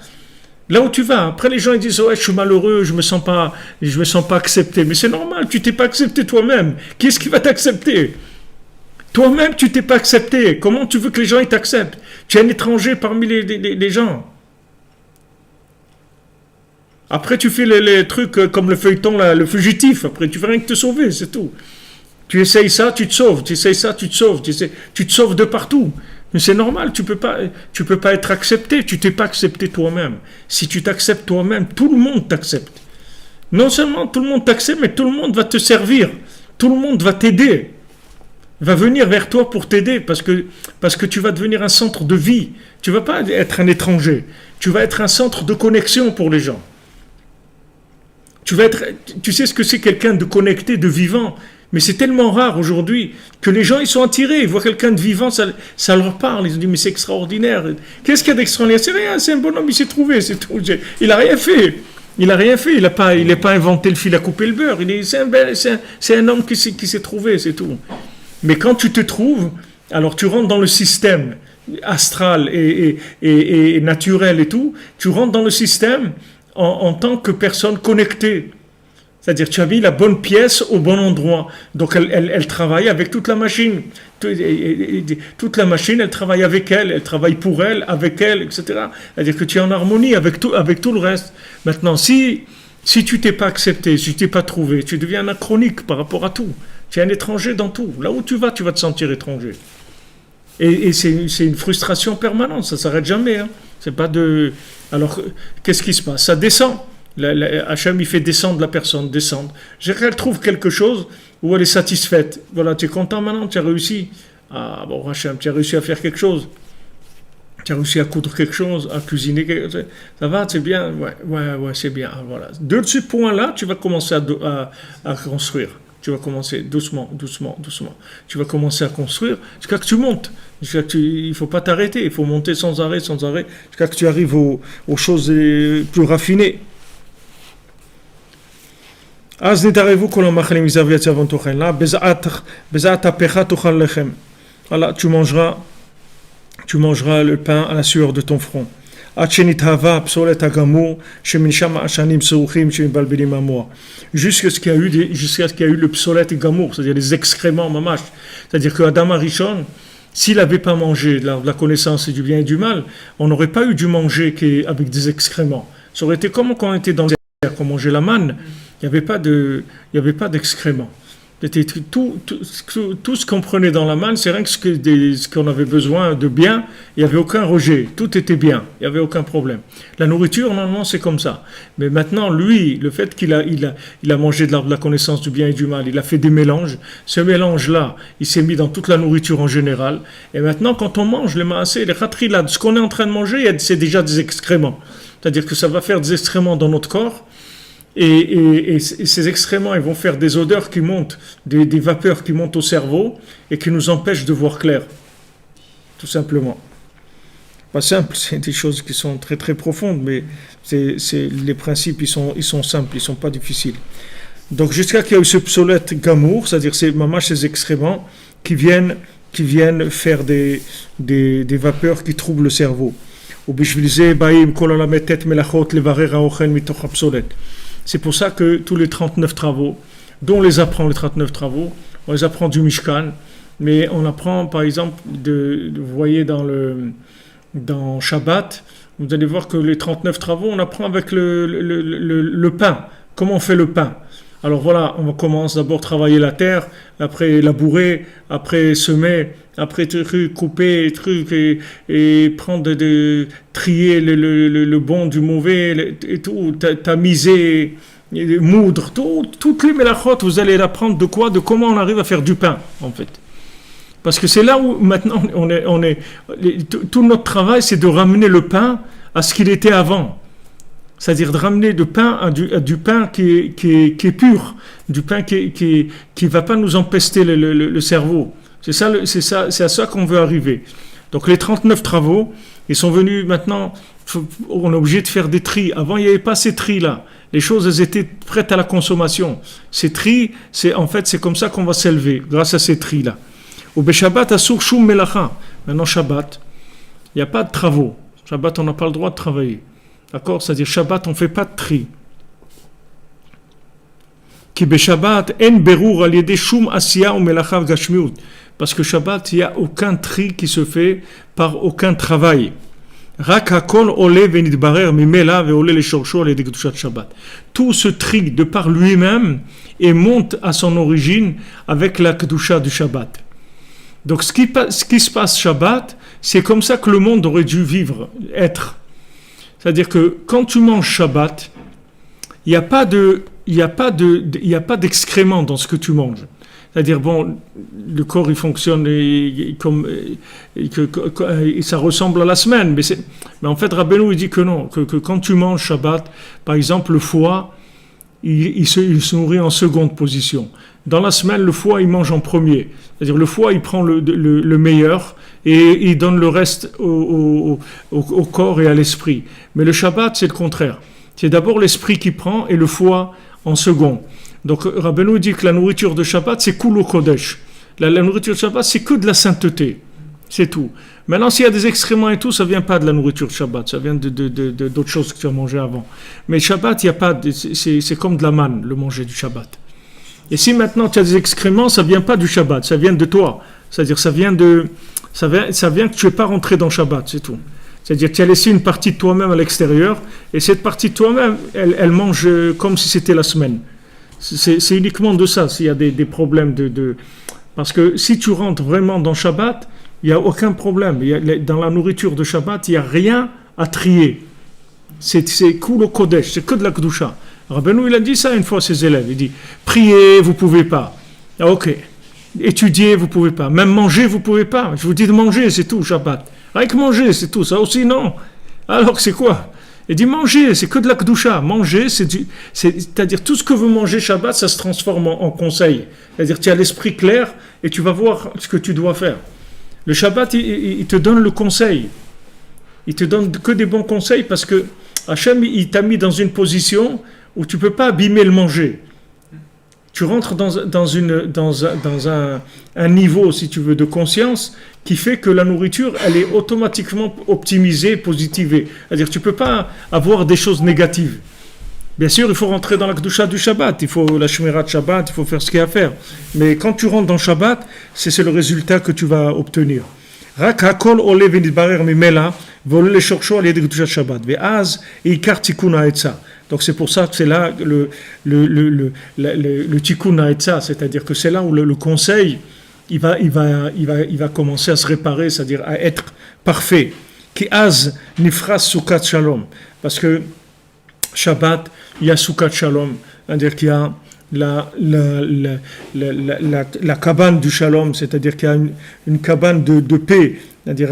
Après, les gens ils disent, ouais, je suis malheureux, je me sens pas accepté. Mais c'est normal, tu t'es pas accepté toi-même. Qui est-ce qui va t'accepter? Toi-même, tu t'es pas accepté. Comment tu veux que les gens ils t'acceptent? Tu es un étranger parmi les gens. Après, tu fais les trucs comme le feuilleton, là, le fugitif. Après, tu fais rien que te sauver, c'est tout. Tu essayes ça, tu te sauves. Tu essayes ça, tu te sauves. Tu te sauves de partout. Mais c'est normal, tu peux pas être accepté. Tu t'es pas accepté toi-même. Si tu t'acceptes toi-même, tout le monde t'accepte. Non seulement tout le monde t'accepte, mais tout le monde va te servir. Tout le monde va t'aider. Va venir vers toi pour t'aider parce que tu vas devenir un centre de vie. Tu vas pas être un étranger. Tu vas être un centre de connexion pour les gens. Tu sais ce que c'est quelqu'un de connecté, de vivant. Mais c'est tellement rare aujourd'hui que les gens ils sont attirés, ils voient quelqu'un de vivant, ça leur parle, ils se disent mais c'est extraordinaire. Qu'est-ce qu'il y a d'extraordinaire? C'est rien, c'est un bonhomme, il s'est trouvé, c'est tout. Il a rien fait, il n'est pas inventé le fil à couper le beurre. C'est un homme qui s'est trouvé, c'est tout. Mais quand tu te trouves, alors tu rentres dans le système astral et naturel et tout, tu rentres dans le système en tant que personne connectée. C'est-à-dire, tu as mis la bonne pièce au bon endroit. Donc, elle travaille avec toute la machine. Toute la machine, elle travaille avec elle travaille pour elle, avec elle, etc. C'est-à-dire que tu es en harmonie avec tout le reste. Maintenant, si tu t'es pas accepté, si tu t'es pas trouvé, tu deviens anachronique par rapport à tout. Tu es un étranger dans tout. Là où tu vas te sentir étranger. Et c'est une frustration permanente, ça ne s'arrête jamais. Hein. C'est pas de... Alors, qu'est-ce qui se passe? Ça descend. Hachem, il fait descendre la personne, descendre. Elle trouve quelque chose où elle est satisfaite. Voilà, tu es content maintenant, tu as réussi. Ah bon, Hachem, tu as réussi à faire quelque chose. Tu as réussi à coudre quelque chose, à cuisiner quelque chose. Ça va, c'est bien? Ouais, c'est bien. Voilà. De ce point-là, tu vas commencer à construire. Tu vas commencer doucement. Tu vas commencer à construire jusqu'à que tu montes. Il ne faut pas t'arrêter. Il faut monter sans arrêt, jusqu'à que tu arrives aux choses plus raffinées. אז נתערבו כל המאכלים מזווית יצבון תאכל לה, בזעת אפיך תאכל לחם. Voilà, tu mangeras le pain à la sueur de ton front. עד שנתהווה הפסולת הגמור, שמן שם עשנים סרוכים שמבלבלים המוח. Jusqu'à ce qu'il y a eu le psolet gamour, c'est-à-dire les excréments mamash. C'est-à-dire que Adam Arishon, s'il n'avait pas mangé de la connaissance du bien et du mal, on n'aurait pas eu dû manger avec des excréments. Ça aurait été comme quand on était dans les terres, qu'on mangeait la manne. Il n'y avait pas d'excréments. Tout ce qu'on prenait dans la manne, c'est rien que ce qu'on avait besoin de bien. Il n'y avait aucun rejet. Tout était bien. Il n'y avait aucun problème. La nourriture, normalement, c'est comme ça. Mais maintenant, lui, le fait qu'il a mangé de la connaissance du bien et du mal, il a fait des mélanges. Ce mélange-là, il s'est mis dans toute la nourriture en général. Et maintenant, quand on mange les maassés, les khatri, là, ce qu'on est en train de manger, c'est déjà des excréments. C'est-à-dire que ça va faire des excréments dans notre corps. Et ces excréments, ils vont faire des odeurs qui montent, des vapeurs qui montent au cerveau et qui nous empêchent de voir clair. Tout simplement. Pas simple, c'est des choses qui sont très très profondes, mais les principes, ils sont simples, ils ne sont pas difficiles. Donc jusqu'à qu'il y ait eu ce psolète gamour, c'est-à-dire ces excréments qui viennent faire des vapeurs qui troublent le cerveau. C'est pour ça que tous les 39 travaux, dont on les apprend les 39 travaux, on les apprend du Mishkan, mais on apprend par exemple, vous voyez dans Shabbat, vous allez voir que les 39 travaux, on apprend avec le pain, comment on fait le pain. Alors voilà, on commence d'abord travailler la terre, après labourer, après semer, après couper et prendre trier le bon du mauvais et tout, tamiser, moudre, toutes les mélachot, vous allez apprendre de quoi, de comment on arrive à faire du pain en fait. Parce que c'est là où maintenant tout notre travail, c'est de ramener le pain à ce qu'il était avant. C'est-à-dire de ramener du pain à du pain qui est pur, du pain qui va pas nous empester le cerveau. C'est à ça qu'on veut arriver. Donc les 39 travaux, ils sont venus maintenant, on est obligé de faire des tris. Avant, il n'y avait pas ces tris-là. Les choses, elles étaient prêtes à la consommation. Ces tris, c'est comme ça qu'on va s'élever, grâce à ces tris-là. Au Beshabbat, asur shum melacha. Maintenant, Shabbat, il n'y a pas de travaux. Shabbat, on n'a pas le droit de travailler. D'accord? C'est-à-dire, Shabbat, on ne fait pas de tri. Ki Beshabbat, en berur al yede shum asiya ou melacha gashmiut. Parce que Shabbat, il n'y a aucun tri qui se fait par aucun travail. Rak hakol ole venidbarer mimela veole le shorsho le kedushat Shabbat. Tout se tri de par lui-même et monte à son origine avec la kedusha du Shabbat. Donc, ce qui se passe Shabbat, c'est comme ça que le monde aurait dû être. C'est-à-dire que quand tu manges Shabbat, il n'y a pas d'excréments dans ce que tu manges. C'est-à-dire, bon, le corps, il fonctionne ça ressemble à la semaine. Mais en fait, Rabbeinu, il dit que non, que quand tu manges Shabbat, par exemple, le foie, il se nourrit en seconde position. Dans la semaine, le foie, il mange en premier. C'est-à-dire, le foie, il prend le meilleur et il donne le reste au corps et à l'esprit. Mais le Shabbat, c'est le contraire. C'est d'abord l'esprit qui prend et le foie en second. Donc, Rabbeinu dit que la nourriture de Shabbat, c'est Kulo Kodesh. La nourriture de Shabbat, c'est que de la sainteté. C'est tout. Maintenant, s'il y a des excréments et tout, ça ne vient pas de la nourriture de Shabbat. Ça vient d'autres choses que tu as mangées avant. Mais Shabbat, il y a pas c'est comme de la manne, le manger du Shabbat. Et si maintenant tu as des excréments, ça ne vient pas du Shabbat, ça vient de toi. C'est-à-dire, ça vient que tu n'es pas rentré dans Shabbat, c'est tout. C'est-à-dire que tu as laissé une partie de toi-même à l'extérieur, et cette partie de toi-même, elle mange comme si c'était la semaine. C'est uniquement de ça, s'il y a des problèmes Parce que si tu rentres vraiment dans Shabbat, il n'y a aucun problème. Dans la nourriture de Shabbat, il n'y a rien à trier. C'est Kulo Kodesh, c'est que de la Kedusha. Rabbeinu, il a dit ça une fois à ses élèves. Il dit, prier, vous ne pouvez pas. Ah, ok. Étudier, vous ne pouvez pas. Même manger, vous ne pouvez pas. Je vous dis de manger, c'est tout, Shabbat. Avec manger, c'est tout. Ça aussi, non. Alors, c'est quoi? Il dit manger, c'est que de la kedusha. Manger, c'est-à-dire tout ce que veut manger Shabbat, ça se transforme en conseil. C'est-à-dire tu as l'esprit clair et tu vas voir ce que tu dois faire. Le Shabbat, il te donne le conseil. Il te donne que des bons conseils parce que Hachem, il t'a mis dans une position où tu ne peux pas abîmer le manger. Tu rentres dans un niveau, si tu veux, de conscience qui fait que la nourriture, elle est automatiquement optimisée, positivée. C'est-à-dire tu ne peux pas avoir des choses négatives. Bien sûr, il faut rentrer dans la kedusha du Shabbat, il faut la shmira de Shabbat, il faut faire ce qu'il y a à faire. Mais quand tu rentres dans Shabbat, c'est le résultat que tu vas obtenir. רק הכל עולה ונתברר ממילא ועולה לשורשו על ידי קדושת שבת ואז עיקר תיקון העצה. Donc c'est pour ça que c'est là le tikkun ha'etza, c'est-à-dire que c'est là où le conseil il va commencer à se réparer, c'est-à-dire à être parfait. Ki az nifras sukat shalom, parce que Shabbat il y a sukat shalom, c'est-à-dire qu'il y a la cabane du shalom, c'est-à-dire qu'il y a une cabane de paix, c'est-à-dire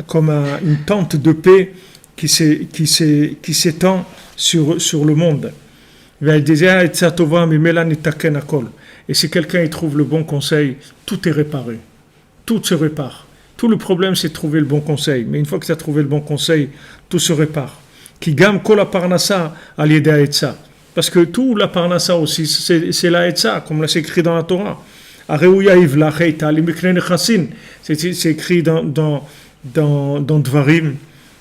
comme une tente de paix qui s'étend sur le monde. Et si quelqu'un y trouve le bon conseil, tout est réparé. Tout se répare. Tout le problème, c'est de trouver le bon conseil. Mais une fois que tu as trouvé le bon conseil, tout se répare. Ki gam kol parnassa al yedei ha'etza. Parce que tout la parnassa aussi, c'est la Etza, comme c'est écrit dans la Torah. C'est écrit dans Dvarim.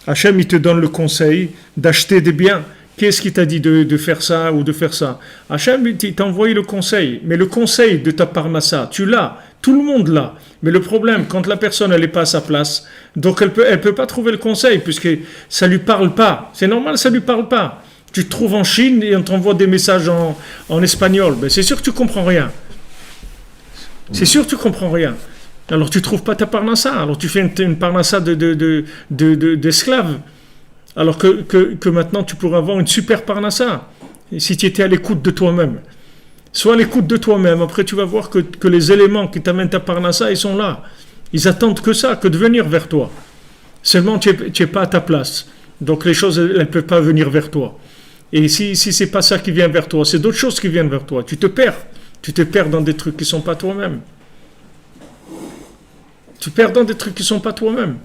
Hachem, il te donne le conseil d'acheter des biens. Qu'est-ce qui t'a dit de faire ça ou de faire ça? Hachem, il t'a envoyé le conseil. Mais le conseil de ta parnassa, tu l'as. Tout le monde l'a. Mais le problème, quand la personne elle n'est pas à sa place, donc elle peut pas trouver le conseil, puisque ça lui parle pas. C'est normal, ça lui parle pas. Tu te trouves en Chine et on t'envoie des messages en espagnol. Ben c'est sûr que tu comprends rien. C'est sûr que tu comprends rien. Alors tu trouves pas ta parnassa. Alors tu fais une parnassa d'esclave. Alors que maintenant tu pourrais avoir une super parnassa. Si tu étais à l'écoute de toi-même. Sois à l'écoute de toi-même. Après tu vas voir que les éléments qui t'amènent ta parnassa, ils sont là. Ils attendent que ça, que de venir vers toi. Seulement tu es pas à ta place. Donc les choses, elles ne peuvent pas venir vers toi. Et si c'est pas ça qui vient vers toi, c'est d'autres choses qui viennent vers toi. Tu te perds dans des trucs qui sont pas toi-même. Tu perds dans des trucs qui sont pas toi-même.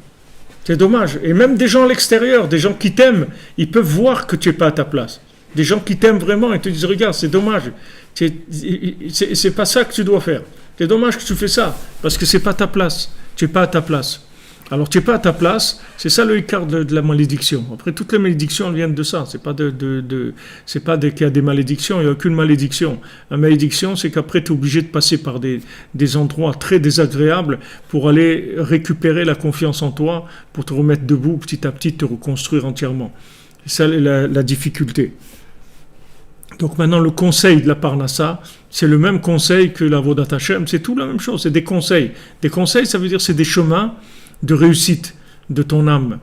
C'est dommage. Et même des gens à l'extérieur, des gens qui t'aiment, ils peuvent voir que tu es pas à ta place. Des gens qui t'aiment vraiment et te disent regarde, c'est dommage. C'est pas ça que tu dois faire. C'est dommage que tu fais ça parce que c'est pas ta place. Tu es pas à ta place. Alors tu n'es pas à ta place, c'est ça le écart de la malédiction. Après, toutes les malédictions viennent de ça. C'est pas c'est pas qu'il y a des malédictions, il n'y a aucune malédiction. La malédiction, c'est qu'après tu es obligé de passer par des endroits très désagréables pour aller récupérer la confiance en toi, pour te remettre debout petit à petit, te reconstruire entièrement. C'est ça la difficulté. Donc maintenant, le conseil de la Parnassa, c'est le même conseil que la Avodat Hashem, c'est tout la même chose, c'est des conseils. Des conseils, ça veut dire c'est des chemins de réussite de ton âme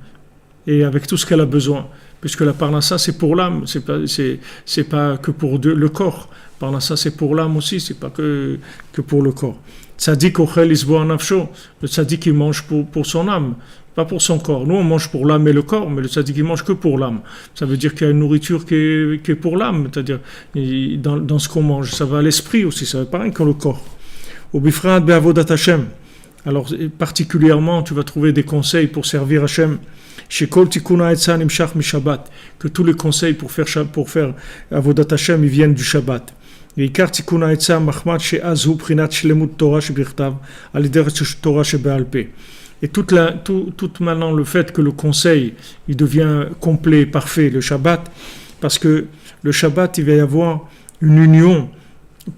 et avec tout ce qu'elle a besoin, puisque la Parnassa c'est pour l'âme, c'est pas que pour le corps. Parnassa c'est pour l'âme aussi, c'est pas que pour le corps. Tzadik ochel isbo nafsho, le tzadik il mange pour son âme, pas pour son corps. Nous on mange pour l'âme et le corps, mais le tzadik il mange que pour l'âme. Ça veut dire qu'il y a une nourriture qui est pour l'âme, c'est-à-dire dans ce qu'on mange, ça va à l'esprit aussi, ça va pas rien que le corps. Au bifrat be'avodat Hashem. Alors, particulièrement, tu vas trouver des conseils pour servir Hachem. Chez Kol Tikkun Ha'etza Nimshach Mi Shabbat, que tous les conseils pour faire Avodat Hashem, ils viennent du Shabbat. Ve'ikar Tikkun Ha'etza Machmat She'azu Prinat Shlemut Torah Shebichtav Alider Torah Shebe'al Peh. Et tout maintenant le fait que le conseil, il devient complet, parfait, le Shabbat, parce que le Shabbat, il va y avoir une union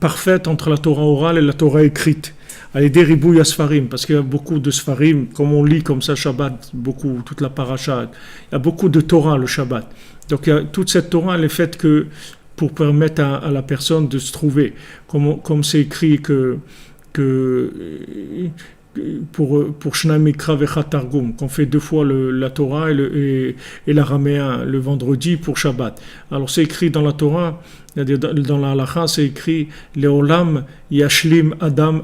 parfaite entre la Torah orale et la Torah écrite. Allez, des ribouilles à Sfarim, parce qu'il y a beaucoup de Sfarim, comme on lit comme ça Shabbat, beaucoup, toute la paracha, il y a beaucoup de Torah le Shabbat. Donc toute cette Torah, elle est faite que pour permettre à la personne de se trouver, comme c'est écrit que pour Shna Mikra Vechat Targum, qu'on fait 2 fois la Torah et l'araméen le vendredi pour Shabbat. Alors c'est écrit dans la Torah, dans la halacha, c'est écrit Leolam Yashlim Adam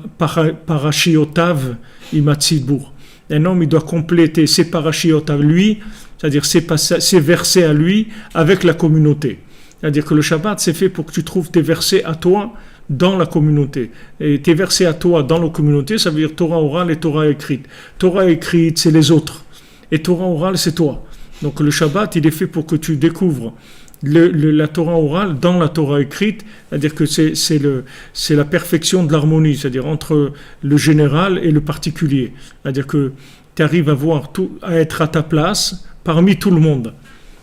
Parashiotav Imatzibur. un homme il doit compléter ses parachiotes à lui, c'est-à-dire ses versets à lui avec la communauté. C'est-à-dire que le Shabbat c'est fait pour que tu trouves tes versets à toi dans la communauté. Et tes versets à toi dans la communauté, ça veut dire Torah orale et Torah écrite. Torah écrite, c'est les autres. Et Torah orale, c'est toi. Donc le Shabbat, il est fait pour que tu découvres la Torah orale dans la Torah écrite, c'est-à-dire que c'est la perfection de l'harmonie, c'est-à-dire entre le général et le particulier. C'est-à-dire que tu arrives à être à ta place parmi tout le monde.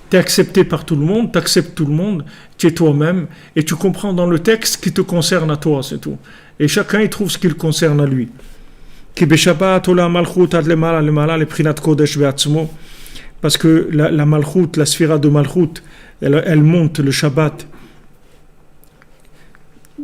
Tu es accepté par tout le monde, tu acceptes tout le monde, tu es toi-même, et tu comprends dans le texte ce qui te concerne à toi, c'est tout. Et chacun, il trouve ce qui le concerne à lui. Parce que la malchut, la sphira de malchut, elle monte le Shabbat.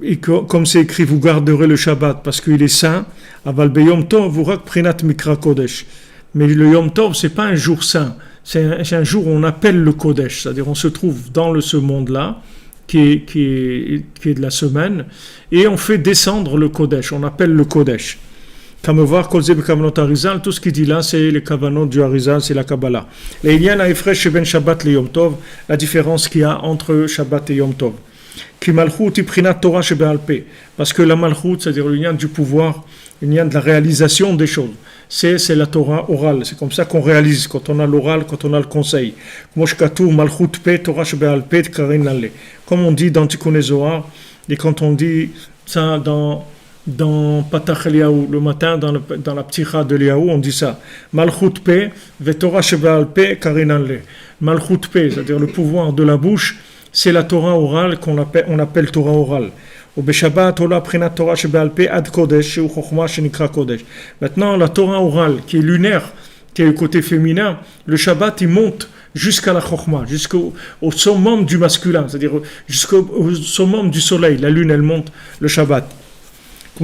Et comme c'est écrit, vous garderez le Shabbat parce qu'il est saint. Aval beyom tov vurak prinat mikra kodesh. Mais le Yom Tov, c'est pas un jour saint. C'est un jour où on appelle le Kodesh. C'est-à-dire on se trouve dans ce monde-là, qui est de la semaine, et on fait descendre le Kodesh. On appelle le Kodesh. Comme voir, tout ce qu'il dit là, c'est les kavanot du Harizal, c'est la Kabbalah. Et il y a un ifresh ben Shabbat et Yom Tov, la différence qu'il y a entre Shabbat et Yom Tov. Qui malchut iprinat Torah shebe'alpe, parce que la malchut, c'est-à-dire le lien du pouvoir, le lien de la réalisation des choses, c'est la Torah orale. C'est comme ça qu'on réalise quand on a l'oral, quand on a le conseil. Comme on dit dans Tikkun Zohar, et quand on dit ça dans Patach Eliyahu, le matin, dans la pticha de Eliyahu, on dit ça. Malchut pe, ve Torah shebe'al pe karin le. Malchut pe, c'est-à-dire le pouvoir de la bouche, c'est la Torah orale qu'on appelle Torah orale. Maintenant, la Torah orale, qui est lunaire, qui est le côté féminin, le Shabbat, il monte jusqu'à la Chokhmah, jusqu'au summum du masculin, c'est-à-dire jusqu'au summum du soleil. La lune, elle monte le Shabbat. Et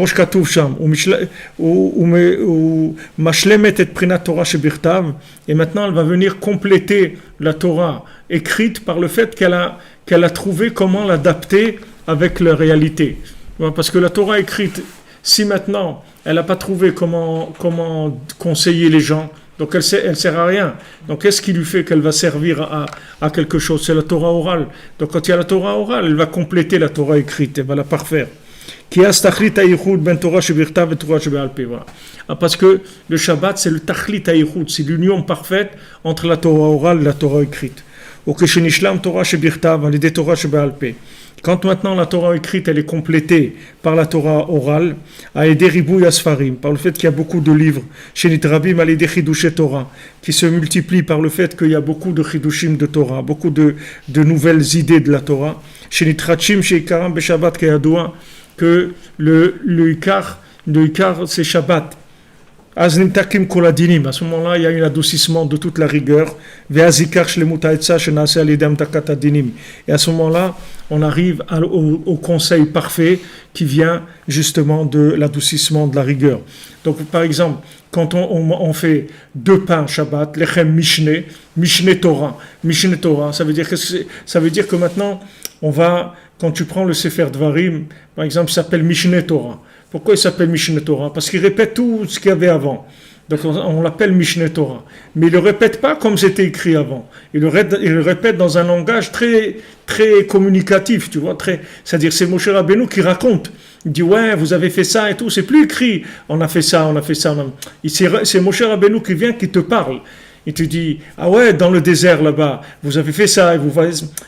maintenant, elle va venir compléter la Torah écrite par le fait qu'elle a trouvé comment l'adapter avec la réalité. Parce que la Torah écrite, si maintenant elle n'a pas trouvé comment conseiller les gens, donc elle sert à rien. Donc qu'est-ce qui lui fait qu'elle va servir à quelque chose? C'est la Torah orale. Donc quand il y a la Torah orale, elle va compléter la Torah écrite, elle va la parfaire. Parce que le Shabbat, c'est le tachlit hayichud, c'est l'union parfaite entre la Torah orale et la Torah écrite. Quand maintenant la Torah écrite elle est complétée par la Torah orale, par le fait qu'il y a beaucoup de livres, qui se multiplient par le fait qu'il y a beaucoup de chidushim de Torah, beaucoup de nouvelles idées de la Torah, que le Ikar c'est Shabbat. À ce moment-là, il y a un adoucissement de toute la rigueur. Et à ce moment-là, on arrive au conseil parfait qui vient justement de l'adoucissement de la rigueur. Donc, par exemple, quand on fait 2 pains Shabbat, lechem Mishneh Torah. Mishneh Torah, ça veut dire que maintenant, quand tu prends le Sefer Dvarim, par exemple, il s'appelle Mishneh Torah. Pourquoi il s'appelle Mishneh Torah? Parce qu'il répète tout ce qu'il y avait avant. Donc on l'appelle Mishneh Torah. Mais il ne le répète pas comme c'était écrit avant. Il le répète dans un langage très, très communicatif, tu vois. C'est-à-dire c'est Moshe Rabbeinu qui raconte. Il dit ouais, vous avez fait ça et tout. C'est plus écrit. On a fait ça. C'est Moshe Rabbeinu qui vient, qui te parle. Il te dit ah ouais, dans le désert là-bas, vous avez fait ça et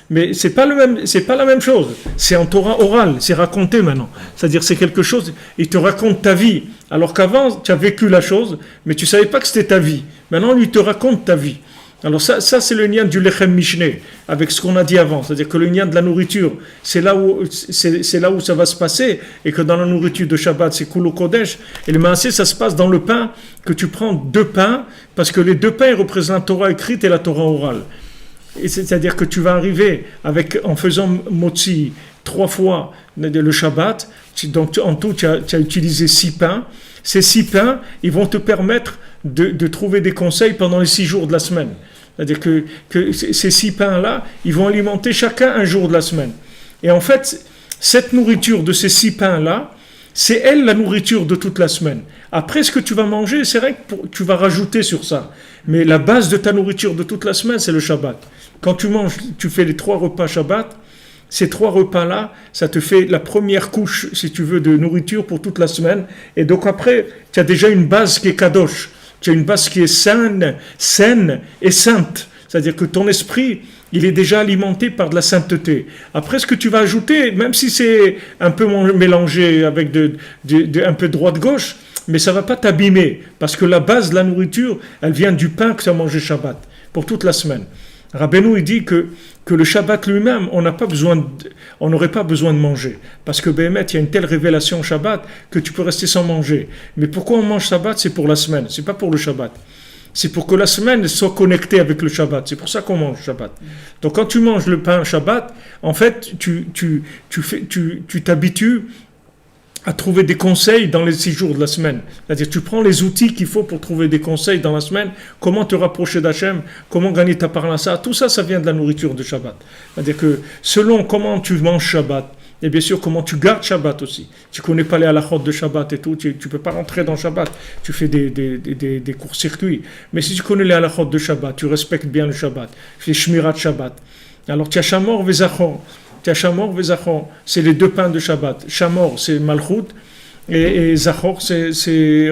mais c'est pas la même chose. C'est en Torah orale, c'est raconté maintenant. C'est-à-dire c'est quelque chose, il te raconte ta vie. Alors qu'avant tu as vécu la chose, mais tu savais pas que c'était ta vie. Maintenant lui te raconte ta vie. Alors ça c'est le lien du lechem mishneh avec ce qu'on a dit avant, c'est-à-dire que le lien de la nourriture, c'est là où ça va se passer, et que dans la nourriture de Shabbat c'est Kulo Kodesh, et le Maaseh ça se passe dans le pain, que tu prends 2 pains, parce que les 2 pains ils représentent la Torah écrite et la Torah orale. Et c'est-à-dire que tu vas arriver en faisant motzi 3 fois le Shabbat, donc en tout tu as utilisé 6 pains. Ces 6 pains, ils vont te permettre de trouver des conseils pendant les 6 jours de la semaine. C'est-à-dire que ces 6 pains-là, ils vont alimenter chacun un jour de la semaine. Et en fait, cette nourriture de ces 6 pains-là, c'est elle la nourriture de toute la semaine. Après, ce que tu vas manger, c'est vrai que tu vas rajouter sur ça. Mais la base de ta nourriture de toute la semaine, c'est le Shabbat. Quand tu manges, tu fais les 3 repas Shabbat, ces 3 repas-là, ça te fait la première couche, si tu veux, de nourriture pour toute la semaine. Et donc après, tu as déjà une base qui est kadosh. Tu as une base qui est saine et sainte. C'est-à-dire que ton esprit, il est déjà alimenté par de la sainteté. Après, ce que tu vas ajouter, même si c'est un peu mélangé avec un peu droite-gauche, mais ça ne va pas t'abîmer. Parce que la base de la nourriture, elle vient du pain que tu as mangé Shabbat, pour toute la semaine. Rabbeinu, il dit que le Shabbat lui-même, on n'aurait pas besoin de manger. Parce que Béhémet, il y a une telle révélation au Shabbat que tu peux rester sans manger. Mais pourquoi on mange Shabbat? C'est pour la semaine, c'est pas pour le Shabbat. C'est pour que la semaine soit connectée avec le Shabbat. C'est pour ça qu'on mange Shabbat. Donc quand tu manges le pain Shabbat, en fait, tu t'habitues à trouver des conseils dans les 6 jours de la semaine. C'est-à-dire, tu prends les outils qu'il faut pour trouver des conseils dans la semaine, comment te rapprocher d'Hachem, comment gagner ta parnassa, tout ça, ça vient de la nourriture de Shabbat. C'est-à-dire que selon comment tu manges Shabbat, et bien sûr comment tu gardes Shabbat aussi. Tu ne connais pas les halachot de Shabbat et tout, tu ne peux pas rentrer dans Shabbat, tu fais des courts-circuits. Mais si tu connais les halachot de Shabbat, tu respectes bien le Shabbat, tu fais shmirat Shabbat. Alors, tu as Shamor Vezachor. Shamor et Zachor, c'est les 2 pains de Shabbat. Shamor, c'est Malchut, et Zachor, c'est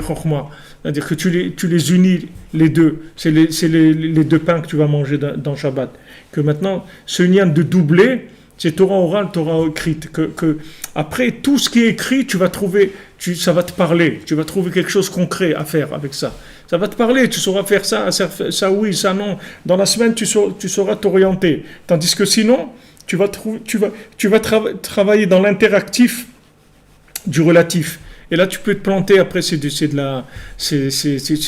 Chokhmah. C'est-à-dire que tu les unis, les deux. C'est les 2 pains que tu vas manger dans Shabbat. Que maintenant, ce lien de doubler, c'est Torah orale, Torah écrite. Que après, tout ce qui est écrit, tu vas trouver, ça va te parler. Tu vas trouver quelque chose de concret à faire avec ça. Ça va te parler, tu sauras faire ça oui, ça non. Dans la semaine, tu sauras t'orienter. Tandis que sinon, tu vas travailler dans l'interactif du relatif. Et là, tu peux te planter. Après, c'est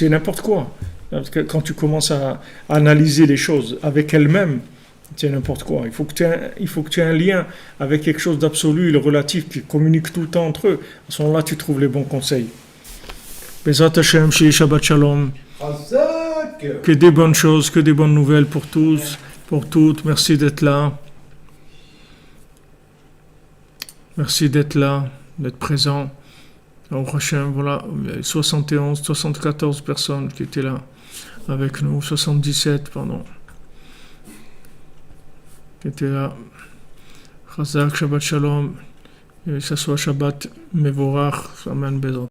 n'importe quoi. Parce que quand tu commences à analyser les choses avec elles-mêmes, c'est n'importe quoi. Il faut que tu aies un lien avec quelque chose d'absolu, le relatif, qui communique tout le temps entre eux. À ce moment-là, tu trouves les bons conseils. Bezrat Hashem, Shabbat Shalom. Que des bonnes choses, que des bonnes nouvelles pour tous, pour toutes. Merci d'être là. Merci d'être là, d'être présent. Au prochain, voilà, 74 personnes qui étaient là avec nous, 77, pardon, qui étaient là. Chazak, Shabbat Shalom, et ça soit Shabbat Mevorach, Amen, Bezrat.